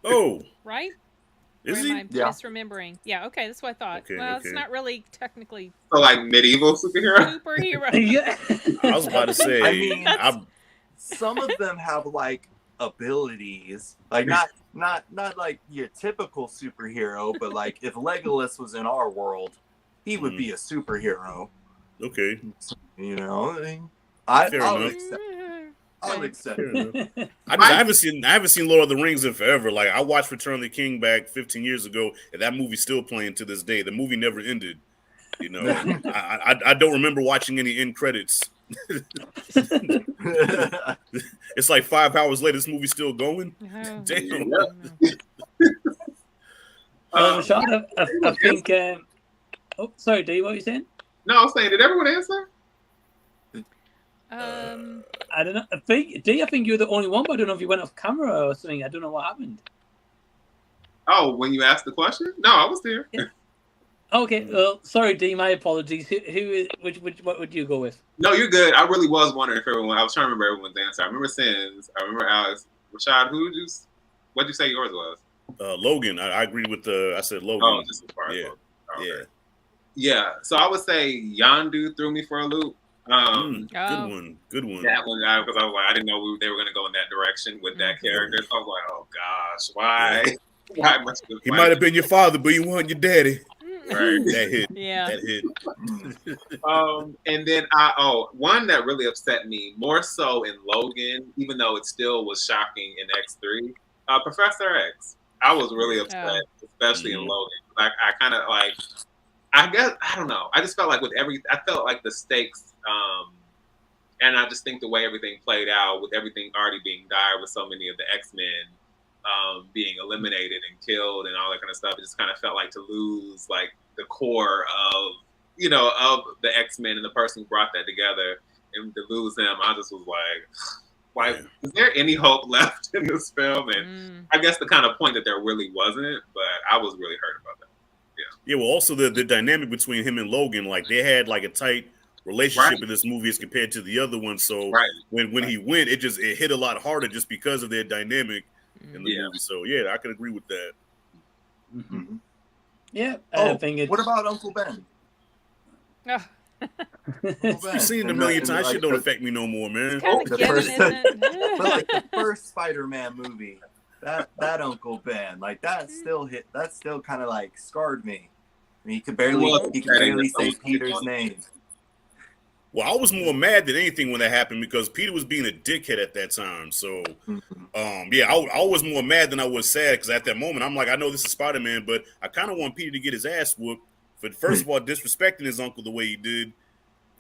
Oh, Right? is or he? am I Yeah. misremembering? Yeah, okay, that's what I thought. Okay, well, okay. it's not really technically So like medieval superhero. superhero. Yeah. I was about to say. I mean, I'm- some of them have like abilities, like not like your typical superhero, but like if Legolas was in our world, he would be a superhero. okay. You know, Fair I'll enough. accept. I'll accept Fair it. enough. I haven't seen Lord of the Rings in forever. Like I watched Return of the King back 15 years ago, and that movie's still playing to this day. The movie never ended. You know, I don't remember watching any end credits. It's like 5 hours later, this movie's still going. Oh, Damn. Rashad, I think. Oh, sorry, D. What were you saying? No, I was saying, did everyone answer? I don't know. I think you're the only one, but I don't know if you went off camera or something. I don't know what happened. Oh, when you asked the question? No, I was there. Yeah. Okay, well, sorry, D. My apologies. What would you go with? No, you're good. I really was wondering if everyone. I was trying to remember everyone's answer. I remember Sins. I remember Alex. Rashad, what'd you say yours was? Logan. I agree with I said Logan. Oh, just as far as Yeah. Logan. Okay. Yeah. Yeah. So I would say Yondu threw me for a loop. Good one. Good one. That one, because I was like, I didn't know they were going to go in that direction with that character. So I was like, oh gosh, why? Why must He might have been your father, but you weren't your daddy. Right. That hit. Yeah. That hit. And then one that really upset me more so in Logan, even though it still was shocking in X3, Professor X. I was really upset, especially in Logan. Like I kind of like, I guess I don't know. I just felt like I felt like the stakes, and I just think the way everything played out with everything already being dire with so many of the X-Men being eliminated and killed and all that kind of stuff. It just kind of felt like to lose like the core of the X-Men and the person who brought that together, and to lose them, I just was like, is there any hope left in this film? And I guess the kind of point that there really wasn't, but I was really hurt about that. Yeah, well, also the dynamic between him and Logan, like they had like a tight relationship in this movie as compared to the other one. So when he went, it hit a lot harder just because of their dynamic in the movie. So yeah, I can agree with that. Mm-hmm. Yeah, I think it's... What about Uncle Ben? You've seen it a million times. Shit don't affect me no more, man. It's kind of given, isn't it? But like the first Spider-Man movie, that Uncle Ben, like that still kind of like scarred me. I mean, he could barely say Peter's name. Well, I was more mad than anything when that happened because Peter was being a dickhead at that time. So, yeah, I was more mad than I was sad because at that moment, I'm like, I know this is Spider-Man, but I kind of want Peter to get his ass whooped for, first of all, disrespecting his uncle the way he did.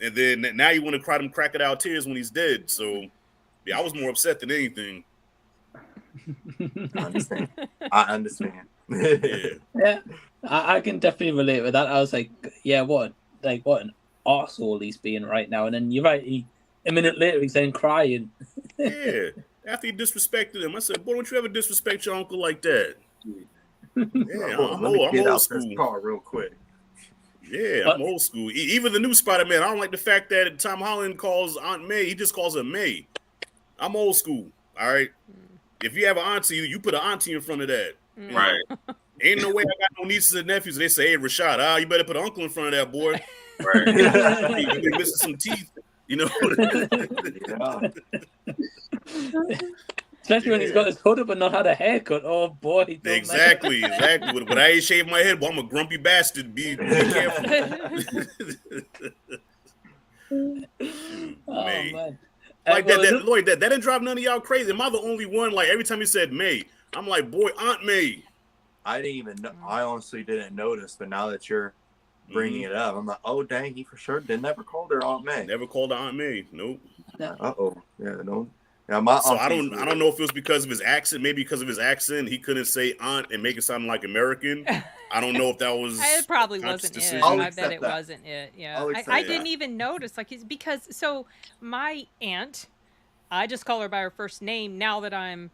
And then now you want to cry them crocodile tears when he's dead. So, yeah, I was more upset than anything. I understand. Yeah, I can definitely relate with that. I was like, yeah, what an arsehole he's being right now. And then you're right, a minute later he's then crying. Yeah, after he disrespected him, I said, boy, don't you ever disrespect your uncle like that? Yeah, I'm old school. Car real quick. Yeah, I'm old school. Even the new Spider-Man, I don't like the fact that Tom Holland calls Aunt May, he just calls her May. I'm old school, all right? If you have an auntie, you put an auntie in front of that. Right. Ain't no way I got no nieces and nephews. They say, hey, Rashad, you better put an uncle in front of that boy. Right. You've been missing some teeth, you know? Especially when he's got his hood up and not had a haircut. Oh, boy. Exactly. When I ain't shaved my head, well, I'm a grumpy bastard. Be careful. Man. Like Lloyd, that didn't drive none of y'all crazy. Am I the only one? Like every time he said May, I'm like, boy, Aunt May. I didn't even know. I honestly didn't notice, but now that you're bringing it up, I'm like, oh dang, he for sure never called her Aunt May. Never called her Aunt May. Nope. Yeah, no. Yeah, my so I don't know if it was because of his accent. Maybe because of his accent, he couldn't say aunt and make it sound like American. I don't know if that was. It probably wasn't decision. it. I bet it wasn't it. Yeah, I didn't even notice. Like, it's because my aunt, I just call her by her first name now that I'm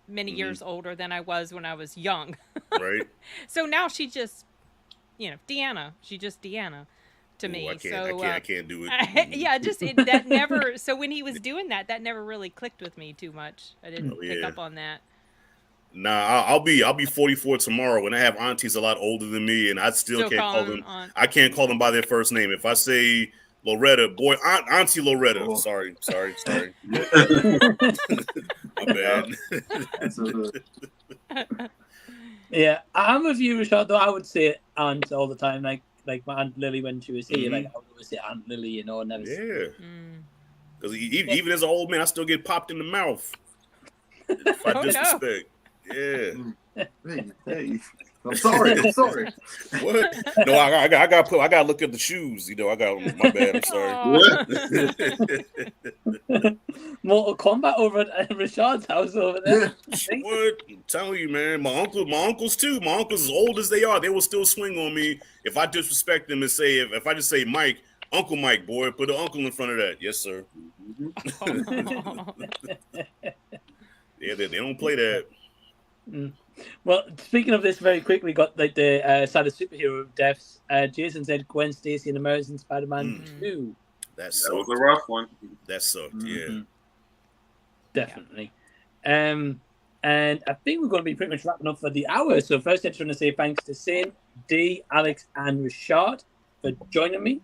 many years older than I was when I was young. Right. So now she just, Deanna. She just Deanna to me. I can't do it. Yeah, that never. So when he was doing that never really clicked with me too much. I didn't pick up on that. Nah, I'll be 44 tomorrow, and I have aunties a lot older than me, and I still can't call them. I can't call them by their first name. If I say Loretta, boy, Auntie Loretta. Oh. Sorry. My bad. Yeah, I'm with you, Rashad. Though I would say aunt all the time, like my Aunt Lily when she was here. Like I would always say Aunt Lily, never. Yeah. Because even as an old man, I still get popped in the mouth if I disrespect. No. Yeah. Hey. I'm sorry. What? No, I got to look at the shoes. I got my bad. I'm sorry. Mortal Kombat over at Rashad's house over there. What? I'm telling you, man. My uncles too. My uncles, as old as they are, they will still swing on me if I disrespect them and say if I just say Mike, Uncle Mike, boy, put an uncle in front of that. Yes, sir. Yeah, they don't play that. Well, speaking of this, very quickly, got like the side of superhero deaths. Jason said Gwen Stacy in Amazing Spider-Man 2. That was a rough one. That sucked. Yeah, definitely. And I think we're going to be pretty much wrapping up for the hour. So first, I just want to say thanks to Sin, D, Alex, and Rashad for joining me.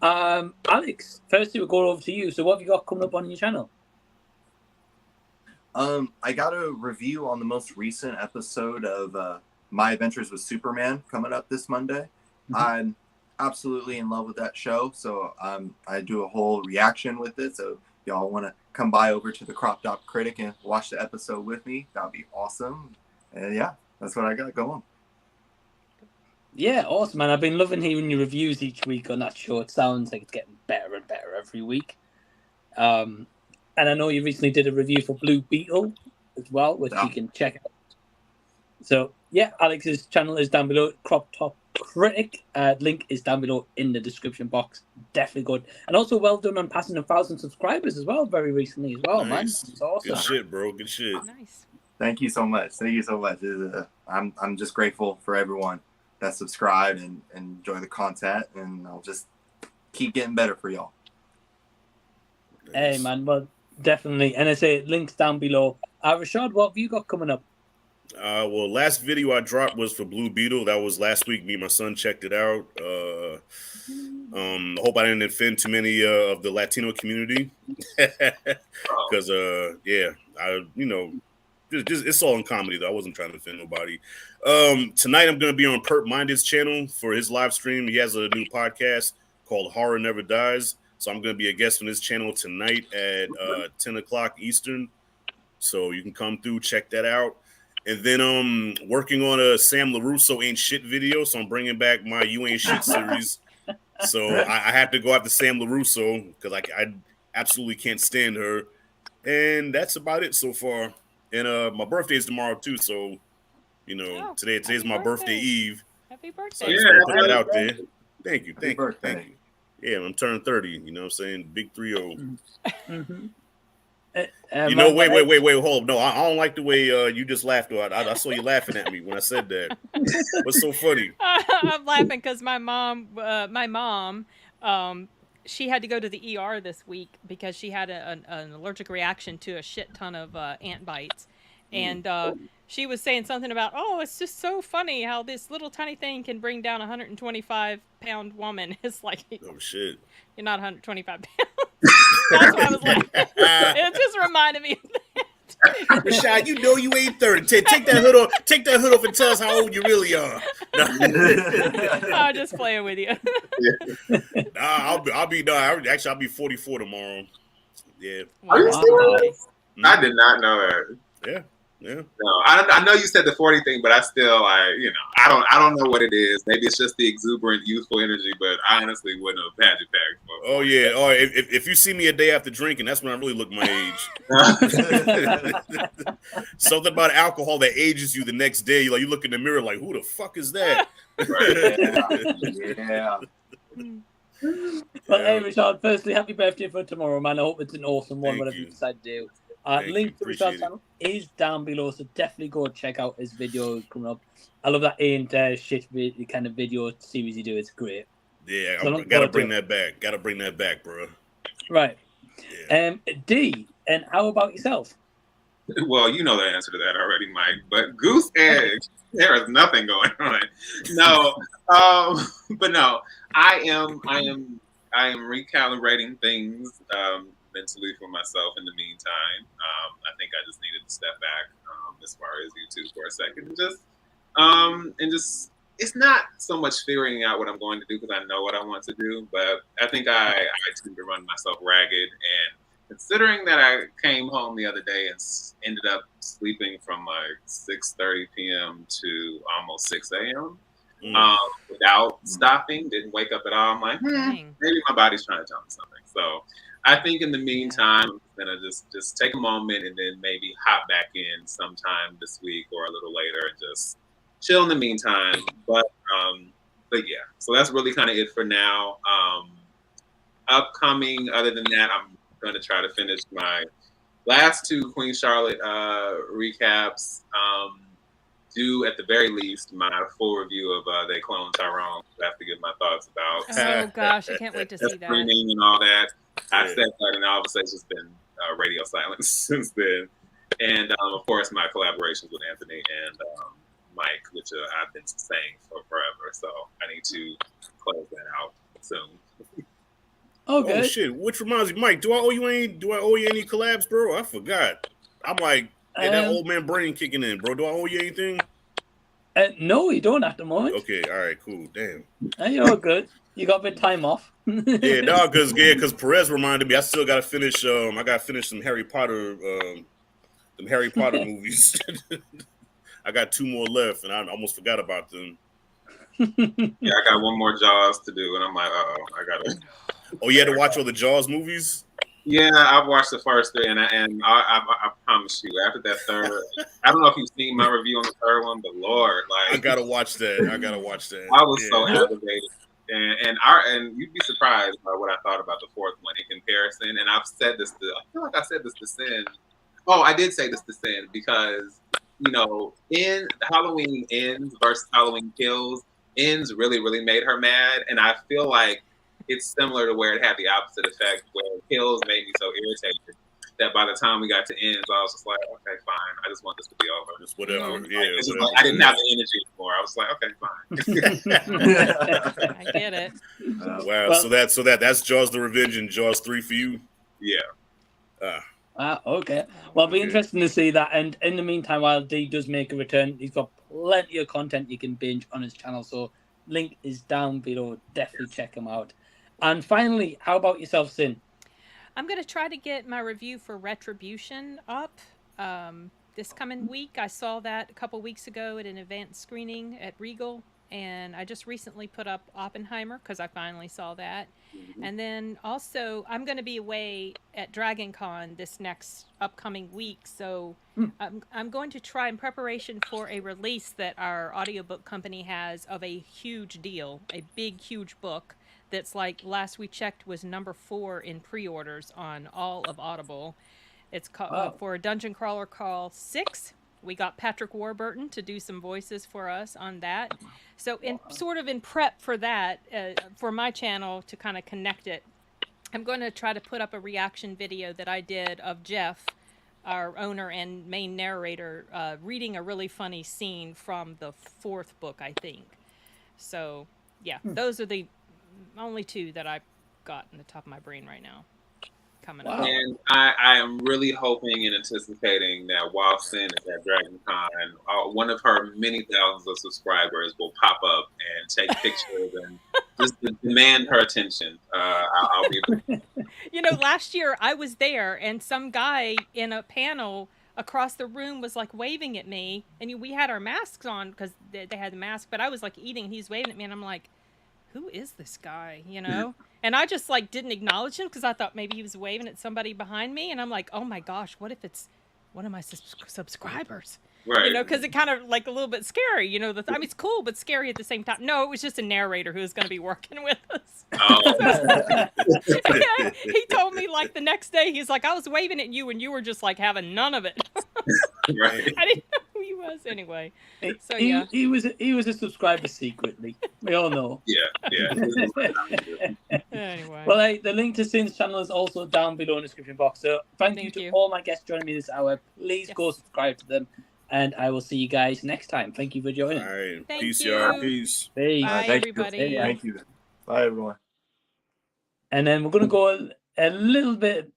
Alex, firstly, we'll go over to you. So what have you got coming up on your channel? I got a review on the most recent episode of My Adventures with Superman coming up this Monday. I'm absolutely in love with that show, so I do a whole reaction with it. So if y'all want to come by over to the Crop Top Critic and watch the episode with me, that'd be awesome. And yeah, that's what I got going. Yeah, awesome, man. I've been loving hearing your reviews each week on that show. It sounds like it's getting better and better every week. And I know you recently did a review for Blue Beetle as well, which you can check out. So, yeah, Alex's channel is down below, Crop Top Critic. Link is down below in the description box. Definitely good. And also, well done on passing 1,000 subscribers as well, very recently as well, man. It's awesome. Good shit, bro. Good shit. Nice. Thank you so much. I'm just grateful for everyone that subscribed and enjoy the content, and I'll just keep getting better for y'all. Hey, man. Well, definitely. And I say links down below. Rashad, what have you got coming up? Well, last video I dropped was for Blue Beetle. That was last week. Me and my son checked it out. Hope I didn't offend too many of the Latino community. Because, just it's all in comedy though. I wasn't trying to offend nobody. Tonight I'm going to be on Perp Minded's channel for his live stream. He has a new podcast called Horror Never Dies. So I'm going to be a guest on his channel tonight at 10 o'clock Eastern. So you can come through, check that out. And then working on a Sam LaRusso Ain't Shit video. So I'm bringing back my You Ain't Shit series. So I have to go after Sam LaRusso because I absolutely can't stand her. And that's about it so far. And my birthday is tomorrow too. So, today's my birthday eve. Happy birthday. So I just want to put that out there. Thank you. Thank you. Yeah, I'm turning 30. You know what I'm saying? Big 3-0. Mm-hmm. Wait, hold up. No, I don't like the way you just laughed. I saw you laughing at me when I said that. What's so funny? I'm laughing because my mom, she had to go to the ER this week because she had an allergic reaction to a shit ton of ant bites. And she was saying something about, it's just so funny how this little tiny thing can bring down a 125-pound woman. It's like, oh, shit. You're not 125 pounds. That's why I was like, it just reminded me of that. Rashad, you ain't 30. Take that hood off. Take that hood off and tell us how old you really are. I'm just playing with you. I'll be 44 tomorrow. Yeah. Are you serious? I did not know that. Yeah. Yeah. No, I know you said the 40 thing, but I still, I don't know what it is. Maybe it's just the exuberant, youthful energy, but I honestly wouldn't have had it back. Oh yeah. Oh, if you see me a day after drinking, that's when I really look my age. Something about alcohol that ages you the next day. You look in the mirror like, who the fuck is that? Yeah. Well, hey, Rashad, firstly, happy birthday for tomorrow, man. I hope it's an awesome one, whatever you decide to do. Link to Rashad's channel is down below, so definitely go check out his video coming up. I love that Ain't Shit kind of video series you do. It's great. Yeah, so gotta bring that back. Gotta bring that back, bro. Right. Yeah. D, and how about yourself? Well, you know the answer to that already, Mike. But goose eggs, there is nothing going on. No, but no, I am recalibrating things mentally for myself in the meantime. I think I just needed to step back as far as YouTube for a second, and just it's not so much figuring out what I'm going to do because I know what I want to do, but I think I tend to run myself ragged. And considering that I came home the other day and ended up sleeping from like 6:30 p.m. to almost 6 a.m. Without stopping, didn't wake up at all. I'm like, maybe my body's trying to tell me something. So I think in the meantime, I'm gonna just take a moment and then maybe hop back in sometime this week or a little later and just chill in the meantime. But yeah, so that's really kind of it for now. Upcoming, other than that, I'm going to try to finish my last two Queen Charlotte recaps. Do at the very least my full review of They Clone Tyrone. I have to give my thoughts about. Oh gosh, I can't wait to see that. Screaming and all that. I said that, and obviously it's just been radio silence since then. And of course, my collaborations with Anthony and Mike, which I've been saying for forever. So I need to close that out soon. Okay. Oh shit! Which reminds me, Mike, do I owe you any collabs, bro? I forgot. I'm like, that old man brain kicking in, bro. Do I owe you anything? No, you don't at the moment. Okay, all right, cool. Damn. You're all good. You got a bit of time off. Yeah, no, because Perez reminded me I still gotta finish. I gotta finish some Harry Potter movies. I got 2 more left, and I almost forgot about them. Yeah, I got one more Jaws to do, and I'm like, I gotta. Oh, you had to watch all the Jaws movies? Yeah, I've watched the first 3, and I promise you, after that third, I don't know if you've seen my review on the third one, but Lord, like, I gotta watch that. I was so aggravated, and you'd be surprised by what I thought about the fourth one in comparison. And I've said this I feel like I said this to Sin. Oh, I did say this to Sin because in Halloween Ends versus Halloween Kills, Ends really, really made her mad, and I feel like it's similar to where it had the opposite effect, where Kills made me so irritated that by the time we got to Ends, I was just like, okay, fine. I just want this to be over. Just whatever. Like, I didn't have the energy anymore. I was like, okay, fine. I get it. Wow. Well, so that's Jaws the Revenge and Jaws 3 for you? Yeah. Okay. Well, it'll be interesting to see that. And in the meantime, while D does make a return, he's got plenty of content you can binge on his channel. So link is down below. Definitely check him out. And finally, how about yourself, Sin? I'm going to try to get my review for Retribution up this coming week. I saw that a couple weeks ago at an advanced screening at Regal. And I just recently put up Oppenheimer because I finally saw that. And then also, I'm going to be away at Dragon Con this next upcoming week. So I'm going to try in preparation for a release that our audiobook company has of a huge deal, a big, huge book that's like, last we checked, was number 4 in pre-orders on all of Audible. It's called for Dungeon Crawler Call 6. We got Patrick Warburton to do some voices for us on that. So in prep for that, for my channel to kind of connect it, I'm going to try to put up a reaction video that I did of Jeff, our owner and main narrator, reading a really funny scene from the 4th book, I think. So, yeah, those are the only 2 that I've got in the top of my brain right now. Coming up. And I am really hoping and anticipating that while Sin is at Dragon Con, one of her many thousands of subscribers will pop up and take pictures and just demand her attention. I'll be. You know, last year I was there and some guy in a panel across the room was like waving at me, and we had our masks on because they had the mask, but I was like eating and he's waving at me and I'm like, who is this guy, you know? And I just like didn't acknowledge him because I thought maybe he was waving at somebody behind me, and I'm like, oh my gosh, what if it's one of my subscribers? Right. You know, because it kind of like a little bit scary, you know. I mean, it's cool, but scary at the same time. No, it was just a narrator who was going to be working with us. Oh. Yeah, he told me like the next day, he's like, I was waving at you and you were just like having none of it. Right. I didn't know who he was anyway. So he was a subscriber secretly. We all know. Yeah. Anyway. Well, hey, the link to Sin's channel is also down below in the description box. So thank you to all my guests joining me this hour. Please go subscribe to them. And I will see you guys next time. Thank you for joining. All right. Thank Peace, you. y'all. Peace. Peace. Bye, everybody. Thank you. Bye, everyone. And then we're going to go a little bit.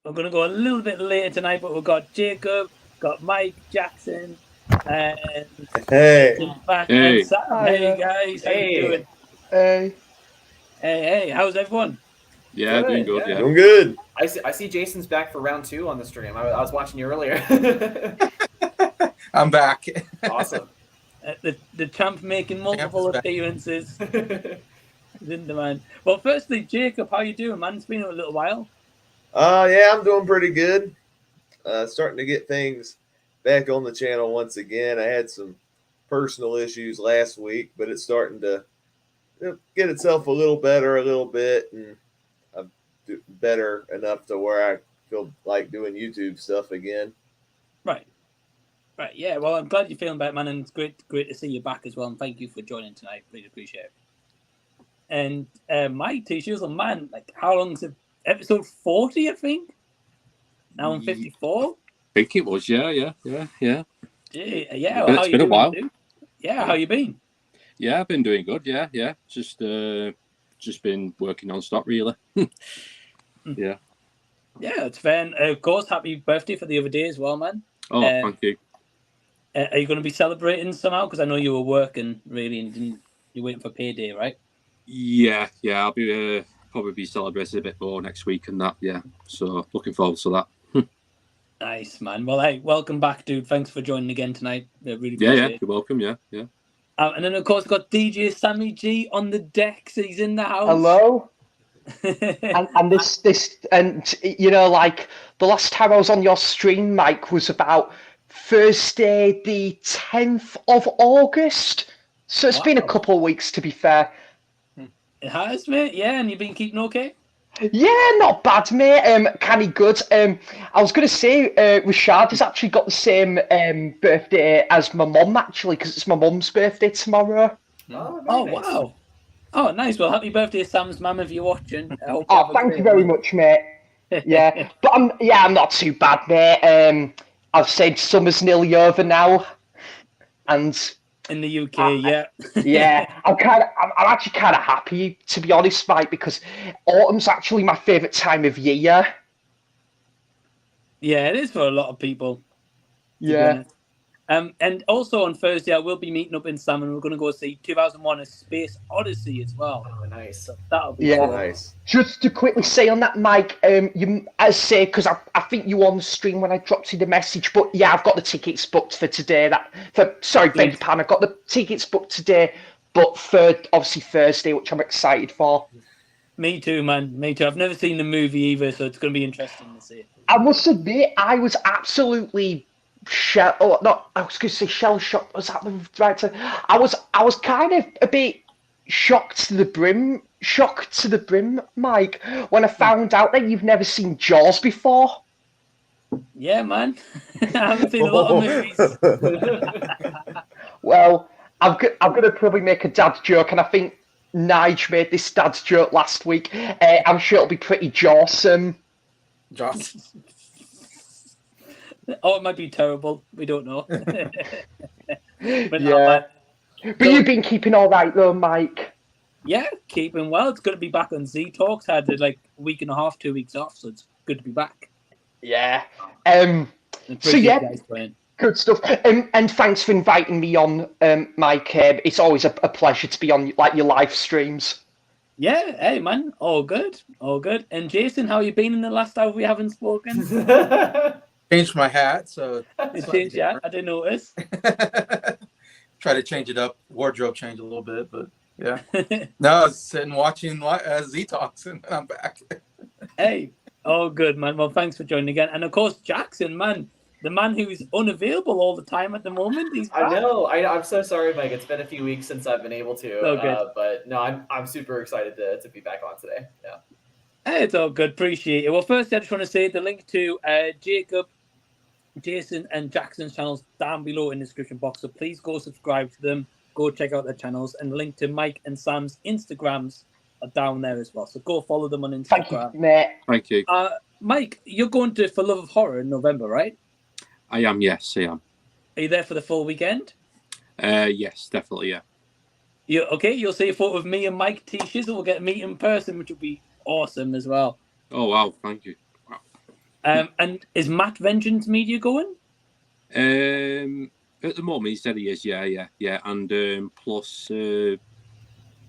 We're going to go a little bit later tonight, but we've got Jacob, got Mike Jackson, and back and Sam. Hey guys, how you doing? Hey, how's everyone? Yeah, doing good. Yeah, doing good. I see Jason's back for round 2 on the stream. I was watching you earlier. I'm back. Awesome. The champ making multiple appearances. Didn't mind. Well, firstly, Jacob, how you doing, man? It's been a little while. Yeah, I'm doing pretty good. Starting to get things back on the channel once again. I had some personal issues last week, but it's starting to get itself a little better a little bit, and I'm better enough to where I feel like doing YouTube stuff again. Right. Yeah. Well, I'm glad you're feeling better, man, and it's great to see you back as well. And thank you for joining tonight. Really appreciate it. And Mike T. Shields, man, like how long is it? Episode 40, I think. Now I'm 54. I think it was. Yeah. Yeah. It's been a while. Yeah. How you been? Yeah, I've been doing good. Yeah. Just been working non-stop, really. Yeah. Yeah, it's fair. And of course, happy birthday for the other day as well, man. Oh, thank you. Are you going to be celebrating somehow? Because I know you were working really, and you're waiting for payday, right? Yeah. I'll be probably be celebrating a bit more next week and that. Yeah. So looking forward to that. Nice, man. Well, hey, welcome back, dude. Thanks for joining again tonight. Really appreciate it. You're welcome. Yeah. And then of course we've got DJ Sammy G on the deck, so he's in the house. Hello. and this you know, like the last time I was on your stream, Mike, was about Thursday the 10th of August. So it's been a couple of weeks, to be fair. It has, mate. Yeah, and you've been keeping okay? Yeah, not bad, mate. Kind of good. I was going to say, Rashad has actually got the same birthday as my mum, actually, because it's my mum's birthday tomorrow. Oh, wow. Oh, nice. Well, happy birthday, Sam's mum, if you're watching. Thank you very much, mate. Yeah, but I'm not too bad, mate. I've said summer's nearly over now, and in the UK, yeah, I'm actually kind of happy, to be honest, Mike, because autumn's actually my favourite time of year. Yeah, it is for a lot of people. Yeah. And also on Thursday, I will be meeting up in Sam, and we're going to go see 2001: A Space Odyssey as well. Oh, nice. So that'll be Yeah. cool. Nice. Just to quickly say on that, Mike, you as say because I think you were on the stream when I dropped you the message, but yeah, I've got the tickets booked for today. Beg your pardon, I've got the tickets booked today, but for obviously Thursday, which I'm excited for. Me too, man. Me too. I've never seen the movie either, so it's going to be interesting to see it. I must admit, I was absolutely I was going to say shell shocked. Was that the right term? I was kind of a bit shocked to the brim, Mike, when I found out that you've never seen Jaws before. Yeah, man. I haven't seen a lot of movies. Well, I'm going to probably make a dad joke, and I think Nige made this dad's joke last week. I'm sure it'll be pretty jawsome. Joss. Oh, it might be terrible. We don't know. But Yeah. But you've been keeping all right, though, Mike. Yeah, keeping well. It's good to be back on Z Talks. I had like a week and a half, 2 weeks off, so it's good to be back. Yeah. So yeah, guys playing. good stuff. And thanks for inviting me on, Mike. It's always a pleasure to be on like your live streams. Yeah, hey man, all good, all good. And Jason, how you been in the last hour we haven't spoken? Changed my hat, so You changed your hat? I didn't notice. try to change it up, wardrobe change a little bit, but yeah. No, I was sitting watching Z Talks, and I'm back. Hey, all good, man. Well, thanks for joining again. And of course, Jackson, man, the man who's unavailable all the time at the moment. He's back. I know. I'm so sorry, Mike. It's been a few weeks since I've been able to. So good. But no, I'm super excited to be back on today. Yeah. Hey, it's all good. Appreciate it. Well, first, I just want to say the link to Jacob, Jason, and Jackson's channels down below in the description box. So please go subscribe to them. Go check out their channels. And the link to Mike and Sam's Instagrams are down there as well. So go follow them on Instagram. Thank you, mate. Thank you. Mike, you're going to For Love of Horror in November, right? I am, yes, I am. Are you there for the full weekend? Yes, definitely, yeah. Okay, you'll see a photo of me and Mike T. Shizzle. We'll get to meet in person, which will be awesome as well. Oh, wow, thank you. Wow. And is Matt Vengeance Media going? At the moment, he said he is, yeah. And plus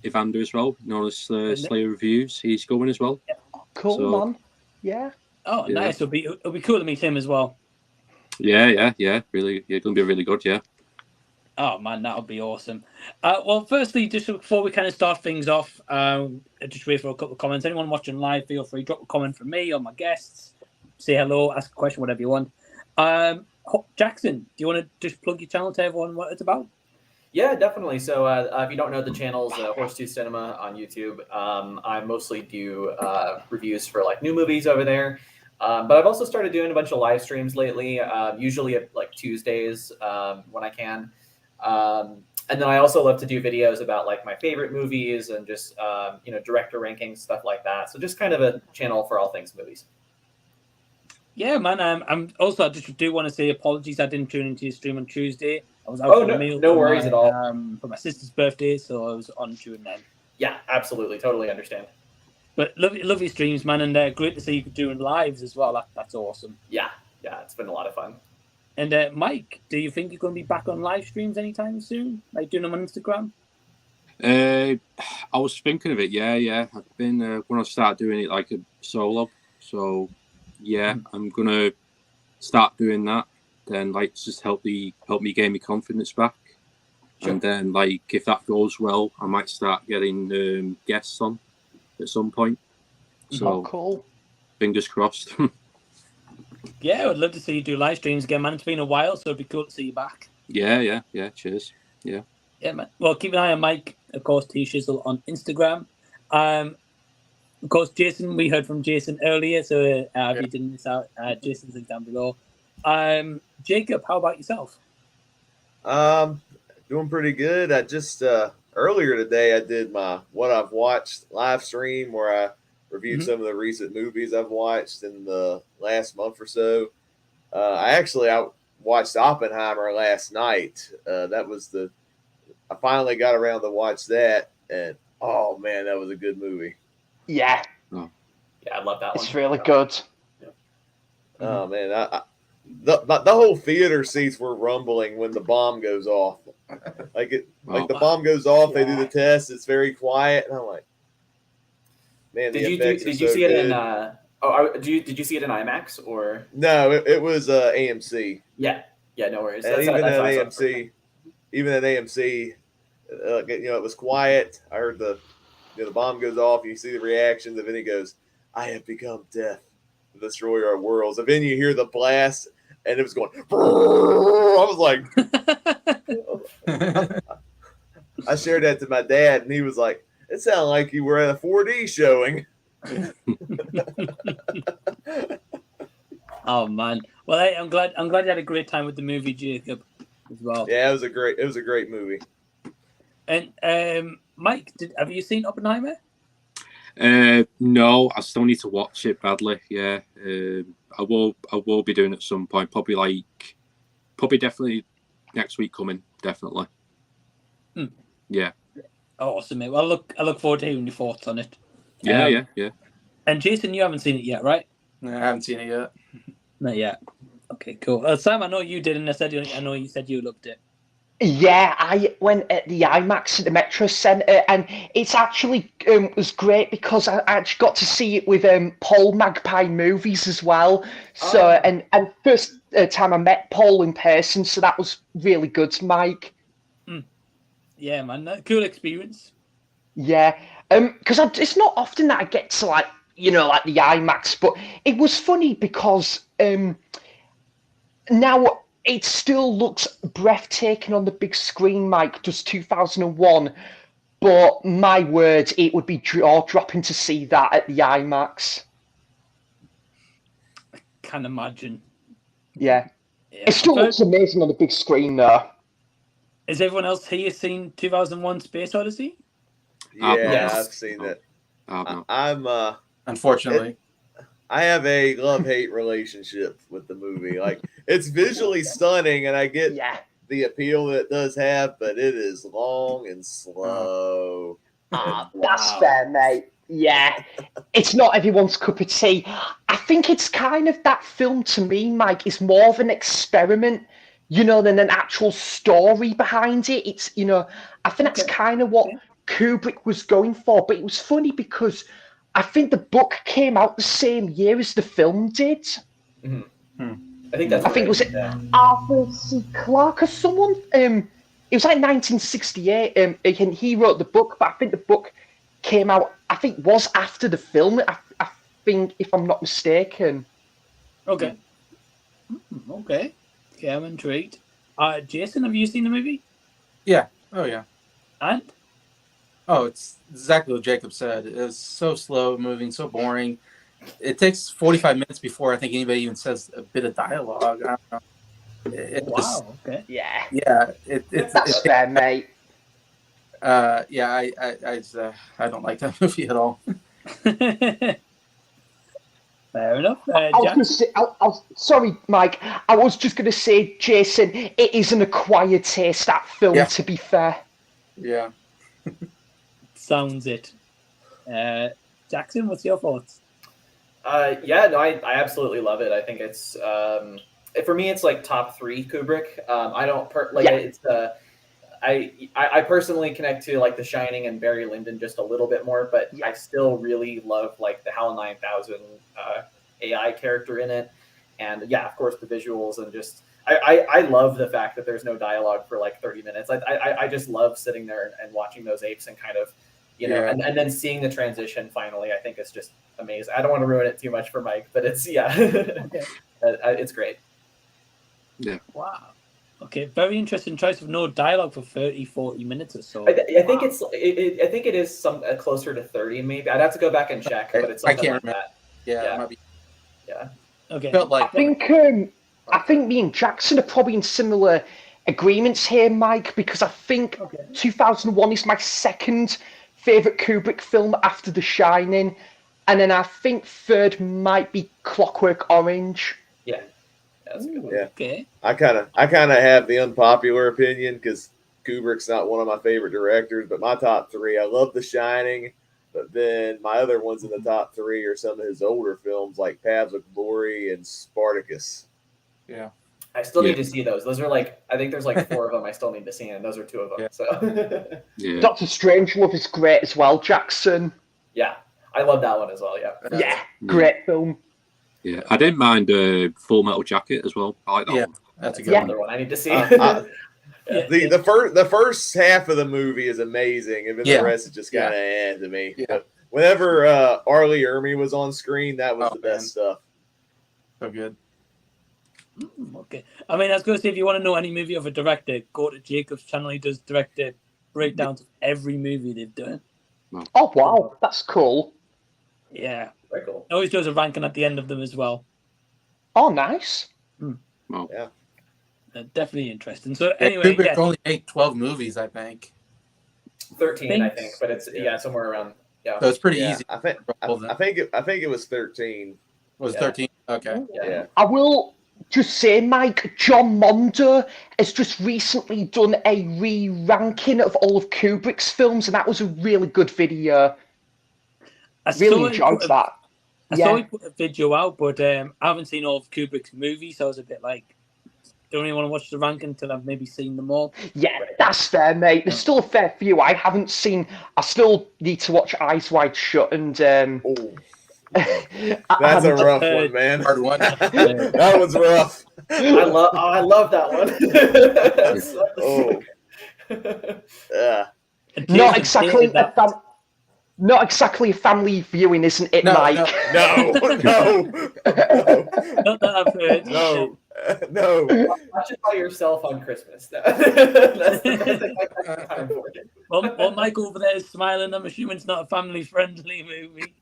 Evander as well, known as Slayer Reviews. He's going as well. Cool, So- man. Yeah. Oh, Yeah. nice. It'll be cool to meet him as well. Yeah. Really, going to be really good, yeah. Oh man, that would be awesome. Well, firstly, just before we kind of start things off, just wait for a couple of comments. Anyone watching live, feel free drop a comment from me or my guests. Say hello, ask a question, whatever you want. Jackson, do you want to just plug your channel, tell everyone what it's about? Yeah, definitely. So if you don't know the channels, Horsetooth Cinema on YouTube, I mostly do reviews for like new movies over there. But I've also started doing a bunch of live streams lately, usually at like Tuesdays when I can. And then I also love to do videos about like my favorite movies and just director rankings, stuff like that. So just kind of a channel for all things movies. Yeah, man. I'm also, I just do want to say apologies. I didn't tune into your stream on Tuesday. I was out Oh, for a meal no for worries my, at all. For my sister's birthday, so I was on during then. Yeah, absolutely, totally understand. But love your streams, man, and great to see you doing lives as well. That's awesome. Yeah, it's been a lot of fun. And Mike, do you think you're going to be back on live streams anytime soon? Like doing them on Instagram? I was thinking of it, yeah. I've been going to start doing it like a solo. So, yeah, I'm going to start doing that. Then, like, just help me gain my confidence back. Sure. And then, like, if that goes well, I might start getting guests on at some point. So, cool. Fingers crossed. Yeah, I would love to see you do live streams again, man. It's been a while, so it'd be cool to see you back. Yeah. Cheers. Yeah. Yeah, man. Well, keep an eye on Mike, of course, T Shizzle on Instagram. Of course, Jason, we heard from Jason earlier, so if you didn't miss out, Jason's link down below. Jacob, how about yourself? Doing pretty good. I just earlier today I did my What I've Watched live stream where I reviewed some of the recent movies I've watched in the last month or so. I watched Oppenheimer last night. I finally got around to watch that, and oh man, that was a good movie. Yeah. Yeah, I love that one. It's really good. Oh man, the whole theater seats were rumbling when the bomb goes off. The bomb goes off, they do the test. It's very quiet, and I'm like, man, Did you so see it good. Did you see it in IMAX or? No, it was AMC. Yeah, no worries. And even at AMC, it was quiet. I heard the bomb goes off. You see the reactions, and then he goes, "I have become death, the destroyer of worlds." And then you hear the blast, and it was going. I was like, I shared that to my dad, and he was like, "It sounded like you were at a 4D showing." Oh man! Well, hey, I'm glad you had a great time with the movie, Jacob, as well. Yeah, it was a great movie. And Mike, have you seen Oppenheimer? No, I still need to watch it badly. Yeah, I will be doing it at some point. Probably definitely next week coming. Definitely. Yeah. Awesome, mate. Well, I look forward to hearing your thoughts on it. Yeah. And Jason, you haven't seen it yet, right? No, I haven't seen it yet. Not yet. Okay, cool. Sam, I know you did, and I know you said you loved it. Yeah, I went at the IMAX at the Metro Centre, and it's actually was great because I actually got to see it with Paul Magpie Movies as well. So and first time I met Paul in person, so that was really good, Mike. Yeah, man, cool experience. Yeah, because it's not often that I get to like the IMAX, but it was funny because now it still looks breathtaking on the big screen, Mike, does 2001, but my word, it would be jaw-dropping to see that at the IMAX. I can't imagine. Yeah. It still looks amazing on the big screen, though. Has everyone else here seen 2001 Space Odyssey? Yeah, I've seen it. I'm unfortunately. I have a love-hate relationship with the movie. Like, it's visually stunning, and I get the appeal that it does have, but it is long and slow. That's fair, mate. Yeah. It's not everyone's cup of tea. I think it's kind of that film to me, Mike, is more of an experiment, than an actual story behind it. It's, I think that's kind of what Kubrick was going for. But it was funny because I think the book came out the same year as the film did. Mm-hmm. I think it was Arthur C. Clarke or someone. It was like 1968, and he wrote the book. But I think the book came out. I think was after the film. I think, if I'm not mistaken. Okay. Okay, I'm intrigued. Jason, have you seen the movie? Yeah. Oh yeah. And? Oh, it's exactly what Jacob said. It's so slow moving, so boring. It takes 45 minutes before I think anybody even says a bit of dialogue. I don't know. Okay. Yeah. Yeah. That's fair, mate. Yeah, I don't like that movie at all. Fair enough. Sorry, Mike. I was just going to say, Jason, it is an acquired taste, that film, to be fair. Yeah. Sounds it. Jackson, what's your thoughts? I absolutely love it. I think it's for me, it's like top 3 Kubrick. I don't it's I personally connect to like The Shining and Barry Lyndon just a little bit more, but I still really love like the HAL 9000 AI character in it, and of course the visuals, and just I love the fact that there's no dialogue for like 30 minutes. I just love sitting there and watching those apes and kind of and then seeing the transition finally. I think it's just amazing. I don't want to ruin it too much for Mike, but it's it's great. Yeah. Wow. Okay, very interesting choice of no dialogue for 30-40 minutes or so. I think I think it is some closer to 30 maybe. I'd have to go back and check, but it's something like that. Yeah, it might be. Yeah. Okay. Felt like I think me and Jackson are probably in similar agreements here, Mike, because I think 2001 is my second favorite Kubrick film after The Shining, and then I think third might be Clockwork Orange. Yeah. That's a good one. Yeah. Okay. I kind of have the unpopular opinion because Kubrick's not one of my favorite directors, but my top 3, I love The Shining, But then my other ones in the top 3 are some of his older films like Paths of Glory and Spartacus. Yeah. I still need to see those. Those are like, I think there's like 4 of them I still need to see, and those are 2 of them. Yeah. So Doctor Strangelove is great as well, Jackson. yeah, I love that one as well. Yeah. Yeah, great film. Yeah, I didn't mind Full Metal Jacket as well. I like that one. That's a That's good another one I need to see. The first half of the movie is amazing, and then the rest is just kind of to me. Yeah. But whenever Arlie Ermy was on screen, that was the best stuff. So good. Okay. I mean, I was going to say, if you want to know any movie of a director, go to Jacob's channel. He does director breakdowns of every movie they've done. Oh, wow. That's cool. Yeah. Very cool. Always does a ranking at the end of them as well. Oh, nice. Well, yeah. Definitely interesting. So anyway, Kubrick only made 12 movies, I think. 13, I think, but it's somewhere around. Yeah. So it's pretty easy. I think it was 13. Was 13? Okay. Yeah. I will just say, Mike, John Mondo has just recently done a re-ranking of all of Kubrick's films, and that was a really good video. I really enjoyed that. I saw he put a video out, but I haven't seen all of Kubrick's movies, so I was a bit like, don't really want to watch the ranking until I've maybe seen them all. Yeah, that's fair, mate. There's still a fair few I haven't seen. I still need to watch Eyes Wide Shut and... That's a rough one, man. Hard one. That was rough. I love that one. Yeah. Not exactly a family viewing, isn't it, Mike? No. Not that I've heard. No. Watch it by yourself on Christmas. That's the best thing I can time for it. Well, Mike over there is smiling. I'm assuming it's not a family-friendly movie.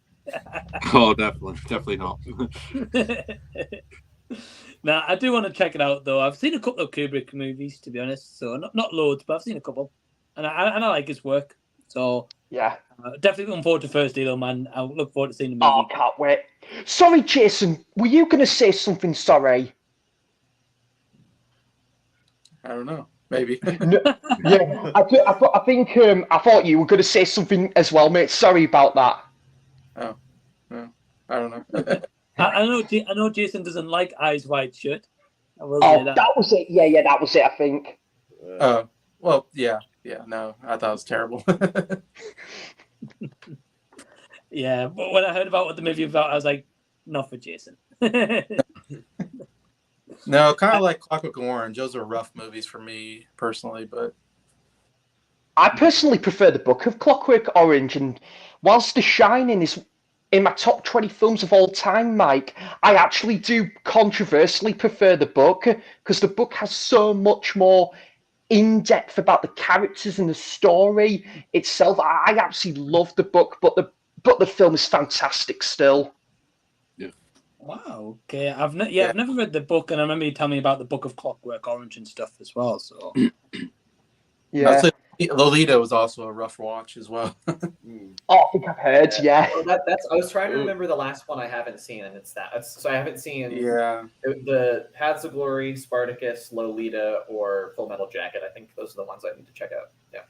Oh, definitely not. Now, I do want to check it out, though. I've seen a couple of Kubrick movies, to be honest. So not loads, but I've seen a couple, and I like his work. So yeah, definitely looking forward to Thursday, though, man. I look forward to seeing the movie. Oh, can't wait. Sorry, Jason. Were you going to say something? Sorry. I don't know. Maybe. Yeah, I thought you were going to say something as well, mate. Sorry about that. Oh, no, I don't know. I know Jason doesn't like Eyes Wide Shut. I will Oh, say that. that was it. Yeah, that was it, I think. Well, yeah. No, I thought it was terrible. Yeah, but when I heard about what the movie was about, I was like, not for Jason. No, kind of like Clockwork Orange. Those are rough movies for me personally, but I personally prefer the book of Clockwork Orange, and whilst The Shining is in my top 20 films of all time, Mike, I actually do controversially prefer the book, because the book has so much more in-depth about the characters and the story itself. I absolutely love the book, but the film is fantastic still. Wow. Okay. I've never read the book, and I remember you telling me about the Book of Clockwork Orange and stuff as well. So yeah, I'd say Lolita was also a rough watch as well. Oh, I think I've heard. Yeah. So that's. I was trying to remember the last one I haven't seen, and it's that. So I haven't seen the Paths of Glory, Spartacus, Lolita, or Full Metal Jacket. I think those are the ones I need to check out. Yeah.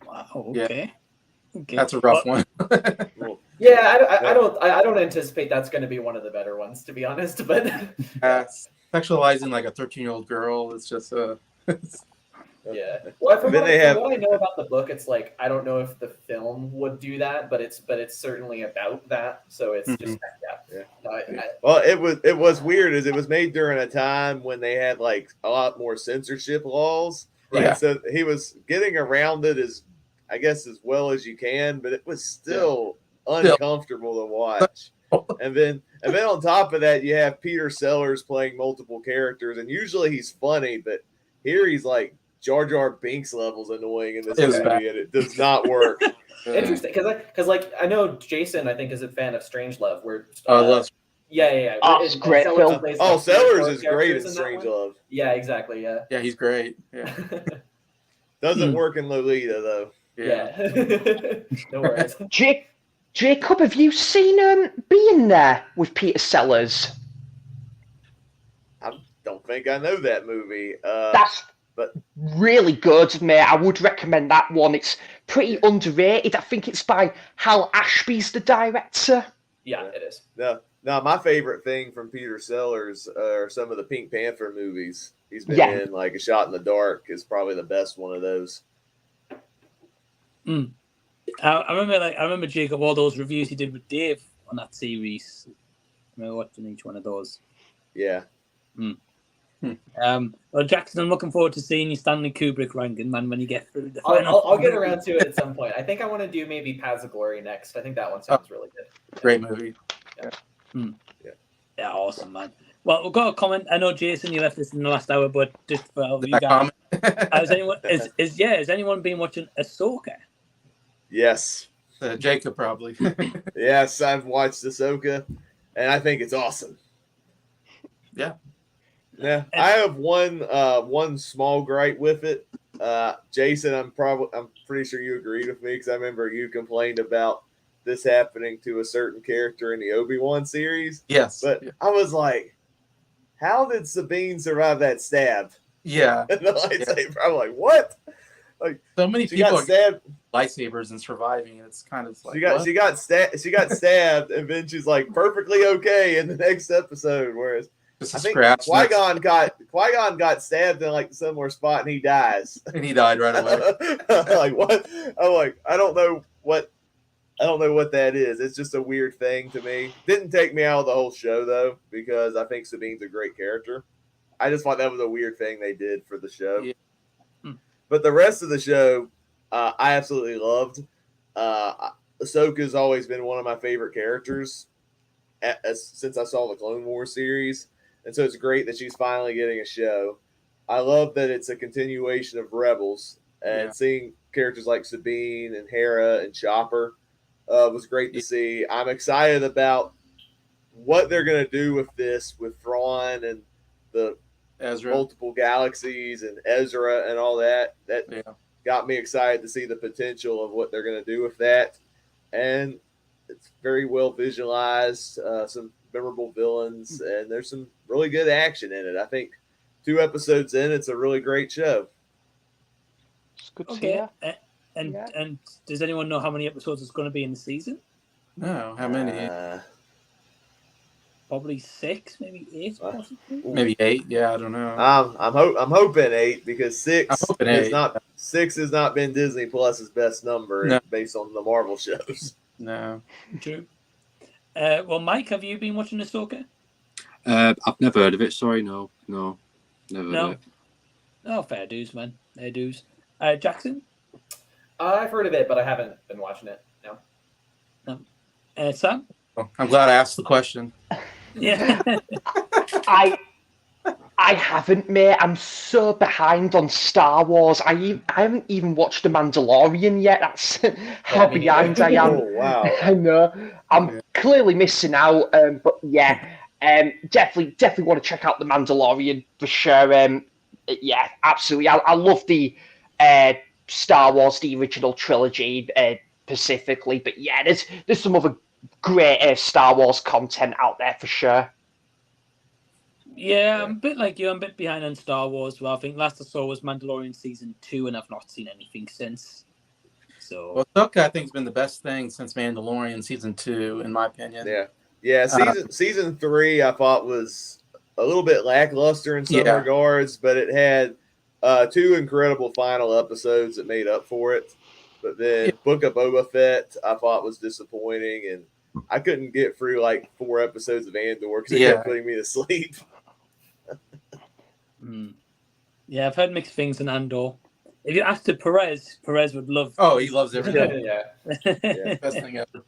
Wow. Okay. That's a rough one. Yeah, I don't anticipate that's going to be one of the better ones, to be honest. But sexualizing like a 13-year-old girl, it's just yeah. Well, from what I know about the book, it's like I don't know if the film would do that, but it's certainly about that. So it's just well, it was weird, as it was made during a time when they had like a lot more censorship laws. Yeah. So he was getting around it as well as you can, but it was still uncomfortable to watch. And then on top of that, you have Peter Sellers playing multiple characters, and usually he's funny, but here he's like Jar Jar Binks levels annoying in this movie, and it does not work. Interesting, because I know Jason, I think, is a fan of Strangelove. Where yeah. Oh, it's great film. Sellers is great in Strangelove. Yeah, exactly. Yeah. Yeah, he's great. Yeah. Doesn't work in Lolita though. Yeah. No worries. Jacob, have you seen Being There with Peter Sellers? I don't think I know that movie. But really good, mate. I would recommend that one. It's pretty underrated. I think it's by Hal Ashby's the director. Yeah, it is. No, my favorite thing from Peter Sellers are some of the Pink Panther movies he's been in. Like A Shot in the Dark is probably the best one of those. I remember Jacob, all those reviews he did with Dave on that series. I remember watching each one of those. Yeah. Well, Jackson, I'm looking forward to seeing you Stanley Kubrick ranking, man, when you get through the final. I'll get around to it at some point. I think I want to do maybe Paths of Glory next. I think that one sounds really good. Great movie. Yeah, awesome, man. Well, we've got a comment. I know, Jason, you left this in the last hour, but just for all of you guys, has anyone been watching Ahsoka? Yes. Jacob probably. Yes, I've watched Ahsoka, and I think it's awesome. Yeah. Yeah, I have one small gripe with it. Jason, I'm pretty sure you agreed with me because I remember you complained about this happening to a certain character in the Obi-Wan series. Yes. But I was like, how did Sabine survive that stab? Yeah. And the lightsaber. I'm like, what? Like, so many she people got stabbed. Lightsabers and surviving. It's kind of like she got stabbed, and then she's like perfectly okay in the next episode. Whereas I think Qui-Gon got stabbed in like similar spot, and he dies. And he died right away. Like what? I'm like, I don't know what that is. It's just a weird thing to me. Didn't take me out of the whole show though, because I think Sabine's a great character. I just thought that was a weird thing they did for the show. Yeah. But the rest of the show, I absolutely loved. Ahsoka's always been one of my favorite characters since I saw the Clone Wars series. And so it's great that she's finally getting a show. I love that it's a continuation of Rebels, and seeing characters like Sabine and Hera and Chopper was great to see. I'm excited about what they're going to do with this, with Thrawn and the multiple galaxies and Ezra and all that. That got me excited to see the potential of what they're going to do with that. And it's very well visualized, some memorable villains, and there's some really good action in it. I think 2 episodes in, it's a really great show. It's good to Okay. hear. And does anyone know how many episodes it's going to be in the season? No, how many? Probably 6, maybe 8, possibly. Maybe 8. Yeah, I don't know. I'm hoping 8 because 6 hoping is 8. not 6 has not been Disney Plus's best number based on the Marvel shows. No. True. Well, Mike, have you been watching Ahsoka? I've never heard of it. Sorry, no, never heard of it. Oh, fair dues, man. Fair dues. Jackson? I've heard of it, but I haven't been watching it. No. Sam? Oh, I'm glad I asked the question. Yeah. I haven't, mate. I'm so behind on Star Wars. I haven't even watched The Mandalorian yet. That's how behind I am. Oh, wow. I know. I'm clearly missing out. But yeah, definitely want to check out The Mandalorian for sure. Yeah, absolutely. I love the Star Wars, the original trilogy specifically. But yeah, there's some other great Star Wars content out there for sure. Yeah, I'm a bit like you. I'm a bit behind on Star Wars. Well, I think last I saw was Mandalorian season 2, and I've not seen anything since. So, Well, Ahsoka, I think, has been the best thing since Mandalorian season 2, in my opinion. Yeah. Season 3, I thought was a little bit lackluster in some regards, but it had 2 incredible final episodes that made up for it. But then Book of Boba Fett, I thought was disappointing, and I couldn't get through like 4 episodes of Andor because it kept putting me to sleep. Yeah, I've heard mixed things in Andor. If you asked to Perez would love. Oh, he loves everything. Best thing ever.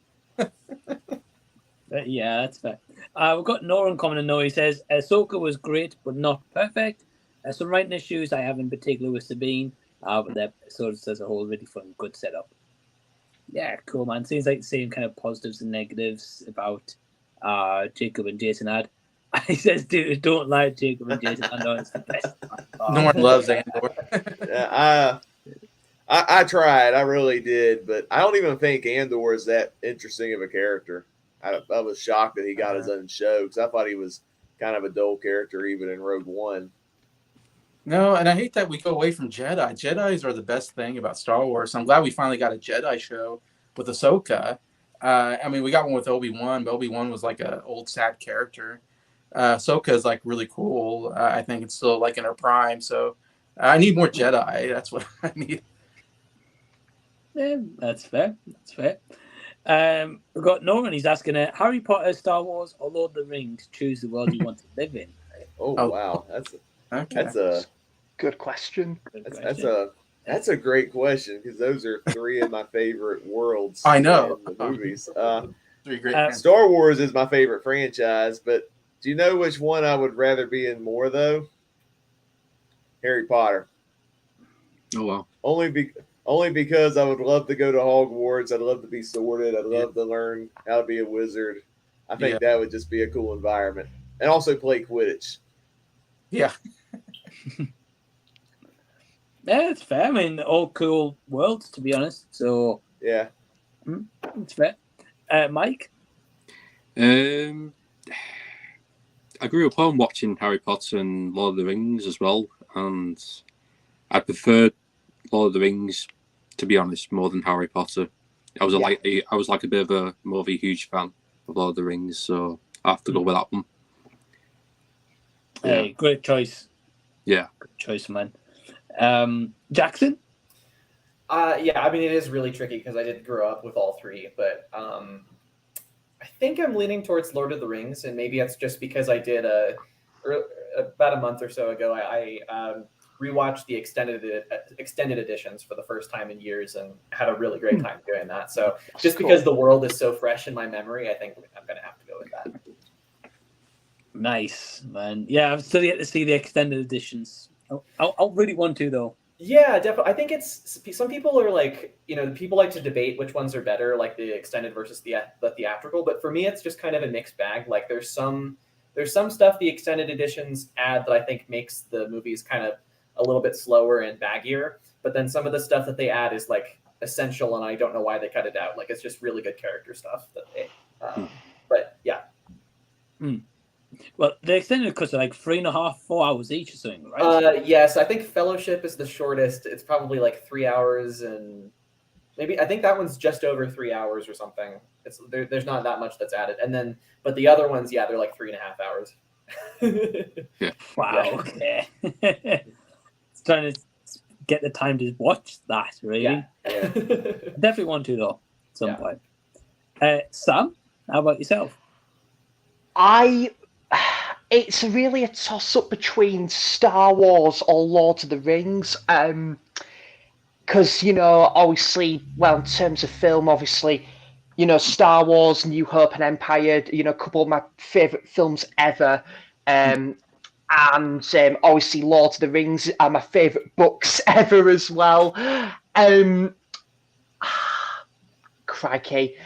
Yeah, that's fair. We've got Norin coming in. He says Ahsoka was great, but not perfect. Some writing issues I have in particular with Sabine, but the episode as a whole really fun, good setup. Yeah, cool, man. Seems like the same kind of positives and negatives about Jacob and Jason had. He says, dude, don't lie, Jacob and Jason. I know it's the best. No one loves Andor. I tried. I really did. But I don't even think Andor is that interesting of a character. I was shocked that he got his own show because I thought he was kind of a dull character even in Rogue One. No, and I hate that we go away from Jedi. Jedis are the best thing about Star Wars. I'm glad we finally got a Jedi show with Ahsoka. I mean, we got one with Obi-Wan, but Obi-Wan was like an old sad character. Ahsoka is like really cool. I think it's still like in her prime. So I need more Jedi. That's what I need. Yeah, that's fair. That's fair. We've got Norin. He's asking, Harry Potter, Star Wars, or Lord of the Rings? Choose the world you want to live in. Oh wow, that's a good question. That's a great question because those are three of my favorite worlds. I know in the movies. Three great. Star Wars is my favorite franchise, but do you know which one I would rather be in more though? Harry Potter. Oh wow. Only because I would love to go to Hogwarts. I'd love to be sorted. I'd love to learn how to be a wizard. I think that would just be a cool environment, and also play Quidditch. Yeah. Yeah, it's fair. I mean, all cool worlds, to be honest. So yeah, it's fair. Mike? I grew up on watching Harry Potter and Lord of the Rings as well, and I preferred Lord of the Rings, to be honest, more than Harry Potter. I was like a bit of a more of a huge fan of Lord of the Rings, so I have to go with that one. Hey, great choice. Yeah, good choice, man. Jackson? Yeah, I mean, it is really tricky because I did grow up with all three, but I think I'm leaning towards Lord of the Rings, and maybe that's just because I did about a month or so ago. I rewatched the extended editions for the first time in years, and had a really great time doing that. So just because the world is so fresh in my memory, I think I'm going to have to go with that. Nice, man. Yeah, I've still yet to see the extended editions. I'll really want to, though. Yeah, definitely. I think it's some people are like, people like to debate which ones are better, like the extended versus the theatrical. But for me, it's just kind of a mixed bag. Like there's some stuff the extended editions add that I think makes the movies kind of a little bit slower and baggier. But then some of the stuff that they add is like essential, and I don't know why they cut it out. Like it's just really good character stuff that they. But yeah. Well, the extended cuts are like 3.5, 4 hours each or something, right? Yes, I think Fellowship is the shortest. It's probably like 3 hours, and maybe I think that one's just over 3 hours or something. There's not that much that's added, and then but the other ones, they're like 3.5 hours. Wow. Yeah. Okay. It's trying to get the time to watch that. Really. Yeah. Definitely want to though at some point. Sam, how about yourself? It's really a toss-up between Star Wars or Lord of the Rings, because obviously, well, in terms of film, obviously, Star Wars, New Hope, and Empire, a couple of my favorite films ever, and obviously, Lord of the Rings are my favorite books ever as well. Crikey,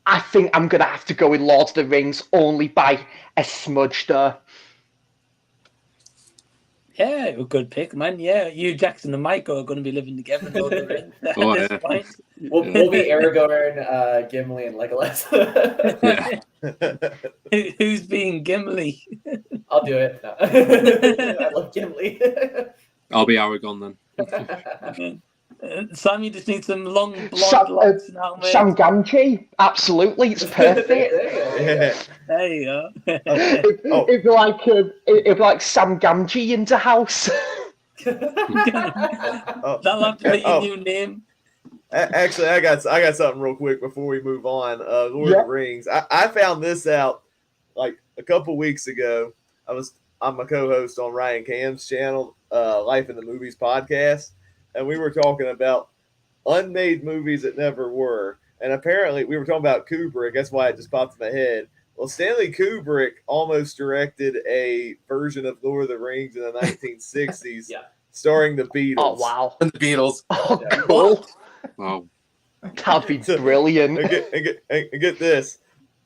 I think I'm going to have to go with Lord of the Rings only by a smudge, though. Yeah, a good pick, man. Yeah, you, Jackson, and Michael are going to be living together in Lord of the Rings at this point. We'll be Aragorn, Gimli, and Legolas. Who's being Gimli? I'll do it. No. I love Gimli. I'll be Aragorn then. Sam, you just need some long blonde locks now, mate. Sam Gamgee, absolutely, it's perfect. There you go. It'd be like Sam Gamgee into house. That'll have to be your new name. Actually, I got something real quick before we move on. Lord of the Rings. I found this out like a couple weeks ago. I'm a co-host on Ryan Cam's channel, Life in the Movies podcast. And we were talking about unmade movies that never were. And apparently we were talking about Kubrick. That's why it just popped in my head. Well, Stanley Kubrick almost directed a version of Lord of the Rings in the 1960s starring the Beatles. Oh, wow. And the Beatles. Oh, cool. Wow. That'd be brilliant. And get this.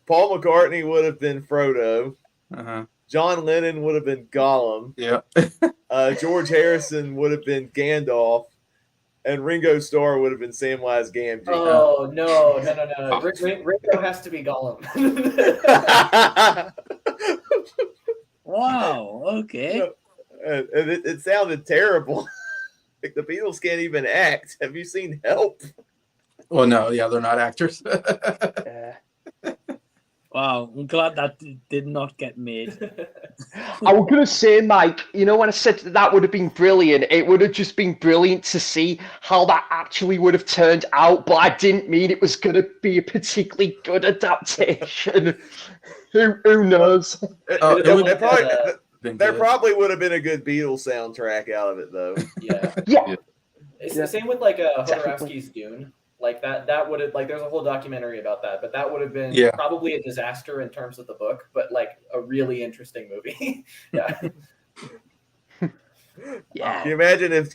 Paul McCartney would have been Frodo. Uh-huh. John Lennon would have been Gollum. Yeah. George Harrison would have been Gandalf. And Ringo Starr would have been Samwise Gamgee. Oh, no. Ringo has to be Gollum. Okay. And it sounded terrible. Like the Beatles can't even act. Have you seen Help? Well, no, yeah, they're not actors. Wow, I'm glad that did not get made. I was going to say, Mike, you know, when I said that would have been brilliant, it would have just been brilliant to see how that actually would have turned out, but I didn't mean it was going to be a particularly good adaptation. Who knows? There probably would have been a good Beatles soundtrack out of it, though. Yeah. It's the same with like Jodorowsky's Dune. Like that would have, like, there's a whole documentary about that, but that would have been probably a disaster in terms of the book, but like a really interesting movie. Yeah. Can you imagine if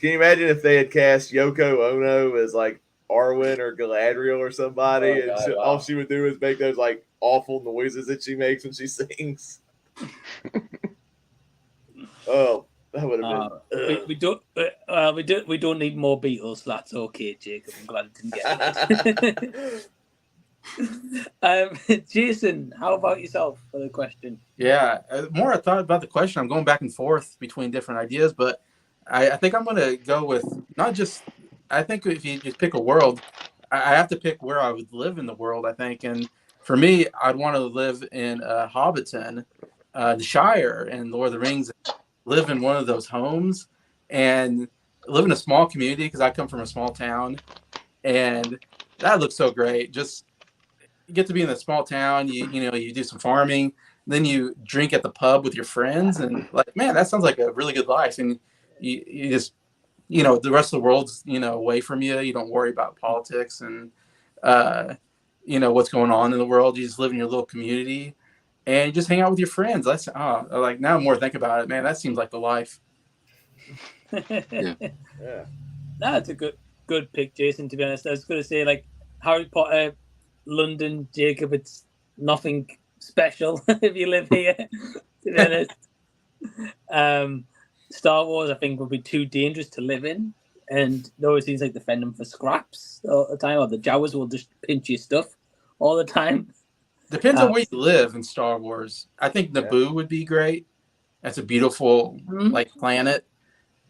they had cast Yoko Ono as like Arwen or Galadriel or somebody, all she would do is make those like awful noises that she makes when she sings. Oh, that would have been. We don't need more Beatles. So that's okay, Jacob. I'm glad it didn't get. Jason, how about yourself for the question? Yeah, the more I thought about the question, I'm going back and forth between different ideas, but I think I'm going to go with not just. I think if you just pick a world, I have to pick where I would live in the world. I think, and for me, I'd want to live in Hobbiton, the Shire, and Lord of the Rings. Live in one of those homes and live in a small community because I come from a small town, and that looks so great. Just you get to be in a small town. You do some farming, then you drink at the pub with your friends, and like, man, that sounds like a really good life. And you just the rest of the world's away from you. You don't worry about politics and what's going on in the world. You just live in your little community. And just hang out with your friends. That's like now more think about it, man. That seems like the life. Yeah. That's a good pick, Jason. To be honest, I was going to say like Harry Potter, London, Jacob. It's nothing special if you live here. To be honest, Star Wars, I think, would be too dangerous to live in, and it always seems like defend them for scraps all the time, or the Jawas will just pinch your stuff all the time. Depends on where you live in Star Wars. I think Naboo would be great. That's a beautiful planet.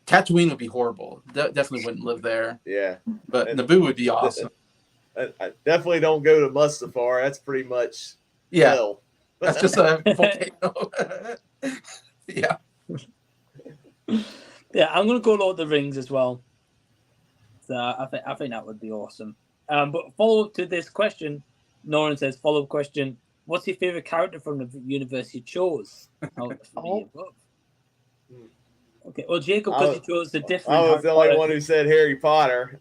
Tatooine would be horrible. Definitely wouldn't live there. Yeah. But Naboo would be awesome. I definitely don't go to Mustafar. That's pretty much hell. That's just a volcano. Yeah. Yeah, I'm going to go Lord of the Rings as well. So I think that would be awesome. But follow up to this question, Norin says, follow-up question, what's your favourite character from the universe you chose? Okay, well, Jacob, because you chose the different... I was the only one who said Harry Potter.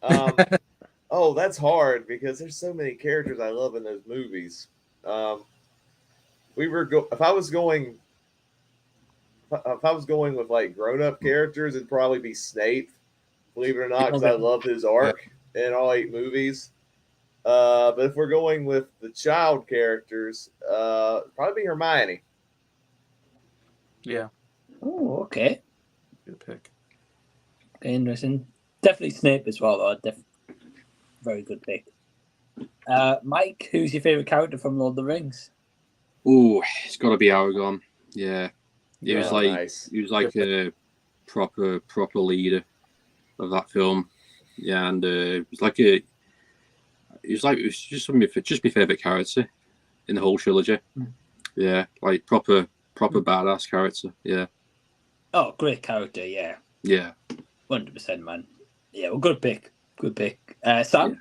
Oh, that's hard because there's so many characters I love in those movies. If I was going with like grown-up characters, it'd probably be Snape, believe it or not, because I love his arc in all 8 movies. But if we're going with the child characters, probably Hermione. Yeah. Oh, okay. Good pick. Okay, interesting. Definitely Snape as well, though. Very good pick. Mike, who's your favourite character from Lord of the Rings? Oh, it's got to be Aragorn. Yeah. He was like a proper leader of that film. Yeah, and it was just my favourite character in the whole trilogy. Yeah, like proper badass character. Yeah. Oh, great character. Yeah. Yeah. 100%, man. Yeah, well, good pick. Good pick. Sam?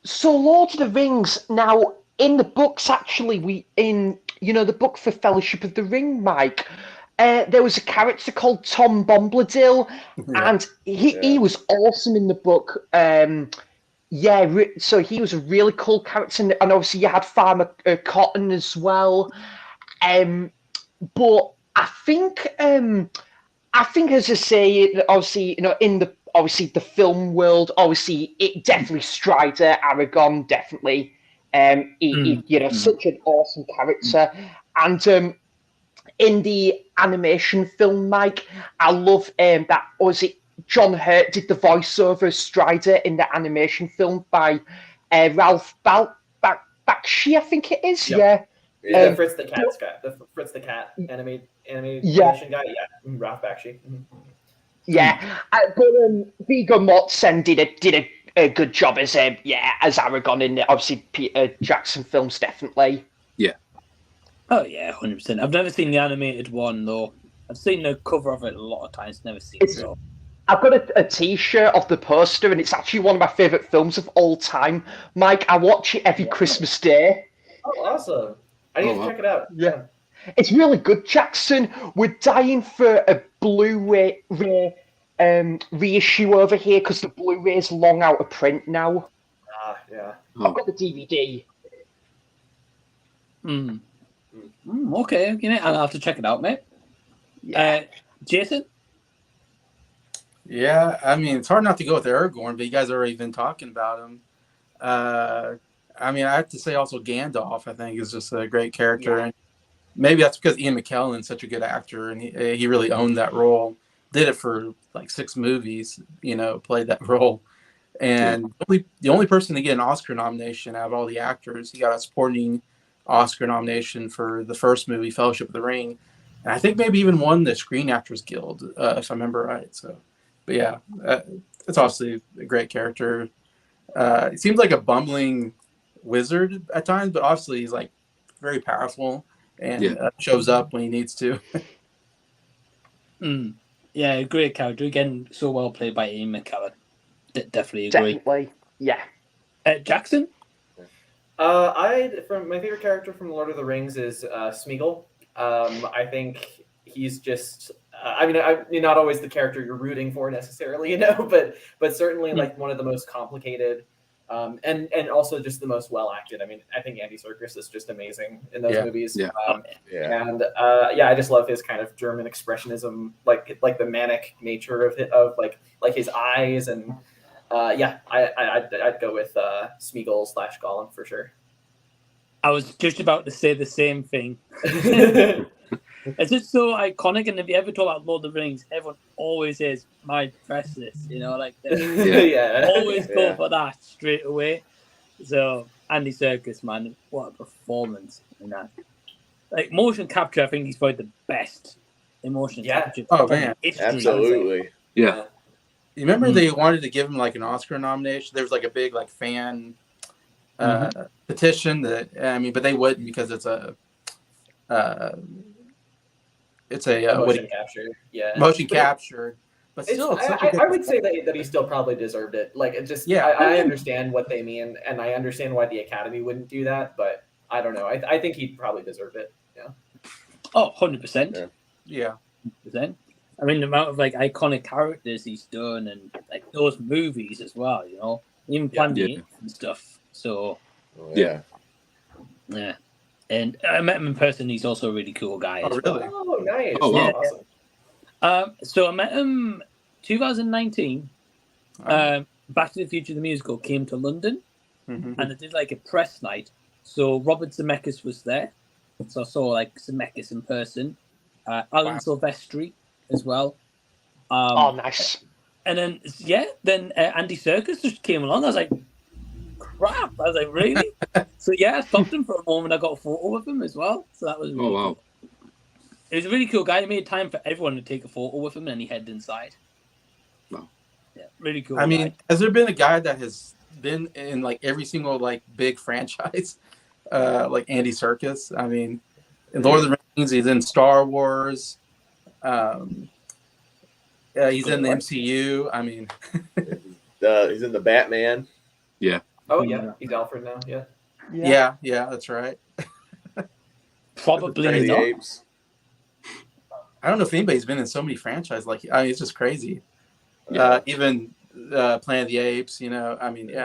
So Lord of the Rings, now in the books, actually, the book for Fellowship of the Ring, Mike, there was a character called Tom Bombadil, and he was awesome in the book. So he was a really cool character, and obviously you had Farmer Cotton as well. But I think, as I say, obviously, in the film world, obviously, it definitely Strider, Aragorn, definitely. Such an awesome character, and in the animation film, Mike, I love that. Was it John Hurt did the voiceover Strider in the animation film by Ralph Bakshi, I think it is. Yep. Yeah, Fritz the Cat's guy. The Fritz the Cat animation guy. Yeah, Ralph Bakshi. Yeah, but Viggo Mortensen did a good job as Aragorn in obviously Peter Jackson films, definitely. Yeah. Oh yeah, 100%. I've never seen the animated one though. I've seen the cover of it a lot of times. Never seen it though. I've got a T-shirt of the poster, and it's actually one of my favorite films of all time. Mike, I watch it every Christmas Day. Oh, awesome! I need to check it out. Yeah, it's really good. Jackson, we're dying for a Blu-ray reissue over here because the Blu-ray's long out of print now. Yeah. I've got the DVD. Okay, I'll have to check it out, mate. Jason? Yeah, I mean, it's hard not to go with Aragorn, but you guys have already been talking about him. I mean, I have to say also Gandalf, I think, is just a great character. And maybe that's because Ian McKellen's such a good actor, and he really owned that role. Did it for like 6 movies, played that role. And the only person to get an Oscar nomination out of all the actors, he got a supporting Oscar nomination for the first movie, Fellowship of the Ring. And I think maybe even won the Screen Actors Guild, if I remember right. So, but yeah, it's obviously a great character. It seems like a bumbling wizard at times, but obviously he's like very powerful and shows up when he needs to. Yeah, great character. Again, so well played by Ian McKellen. Definitely agree. Definitely, yeah. Jackson? From my favorite character from Lord of the Rings is Smeagol. I think he's just. I mean, you're not always the character you're rooting for necessarily, but certainly like one of the most complicated, and also just the most well acted. I mean, I think Andy Serkis is just amazing in those movies. Yeah. And I just love his kind of German expressionism, like the manic nature of it, of like his eyes, and I'd go with Smeagol / Gollum for sure. I was just about to say the same thing. It's just so iconic, and if you ever talk about Lord of the Rings, everyone always says, "My precious," like they always go for that straight away. So Andy Serkis, man, what a performance in that! Like motion capture, I think he's probably the best in motion capture. Oh man, absolutely. Yeah. You remember they wanted to give him like an Oscar nomination? There was like a big like fan petition that but they wouldn't because it's a motion capture. Yeah, motion capture. But still, I would say that he still probably deserved it. Like it just, I understand what they mean, and I understand why the Academy wouldn't do that. But I don't know. I think he probably deserved it. Yeah. Oh, 100%. Yeah. 100%. I mean, the amount of like iconic characters he's done, and like those movies as well. Even Planet of the Apes and stuff. So. Yeah. And I met him in person. He's also a really cool guy. Oh, really? Oh, nice. Oh, wow. Awesome. So I met him 2019. Back to the Future the musical came to London, and I did like a press night. So Robert Zemeckis was there, so I saw like Zemeckis in person. Alan Silvestri as well. Nice. And then Andy Serkis just came along. I was like, crap. I was like, really? So I stopped him for a moment. I got a photo with him as well. So that was really cool. He was a really cool guy. He made time for everyone to take a photo with him, and he headed inside. Wow. Yeah, really cool. I mean, has there been a guy that has been in like every single like big franchise, like Andy Serkis? I mean, in Lord of the Rings, he's in Star Wars. He's in the MCU. I mean, he's in the Batman. Yeah. Oh yeah, he's Alfred now. Yeah, that's right. Probably not. Apes. I don't know if anybody's been in so many franchises. Like, I mean, it's just crazy. Yeah. Even Planet of the Apes. I mean,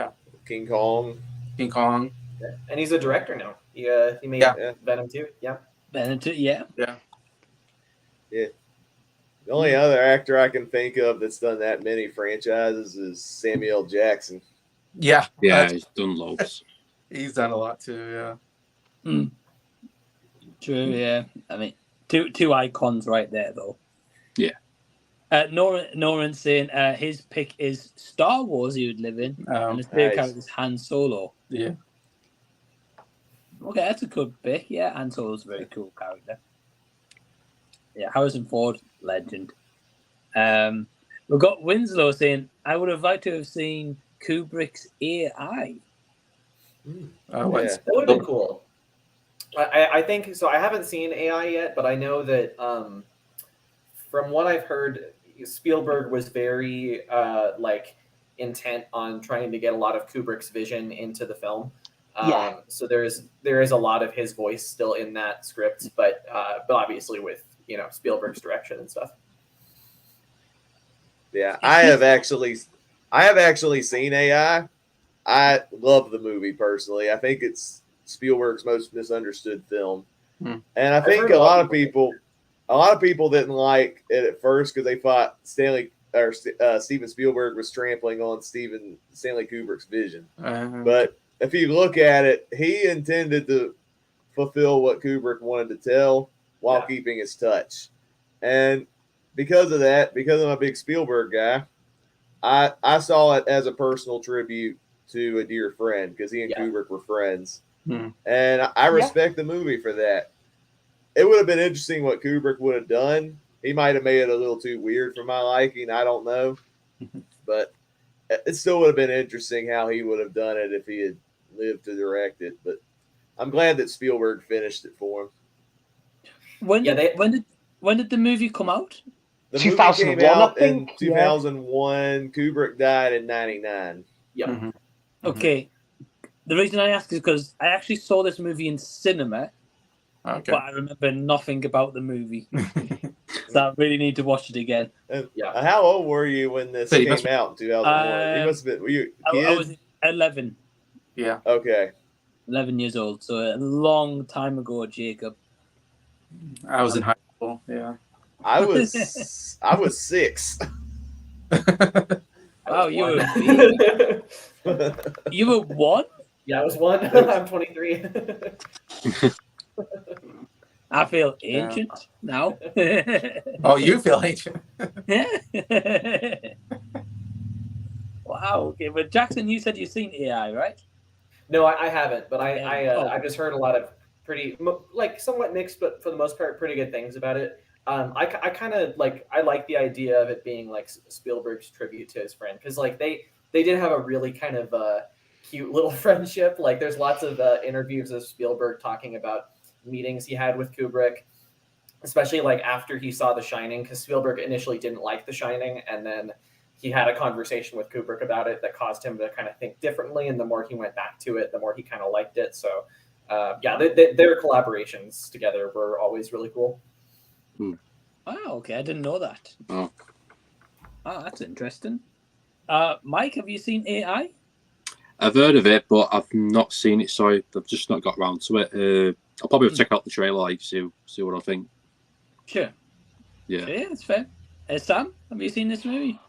King Kong. Yeah. And he's a director now. He made Venom 2. Yeah. Venom 2. Yeah. The only other actor I can think of that's done that many franchises is Samuel Jackson. Yeah. He's done loads. He's done a lot too. Yeah. True. Yeah. I mean, two icons right there, though. Yeah. Norin saying his pick is Star Wars. He would live in, and his favorite character is Han Solo. Yeah. Okay, that's a good pick. Yeah, Han Solo's a very cool character. Yeah, Harrison Ford, legend. We've got Winslow saying, I would have liked to have seen Kubrick's AI. That would have been cool. I think so. I haven't seen AI yet, but I know that from what I've heard, Spielberg was very intent on trying to get a lot of Kubrick's vision into the film. So there is a lot of his voice still in that script, but obviously with Spielberg's direction and stuff. Yeah, I have actually seen AI. I love the movie personally. I think it's Spielberg's most misunderstood film, and I think a lot of people didn't like it at first because they thought Steven Spielberg was trampling on Stanley Kubrick's vision. But if you look at it, he intended to fulfill what Kubrick wanted to tell while keeping his touch, and because of that, because I'm a big Spielberg guy, I saw it as a personal tribute to a dear friend because he and Kubrick were friends. And I respect the movie for that. It would have been interesting what Kubrick would have done. He might have made it a little too weird for my liking. I don't know. But it still would have been interesting how he would have done it if he had lived to direct it. But I'm glad that Spielberg finished it for him. When did the movie come out? The 2001, movie came out in 2001. Kubrick died in 99. Yep. Okay. The reason I ask is because I actually saw this movie in cinema, but I remember nothing about the movie. So I really need to watch it again. How old were you when this came out in 2001? You must have been. Were you a kid? I was 11. Yeah. Okay. 11 years old. So a long time ago, Jacob. I was in high school. Yeah. I was 6. Wow, you were 1? Yeah, I was 1. I'm 23. I feel ancient now. Oh, you feel ancient. Wow. Okay, but Jackson, you said you've seen AI, right? No, I haven't, but I've just heard a lot of pretty somewhat mixed, but for the most part, pretty good things about it. I kind of I like the idea of it being like Spielberg's tribute to his friend because they did have a really kind of cute little friendship. Like there's lots of interviews of Spielberg talking about meetings he had with Kubrick, especially after he saw The Shining, because Spielberg initially didn't like The Shining, and then he had a conversation with Kubrick about it that caused him to kind of think differently. And the more he went back to it, the more he kind of liked it. So their collaborations together were always really cool. Oh, okay. I didn't know that. Oh, that's interesting. Mike, have you seen AI? I've heard of it, but I've not seen it. Sorry, I've just not got around to it. I'll probably check out the trailer, see what I think. Sure. Yeah. Yeah, that's fair. Sam, have you seen this movie?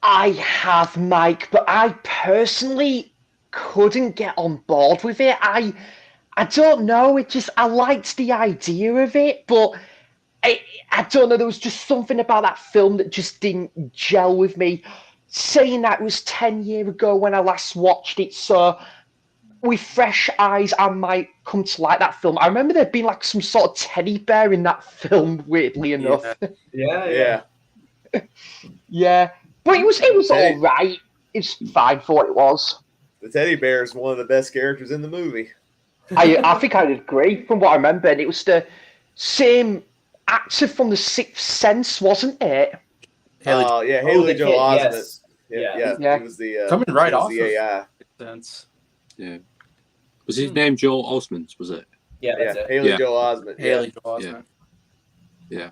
I have, Mike, but I personally couldn't get on board with it. I don't know. I liked the idea of it, but I don't know. There was just something about that film that just didn't gel with me. Saying that was 10 years ago when I last watched it, so with fresh eyes, I might come to like that film. I remember there being some sort of teddy bear in that film, weirdly enough. Yeah. Yeah. But it was all right. It's fine for what it was. The teddy bear is one of the best characters in the movie. I think I'd agree from what I remember. And it was the same actor from The Sixth Sense, wasn't it? Haley Joel Osment. Yes. Yeah. He was the coming right off the AI. Sense. Yeah. Was his name Joel Osment? Was it? Yeah, that's it. Haley Joel Osment. Haley Joel Osment. Yeah.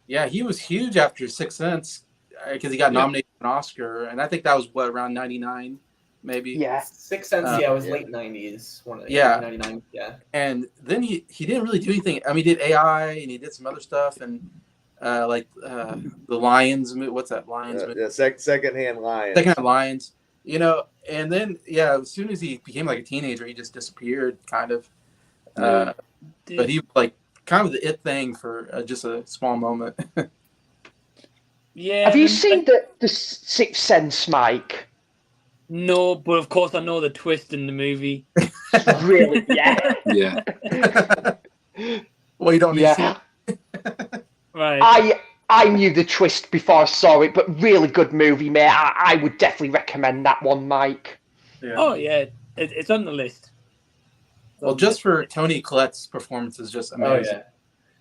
Yeah, he was huge after Sixth Sense because he got nominated for an Oscar, and I think that was around 99, maybe. Yeah. Sixth Sense, it was late 90s. 99. Yeah. And then he didn't really do anything. I mean, he did AI and he did some other stuff, and the Lions. What's that? Lions. Secondhand Lions. Secondhand Lions. And then as soon as he became a teenager, he just disappeared, kind of. But he kind of the it thing for just a small moment. Yeah. Have you seen the Sixth Sense, Mike? No, but of course I know the twist in the movie. Really, yeah. Yeah. Well, you don't need to. Right. I knew the twist before I saw it, but really good movie, mate. I would definitely recommend that one, Mike. Yeah. Oh yeah, it's on the list. Well, just for Toni Collette's performance is just amazing. Oh, yeah.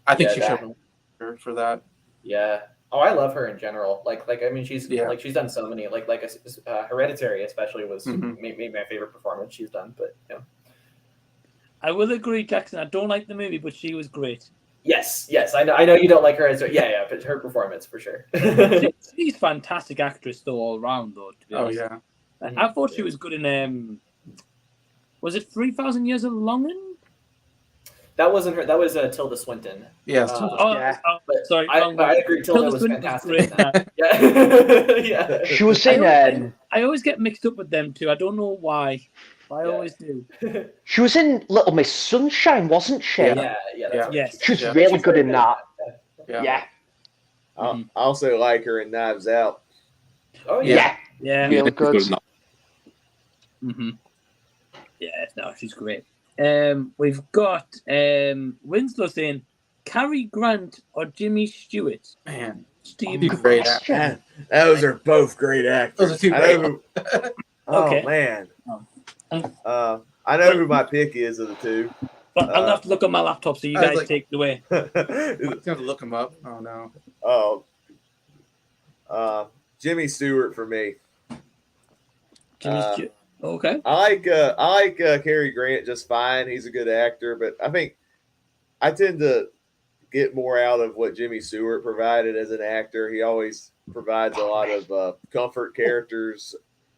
I think Yeah, she that- should win for that. Yeah. Oh, I love her in general. Like I mean, she's Yeah. like she's done so many. Hereditary, especially, was Mhm. maybe my favorite performance she's done. But I will agree, Jackson. I don't like the movie, but she was great. yes, I know you don't like her as but her performance for sure. She's a fantastic actress though, all round though. To be Oh honest. yeah. I thought she was good in was it 3,000 Years of Longing? That wasn't her. That was Tilda Swinton. Yeah. But sorry. I agree. Tilda was Swinton fantastic. great. in that. Yeah. Yeah. She was in. I always get mixed up with them two. I don't know why. I always do. She was in Little Miss Sunshine, wasn't she? Yeah. That's right. Yes. She was Yeah. really She's good very in good. that. Yeah. Yeah. I also like her in Knives Out. Oh Yeah. Yeah. Really good. Mm-hmm. Yeah, no, she's great. We've got Winslow saying Cary Grant or Jimmy Stewart. Man, Steve, two great question. actors. Those are both great actors. Those are two I great. know oh Okay. man. I know who my pick is of the two. But I'll have to look on my laptop, so you I was guys like- take it away. You have to look him up. Oh no. Jimmy Stewart for me. Jimmy Stewart. Okay. I like Cary Grant just fine. He's a good actor, but I think I tend to get more out of what Jimmy Stewart provided as an actor. He always provides a lot of comfort characters,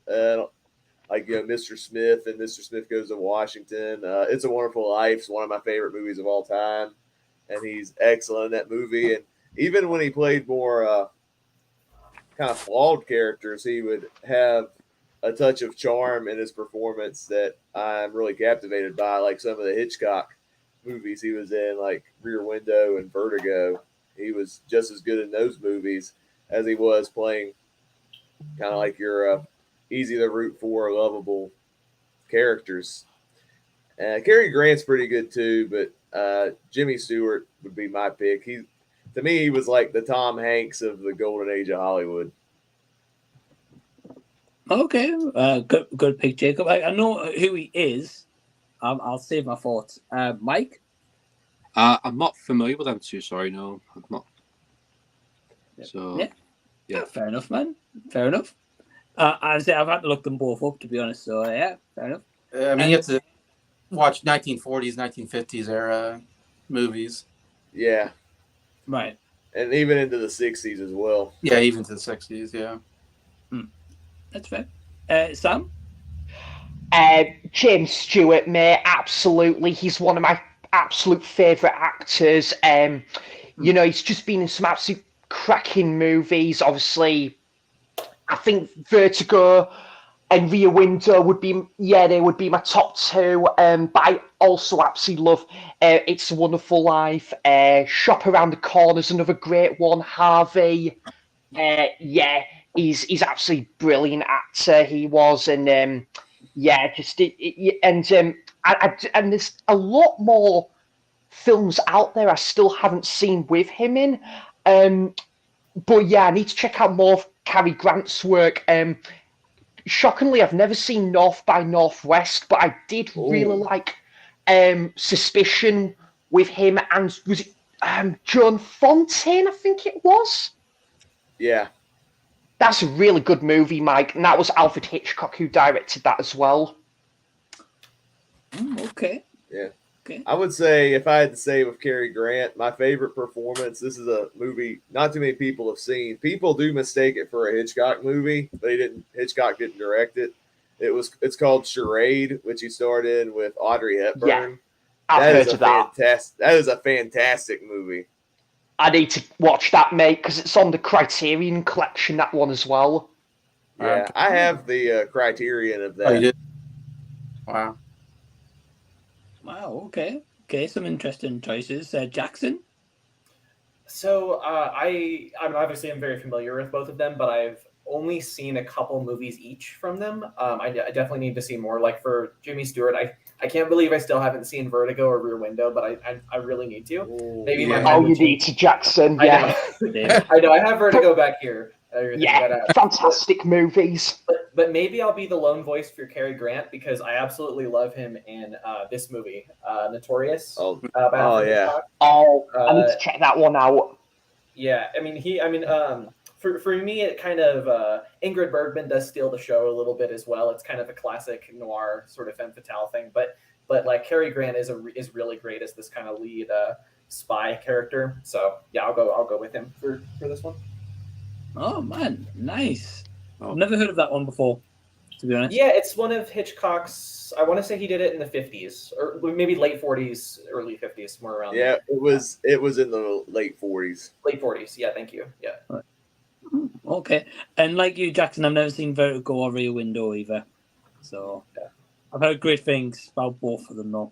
like Mr. Smith and Mr. Smith Goes to Washington. It's a Wonderful Life is one of my favorite movies of all time, and he's excellent in that movie. And even when he played more kind of flawed characters, he would have a touch of charm in his performance that I'm really captivated by, like some of the Hitchcock movies he was in, like Rear Window and Vertigo. He was just as good in those movies as he was playing kind of like your easy to root for, lovable characters. Cary Grant's pretty good too, but Jimmy Stewart would be my pick. To me, he was like the Tom Hanks of the golden age of Hollywood. Okay. Good pick, Jacob. I know who he is. I'll save my thoughts. Mike? I'm not familiar with them two. Sorry, no, I'm not. So Yeah. Fair enough, man. Fair enough. I've had to look them both up, to be honest. So yeah, fair enough. I mean, you have to watch 1940s, 1950s era movies. Yeah. Right. And even into the 60s as well. Yeah, even to the 60s. Yeah. That's fair. Sam? James Stewart, mate, absolutely. He's one of my absolute favourite actors. He's just been in some absolute cracking movies. Obviously, I think Vertigo and Rear Window would be my top two. But I also absolutely love It's a Wonderful Life. Shop Around the Corner is another great one. Harvey. He's absolutely brilliant actor. He was, and and there's a lot more films out there I still haven't seen with him in. But yeah, I need to check out more of Cary Grant's work. Shockingly, I've never seen North by Northwest, but I did really like Suspicion with him, and was it Joan Fontaine? I think it was. Yeah. That's a really good movie, Mike, and that was Alfred Hitchcock who directed that as well. Okay. Yeah. Okay. I would say, if I had to say with Cary Grant, my favorite performance, this is a movie not too many people have seen. People do mistake it for a Hitchcock movie. Hitchcock didn't direct it. It's called Charade, which he starred in with Audrey Hepburn. Yeah, I've heard of that. That is a fantastic movie. I need to watch that, mate, because it's on the Criterion Collection, that one as well. Yeah, I have the Criterion of that. Oh, you did? Wow. Wow. Okay. Some interesting choices. Jackson. So I'm very familiar with both of them, but I've only seen a couple movies each from them. I definitely need to see more. Like for Jimmy Stewart, I can't believe I still haven't seen Vertigo or Rear Window, but I really need to. Maybe my Oh, mind will you change. need to, Jackson. Yeah. I know. I have Vertigo back here. Yeah, fantastic movies. But maybe I'll be the lone voice for Cary Grant because I absolutely love him in this movie, Notorious. Oh, Batman yeah. Hitchcock. Oh, I need to check that one out. Yeah, for me, it kind of Ingrid Bergman does steal the show a little bit as well. It's kind of a classic noir sort of femme fatale thing, but like Cary Grant is really great as this kind of lead spy character. So yeah, I'll go with him for this one. Oh man, nice. I've never heard of that one before, to be honest. Yeah, it's one of Hitchcock's. I want to say he did it in the 50s or maybe late 40s, early 50s, somewhere around there. It was in the late 40s. Late 40s. Yeah, thank you. Yeah. Okay, and like you, Jackson, I've never seen Vertigo or Rear Window either, so I've heard great things about both of them though.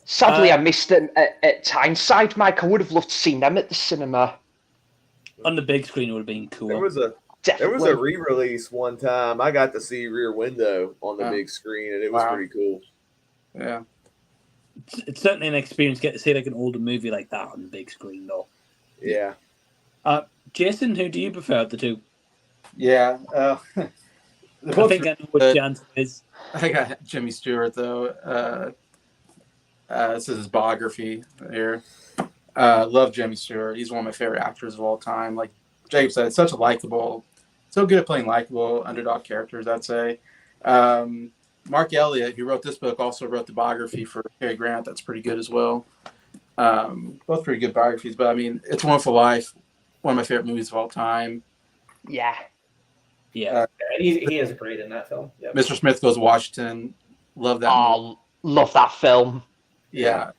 Sadly, I missed them at Tyneside, Mike. I would have loved to see them at the cinema. On the big screen, it would have been cool. There was a re-release one time. I got to see Rear Window on the big screen, and it was pretty cool. Yeah, it's certainly an experience. Get to see like an older movie like that on the big screen, though. Yeah. Jason, who do you prefer of the two? Yeah, I think I know what the answer is. I got Jimmy Stewart though. This is his biography here. Love Jimmy Stewart. He's one of my favorite actors of all time. Like Jacob said, so good at playing likable underdog characters, I'd say. Mark Elliott, who wrote this book, also wrote the biography for Cary Grant. That's pretty good as well. Both pretty good biographies, but I mean, It's a Wonderful Life, one of my favorite movies of all time. Yeah. Yeah. And he is great in that film. Yep. Mr. Smith Goes to Washington. Love that movie. Love that film. Yeah.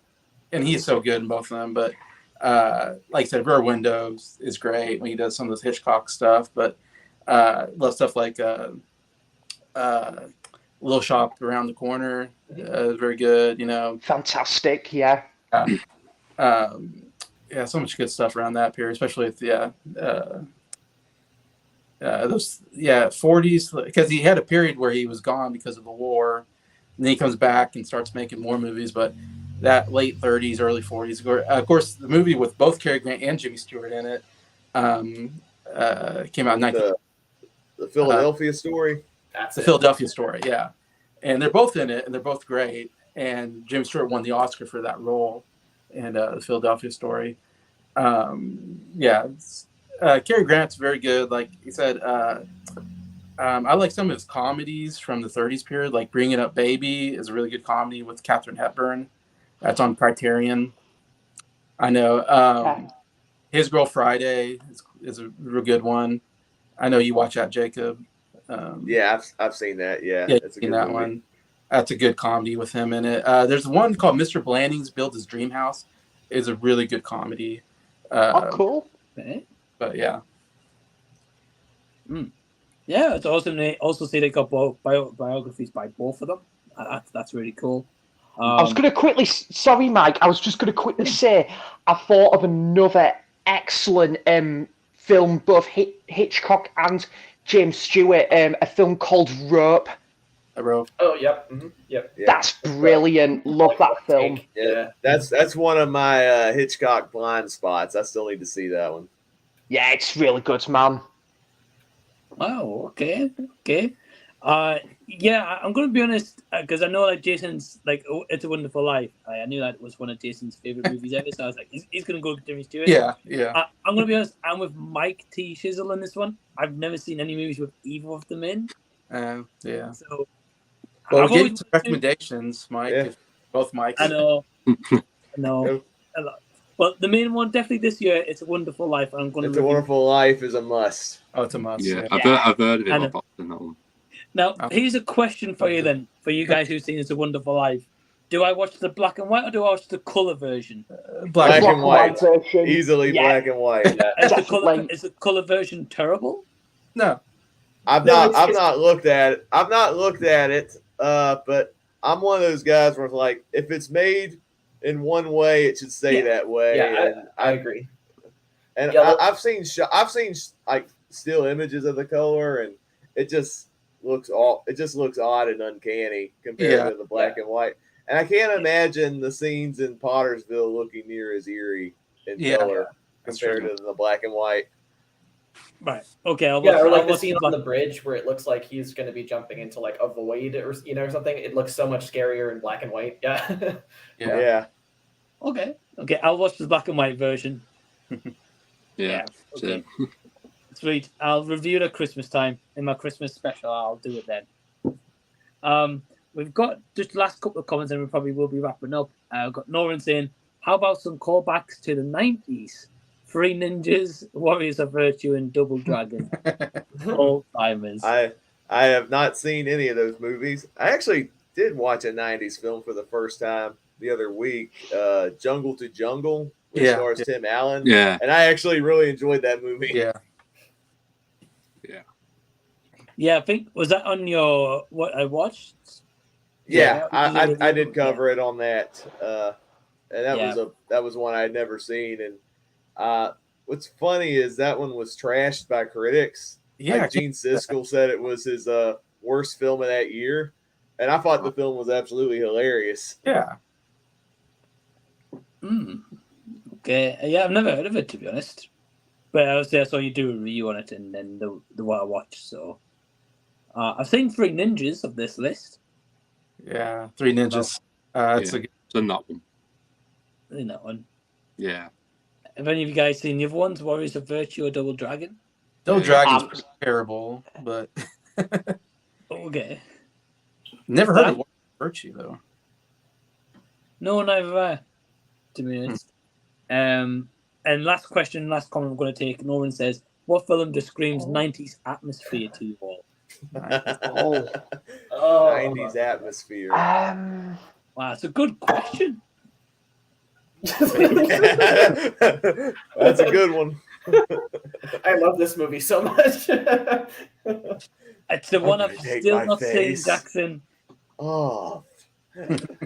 And he's so good in both of them. But like I said, Rear Window is great when he does some of this Hitchcock stuff. But love stuff like Little Shop Around the Corner. Very good, you know. Fantastic, yeah. Yeah, so much good stuff around that period, especially with those 40s, because he had a period where he was gone because of the war, and then he comes back and starts making more movies. But that late 30s, early 40s, of course, the movie with both Cary Grant and Jimmy Stewart in it came out in the Philadelphia Story. That's the Philadelphia Story, yeah. And they're both in it, and they're both great. And Jimmy Stewart won the Oscar for that role in the Philadelphia Story. Cary Grant's very good. Like you said, I like some of his comedies from the 30s period, like Bringing Up Baby is a really good comedy with Katharine Hepburn. That's on Criterion. I know. His Girl Friday is a real good one. I know you watch that, Jacob. Yeah, I've seen that. Yeah, that's a good movie. One. That's a good comedy with him in it. There's one called Mr. Blanding's Build His Dream House. Is a really good comedy. Cool. Okay. But yeah. Yeah, it's awesome. They also say they got both biographies by both of them. That's really cool. I was going to quickly, sorry, Mike, I was just going to quickly say, I thought of another excellent film, both Hitchcock and James Stewart, a film called Rope. Rope. Oh, yep. Mm-hmm. Yep. Yeah. That's brilliant. Love that film. Yeah, that's one of my Hitchcock blind spots. I still need to see that one. Yeah, it's really good, man. Wow. Okay. Yeah, I'm going to be honest because I know like Jason's like It's a Wonderful Life. I knew that was one of Jason's favorite movies ever, so I was like, he's going to go with Jimmy Stewart. Yeah. I'm going to be honest. I'm with Mike T. Shizzle in this one. I've never seen any movies with either of them in. Yeah. So, well, we gave you some recommendations, Mike. Yeah. Both Mikes. I know. Well, the main one definitely this year. It's a Wonderful Life. I'm going to. It's a Wonderful Life is a must. Oh, it's a must. Yeah, I've heard of it. I've seen that one. Now, here's a question for you then, for you guys who've seen It's a Wonderful Life. Do I watch the black and white or do I watch the colour version? Black and white. Easily black and white. Is the colour version terrible? No. I've not looked at it. But I'm one of those guys where it's like, if it's made in one way, it should stay that way. Yeah, I agree. And I've seen like still images of the color, and it just it just looks odd and uncanny compared to the black and white. And I can't imagine the scenes in Pottersville looking near as eerie in color compared to the black and white. Right. Okay. Or like the scene on the bridge where it looks like he's going to be jumping into like a void or or something. It looks so much scarier in black and white. Yeah. Yeah. Okay. I'll watch the black and white version. Yeah. Okay. Sweet. I'll review it at Christmas time in my Christmas special. I'll do it then. We've got just the last couple of comments, and we probably will be wrapping up. I've got Norin saying, "How about some callbacks to the 90s? Three Ninjas, Warriors of Virtue, and Double Dragon. Old timers." I have not seen any of those movies. I actually did watch a 90s film for the first time the other week, Jungle to Jungle, which stars Tim Allen. Yeah. And I actually really enjoyed that movie. Yeah. Yeah, I think, was that on your, what I watched? Yeah, I did cover it on that. And that was one I had never seen. And what's funny is that one was trashed by critics. Yeah, like Gene Siskel said it was his worst film of that year. And I thought the film was absolutely hilarious. Yeah. Okay. Yeah, I've never heard of it, to be honest. But I saw you do a review on it, and then the one I watched. So I've seen Three Ninjas of this list. Yeah, Three Ninjas. It's not one. In that one. Yeah. Have any of you guys seen the other ones, Warriors of Virtue or Double Dragon? Double Dragon's terrible, but okay. Never heard of Warriors of Virtue though. No, never. To be honest. And last question, last comment I'm going to take. Norin says, "What film just screams 90s atmosphere to you all?" 90s atmosphere. Wow, that's a good question. That's a good one. I love this movie so much. It's the one I've still not seen, Jackson. Oh.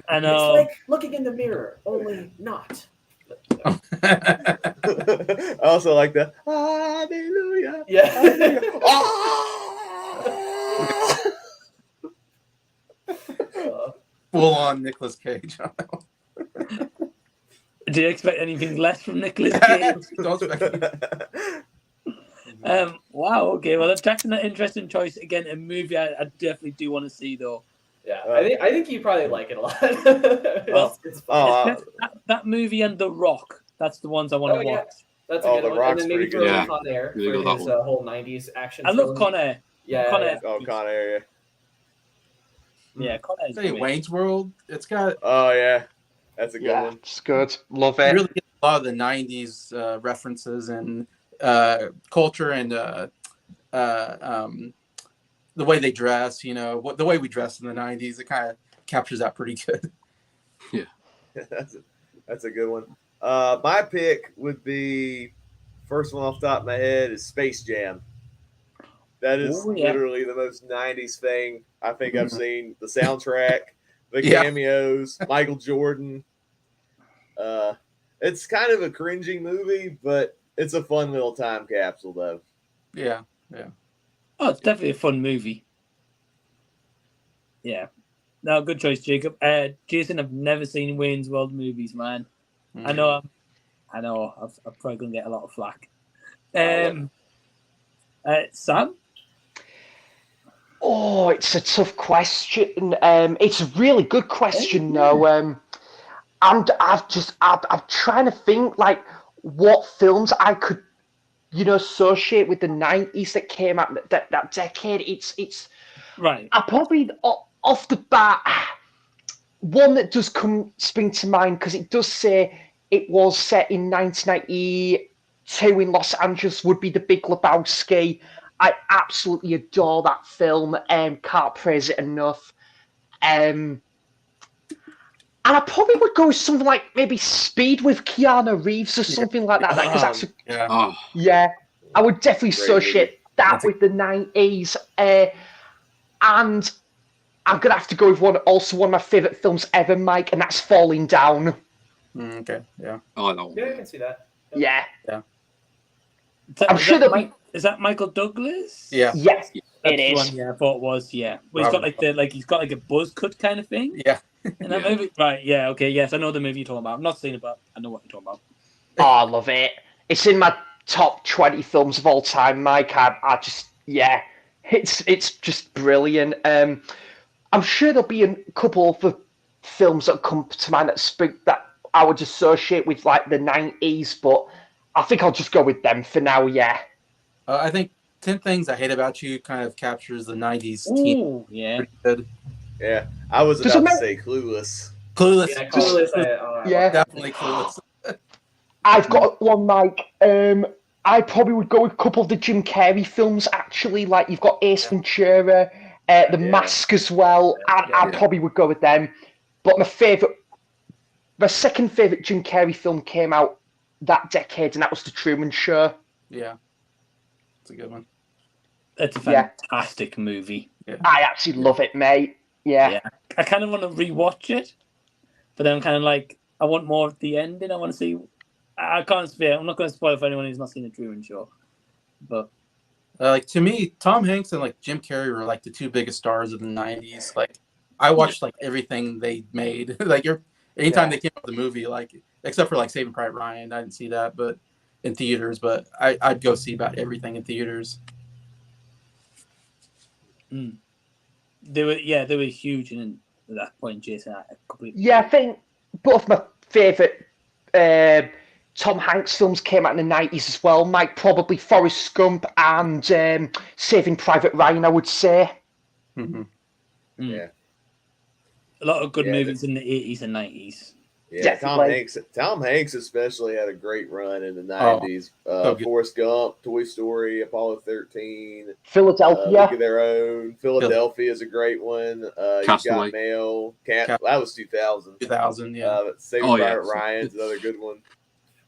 I know. It's like looking in the mirror, only not. I also like the Hallelujah. Yeah. Hallelujah. Full on Nicolas Cage. Do you expect anything less from Nicolas Cage? Don't expect wow. Okay. Well, that's Jackson. An interesting choice. Again, a movie I definitely do want to see, though. Yeah, I think you probably like it a lot. It's that movie and The Rock. That's the ones I want to watch. That's a good one. And then maybe throw in Con Air for his whole 90s action. I love Con Air. Yeah. Con Air. Oh, Con Air. Yeah, Con Air. Say Wayne's World. It's got. Oh yeah, that's a good one. It's good. Love it. Really get a lot of the '90s references and culture and the way they dress. You know, the way we dressed in the '90s. It kind of captures that pretty good. Yeah, that's a good one. My pick would be, first one off the top of my head is Space Jam. That is literally the most 90s thing I think I've seen. The soundtrack, the cameos, Michael Jordan. It's kind of a cringy movie, but it's a fun little time capsule, though. Yeah, yeah. Oh, it's definitely a fun movie. Yeah. No, good choice, Jacob. Jason, I've never seen Wayne's World movies, man. I know. I'm probably gonna get a lot of flack. Sam. Oh, it's a tough question. It's a really good question, though. I'm trying to think like what films I could, associate with the 90s that came out that decade. It's right. I probably off the bat, one that does spring to mind because it does say it was set in 1992 in Los Angeles would be The Big Lebowski. I absolutely adore that film and can't praise it enough. And I probably would go with something like maybe Speed with Keanu Reeves or something like that. Because I would definitely associate that with the 90s. And I'm going to have to go with one of my favourite films ever, Mike, and that's Falling Down. Okay, yeah. Oh, no. Yeah, I can see that. Yeah. Yeah. I'm sure that is that Michael Douglas? Yeah. Yes. That's It the is. one, yeah, I thought it was, yeah. Well, he's got he's got like a buzz cut kind of thing. Yeah. In that movie, right? Yeah, okay, yes, I know the movie you're talking about. I've not seen it, but I know what you're talking about. Oh, I love it. It's in my top 20 films of all time, Mike. I just, yeah, it's just brilliant. I'm sure there'll be a couple of the films that come to mind that I would associate with like the 90s, but I think I'll just go with them for now. Yeah. I think 10 Things I Hate About You kind of captures the 90s Ooh, yeah. pretty good. Yeah, I was about to say Clueless. Clueless. Yeah, Clueless. Yeah. Definitely Clueless. I've got one, Mike. I probably would go with a couple of the Jim Carrey films, actually. Like, you've got Ace Ventura, The Mask as well. I probably would go with them. But my second favourite Jim Carrey film came out that decade, and that was The Truman Show. Yeah. It's a good one. It's a fantastic movie. Yeah. I actually love it, mate. Yeah. I kind of want to rewatch it, but then I'm kind of like, I want more of the ending. I want to see. I can't spoil. I'm not going to spoil for anyone who's not seen The Truman Show. But like, to me, Tom Hanks and like Jim Carrey were like the two biggest stars of the 90s. Like, I watched like everything they made. Like, anytime they came out with the movie, like, except for like Saving Private Ryan, I didn't see that, but in theaters. But I'd go see about everything in theaters. They were huge at that point, Jason. Yeah, I think both my favourite Tom Hanks films came out in the 90s as well, Mike. Probably Forrest Gump and Saving Private Ryan, I would say. Mm-hmm. Yeah. A lot of good movies in the 80s and 90s. Yeah, Tom Hanks especially had a great run in the 90s. Forrest Gump, Toy Story, Apollo 13. Philadelphia. League of Their Own. Philadelphia is a great one. You Got Mail. That was 2000. 2000, yeah. Saving Private Ryan's another good one.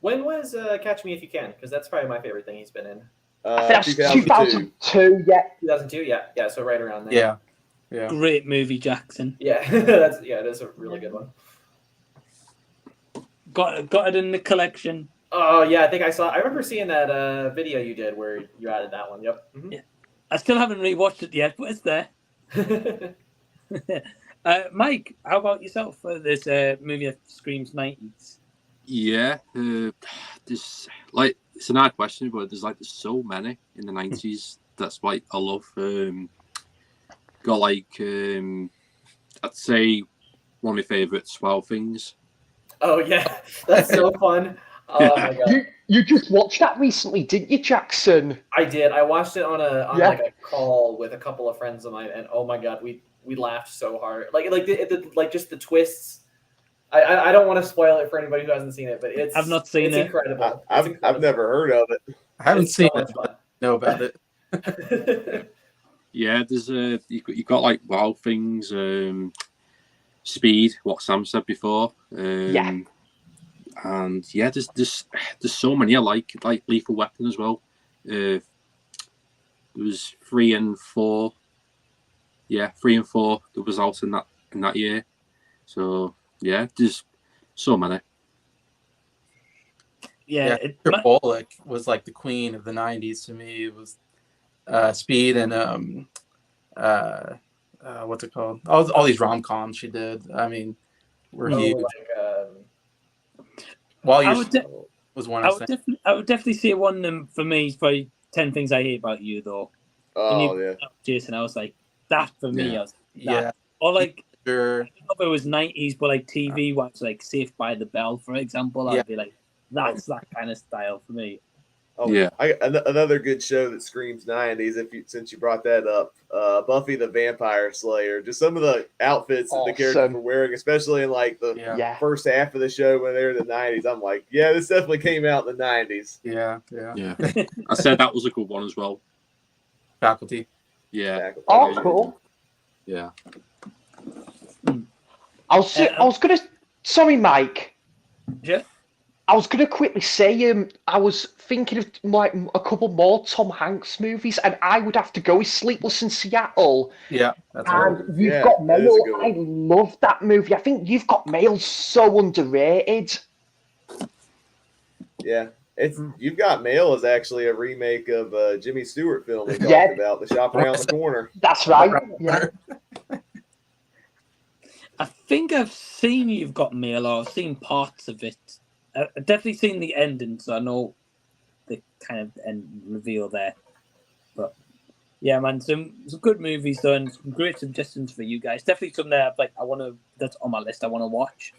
When was Catch Me If You Can? Because that's probably my favorite thing he's been in. I think that's 2002, yeah. 2002, yeah, so right around there. Yeah. Great movie, Jackson. Yeah, it is a really good one. Got it in the collection. Oh yeah, I remember seeing that video you did where you added that one. Yep. Mm-hmm. Yeah. I still haven't rewatched it yet, but it's there. Mike, how about yourself for this movie that screams 90s? Yeah, it's an odd question, but there's so many in the 90s. That's why I love. Got I'd say one of my favourites, 12 Things. Oh yeah, that's so fun. Oh my god! You just watched that recently, didn't you, Jackson? I did. I watched it on like a call with a couple of friends of mine, and oh my god, we laughed so hard. Like just the twists. I don't want to spoil it for anybody who hasn't seen it, but I've not seen it. Incredible. I've never heard of it. I haven't seen it, but I know about it. Yeah, there's you got like Wild Things, Speed, what Sam said before. And yeah, there's so many I like Lethal Weapon as well. There was 3 and 4. Yeah, 3 and 4 that was out in that year. So yeah, there's so many. Yeah, Bullock was like the queen of the 90s to me. It was Speed and what's it called? All these rom-coms she did. I mean, were huge. While you was one. I would definitely say one for me is probably 10 Things I Hate About You, though. Oh yeah, Jason. I was like that for me. I was yeah. Or like, sure. I don't know if it was 90s, but like TV was like Saved by the Bell, for example. I'd be like, that's that kind of style for me. Oh yeah, another good show that screams 90s. Since you brought that up, Buffy the Vampire Slayer. Just some of the outfits that the characters were wearing, especially in like the first half of the show when they're in the 90s. I'm like, yeah, this definitely came out in the 90s. Yeah. I said that was a good one as well. Faculty. Yeah. Oh, cool. Yeah. I was gonna. Sorry, Mike. Yeah. I was going to quickly say, I was thinking of like a couple more Tom Hanks movies, and I would have to go with Sleepless in Seattle. Yeah, that's and right. You've Got Mail. I love that movie. I think You've Got Mail's so underrated. Yeah, You've Got Mail is actually a remake of a Jimmy Stewart film we talked about, The Shop Around the Corner. That's right. Yeah. I think I've seen You've Got Mail, or I've seen parts of it. I've definitely seen the ending, so I know the kind of end reveal there. But yeah, man, some good movies done, some great suggestions for you guys. Definitely some there that's on my list I want to watch.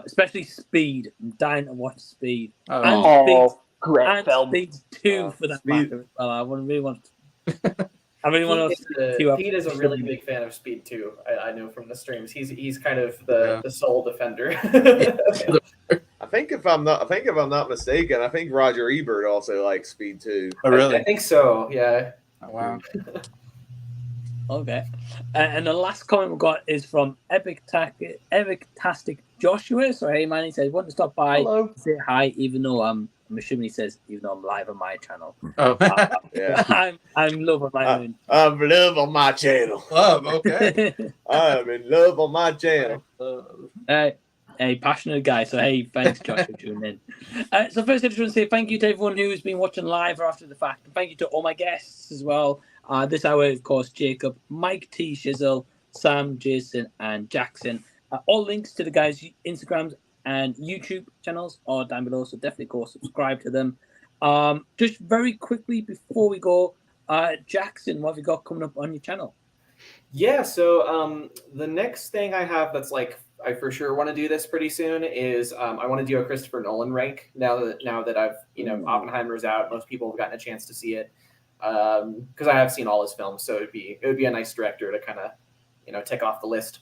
Especially Speed. I'm dying to watch Speed. Great film. Speed 2 for that matter. I really want to. Pete is a really big fan of Speed 2. I know from the streams. He's kind of the sole defender. I think if I'm not mistaken, I think Roger Ebert also likes Speed 2. Oh, really? I think so. Yeah. Oh, wow. Okay. And the last comment we got is from Epic-tastic Joshua. So, hey, man, he says, want to stop by, say hi, even though I'm assuming he says, even though I'm live on my channel. Oh, yeah. I'm love on my own. I'm love on my channel. Love, okay. I'm in love on my channel. Hey, passionate guy. So, hey, thanks, Josh, for tuning in. So, first, I just want to say thank you to everyone who's been watching live or after the fact. And thank you to all my guests as well. This hour, of course, Jacob, Mike T. Shizzle, Sam, Jason, and Jackson. All links to the guys' Instagrams and YouTube channels are down below, so definitely go subscribe to them. Just very quickly before we go, Jackson, what have you got coming up on your channel? Yeah, so the next thing I have that's like I for sure want to do this pretty soon is I want to do a Christopher Nolan rank now that I've Oppenheimer's out. Most people have gotten a chance to see it because I have seen all his films, so it would be a nice director to kind of tick off the list.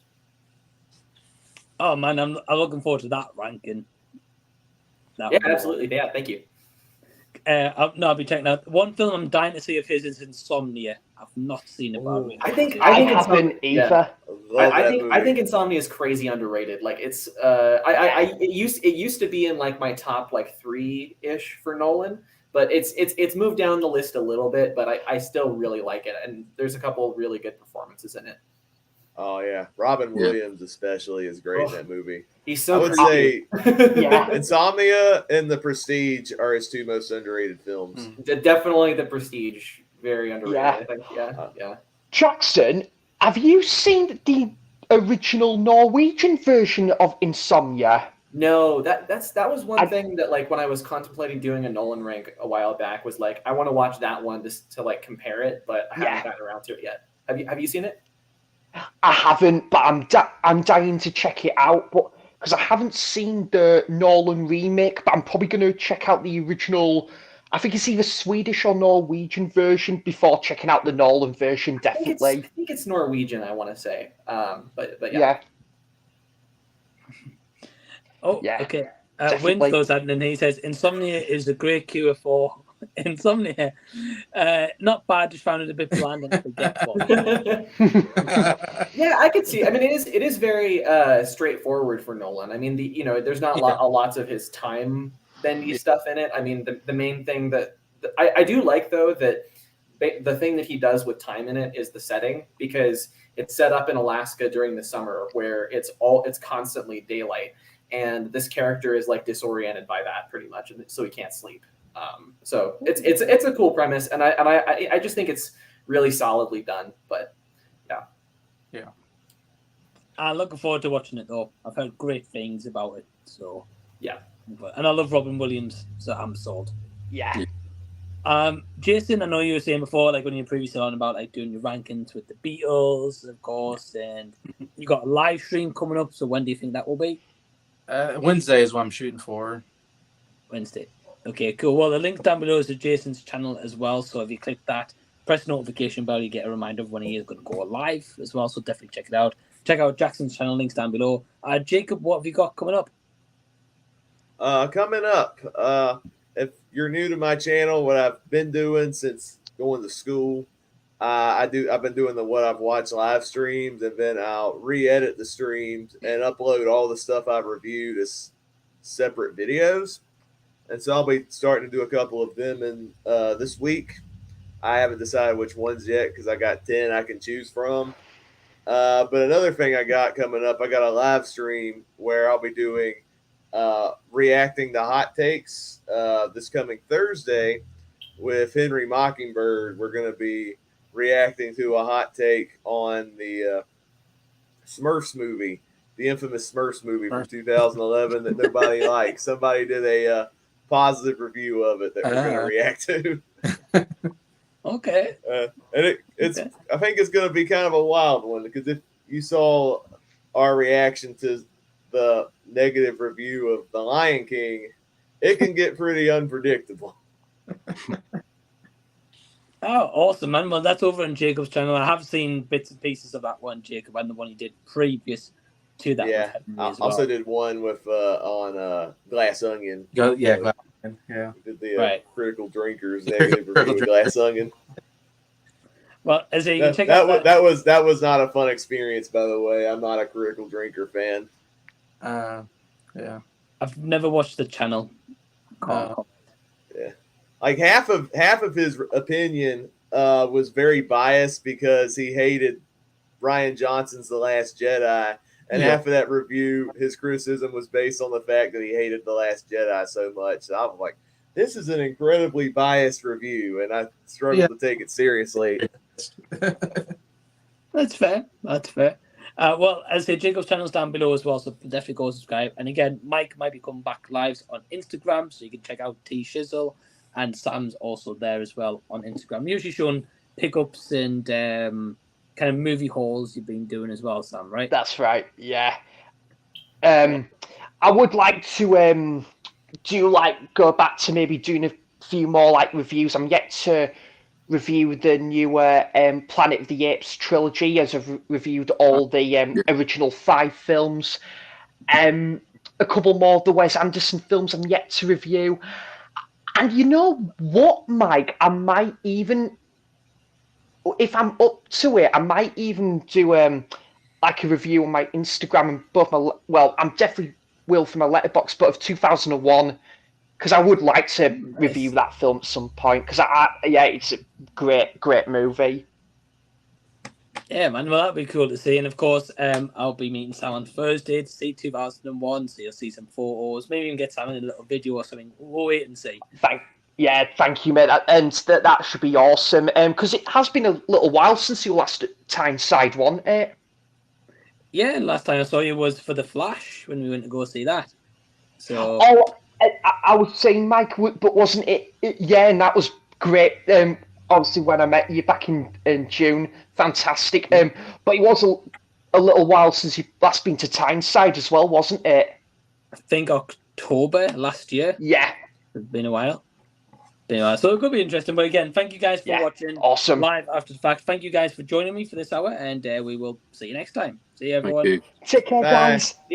Oh man, I'm looking forward to that ranking. Absolutely. Yeah, thank you. I'll be checking out. One film I'm dying to see of his is Insomnia. I've not seen it. I think haven't either. I think Insomnia is crazy underrated. Like it's it used to be in like my top like 3-ish for Nolan, but it's moved down the list a little bit, but I still really like it, and there's a couple of really good performances in it. Oh yeah, Robin Williams especially is great in that movie. He's so. I would say, Insomnia and The Prestige are his two most underrated films. Definitely The Prestige, very underrated. Yeah. I think. Yeah. Jackson, have you seen the original Norwegian version of Insomnia? No, that was one thing that like when I was contemplating doing a Nolan rank a while back was like I want to watch that one just to like compare it, but I haven't gotten around to it yet. Have you seen it? I haven't, but I'm dying to check it out. But because I haven't seen the Nolan remake, but I'm probably going to check out the original. I think it's either Swedish or Norwegian version before checking out the Nolan version. Definitely, I think it's Norwegian. I want to say, but yeah. Oh, yeah. Okay. Win goes out and he says Insomnia is a great cure for insomnia. Not bad, just found it a bit bland and forgetful. Yeah, I could see. I mean, it is very straightforward for Nolan. I mean, there's not lots of his time bendy stuff in it. I mean, the main thing that I do like though that the thing that he does with time in it is the setting, because it's set up in Alaska during the summer where it's constantly daylight, and this character is like disoriented by that pretty much, and so he can't sleep. So it's a cool premise, and I just think it's really solidly done. But yeah. I'm looking forward to watching it though. I've heard great things about it. So yeah, and I love Robin Williams, so I'm sold. Yeah. Jason, I know you were saying before, like when you were previously on about like doing your rankings with the Beatles, of course, and you got a live stream coming up. So when do you think that will be? Wednesday is what I'm shooting for. Wednesday. Okay, cool. Well, the link down below is to Jason's channel as well. So if you click that, press the notification bell, you get a reminder of when he is going to go live as well. So definitely check it out. Check out Jackson's channel, links down below. Jacob, what have you got coming up? Coming up, if you're new to my channel, what I've been doing since going to school, I've been doing the What I've Watched live streams, and then I'll re-edit the streams and upload all the stuff I've reviewed as separate videos. And so I'll be starting to do a couple of them in this week. I haven't decided which ones yet because I got 10 I can choose from. But another thing I got coming up, I got a live stream where I'll be doing reacting to hot takes this coming Thursday with Henry Mockingbird. We're going to be reacting to a hot take on the Smurfs movie, the infamous Smurfs movie from 2011 that nobody likes. Somebody did a positive review of it that we're going to react to. Okay. And it's I think it's going to be kind of a wild one, because if you saw our reaction to the negative review of The Lion King, it can get pretty unpredictable. Oh, awesome, man. Well, that's over on Jacob's channel. I have seen bits and pieces of that one, Jacob, and the one he did previous to that. Yeah, I also did one with on Glass Onion. Glass Onion. Yeah. Did the critical drinkers negative review of Glass Onion. Well, as you check that was not a fun experience, by the way. I'm not a critical drinker fan. Yeah. I've never watched the channel. Yeah. Like half of his opinion was very biased because he hated Rian Johnson's The Last Jedi, and half of that review, his criticism was based on the fact that he hated The Last Jedi so much. So I was like, this is an incredibly biased review, and I struggled to take it seriously. That's fair. That's fair. Well, as I say, Jacob's channel's down below as well, so definitely go subscribe. And again, Mike might be coming back live on Instagram, so you can check out T Shizzle, and Sam's also there as well on Instagram. I'm usually showing pickups and kind of movie hauls you've been doing as well, Sam, right? That's right. Yeah. I would like to go back to maybe doing a few more reviews. I'm yet to review the newer Planet of the Apes trilogy, as I've reviewed all the original 5 films. A couple more of the Wes Anderson films I'm yet to review. And you know what, Mike? I might even, if I'm up to it, I might even do a review on my Instagram and both I'm definitely will for my letterbox, but of 2001. Because I would like to review that film at some point. Because it's a great movie. Yeah, man. Well, that'd be cool to see. And of course, I'll be meeting Sam on Thursday to see 2001. So you'll see some photos. Maybe even get Sam in a little video or something. We'll wait and see. Thank you, mate. And that should be awesome. Because it has been a little while since you last Tyneside one. Yeah, last time I saw you was for The Flash when we went to go see that. So. Oh. I was saying, Mike, but wasn't it? Yeah, and that was great. Obviously, when I met you back in June, fantastic. But it was a little while since you've last been to Tyneside as well, wasn't it? I think October last year. Yeah. It's been a while. So it could be interesting. But again, thank you guys for watching. Awesome. Live after the fact. Thank you guys for joining me for this hour, and we will see you next time. See you, everyone. Thank you. Take care, guys.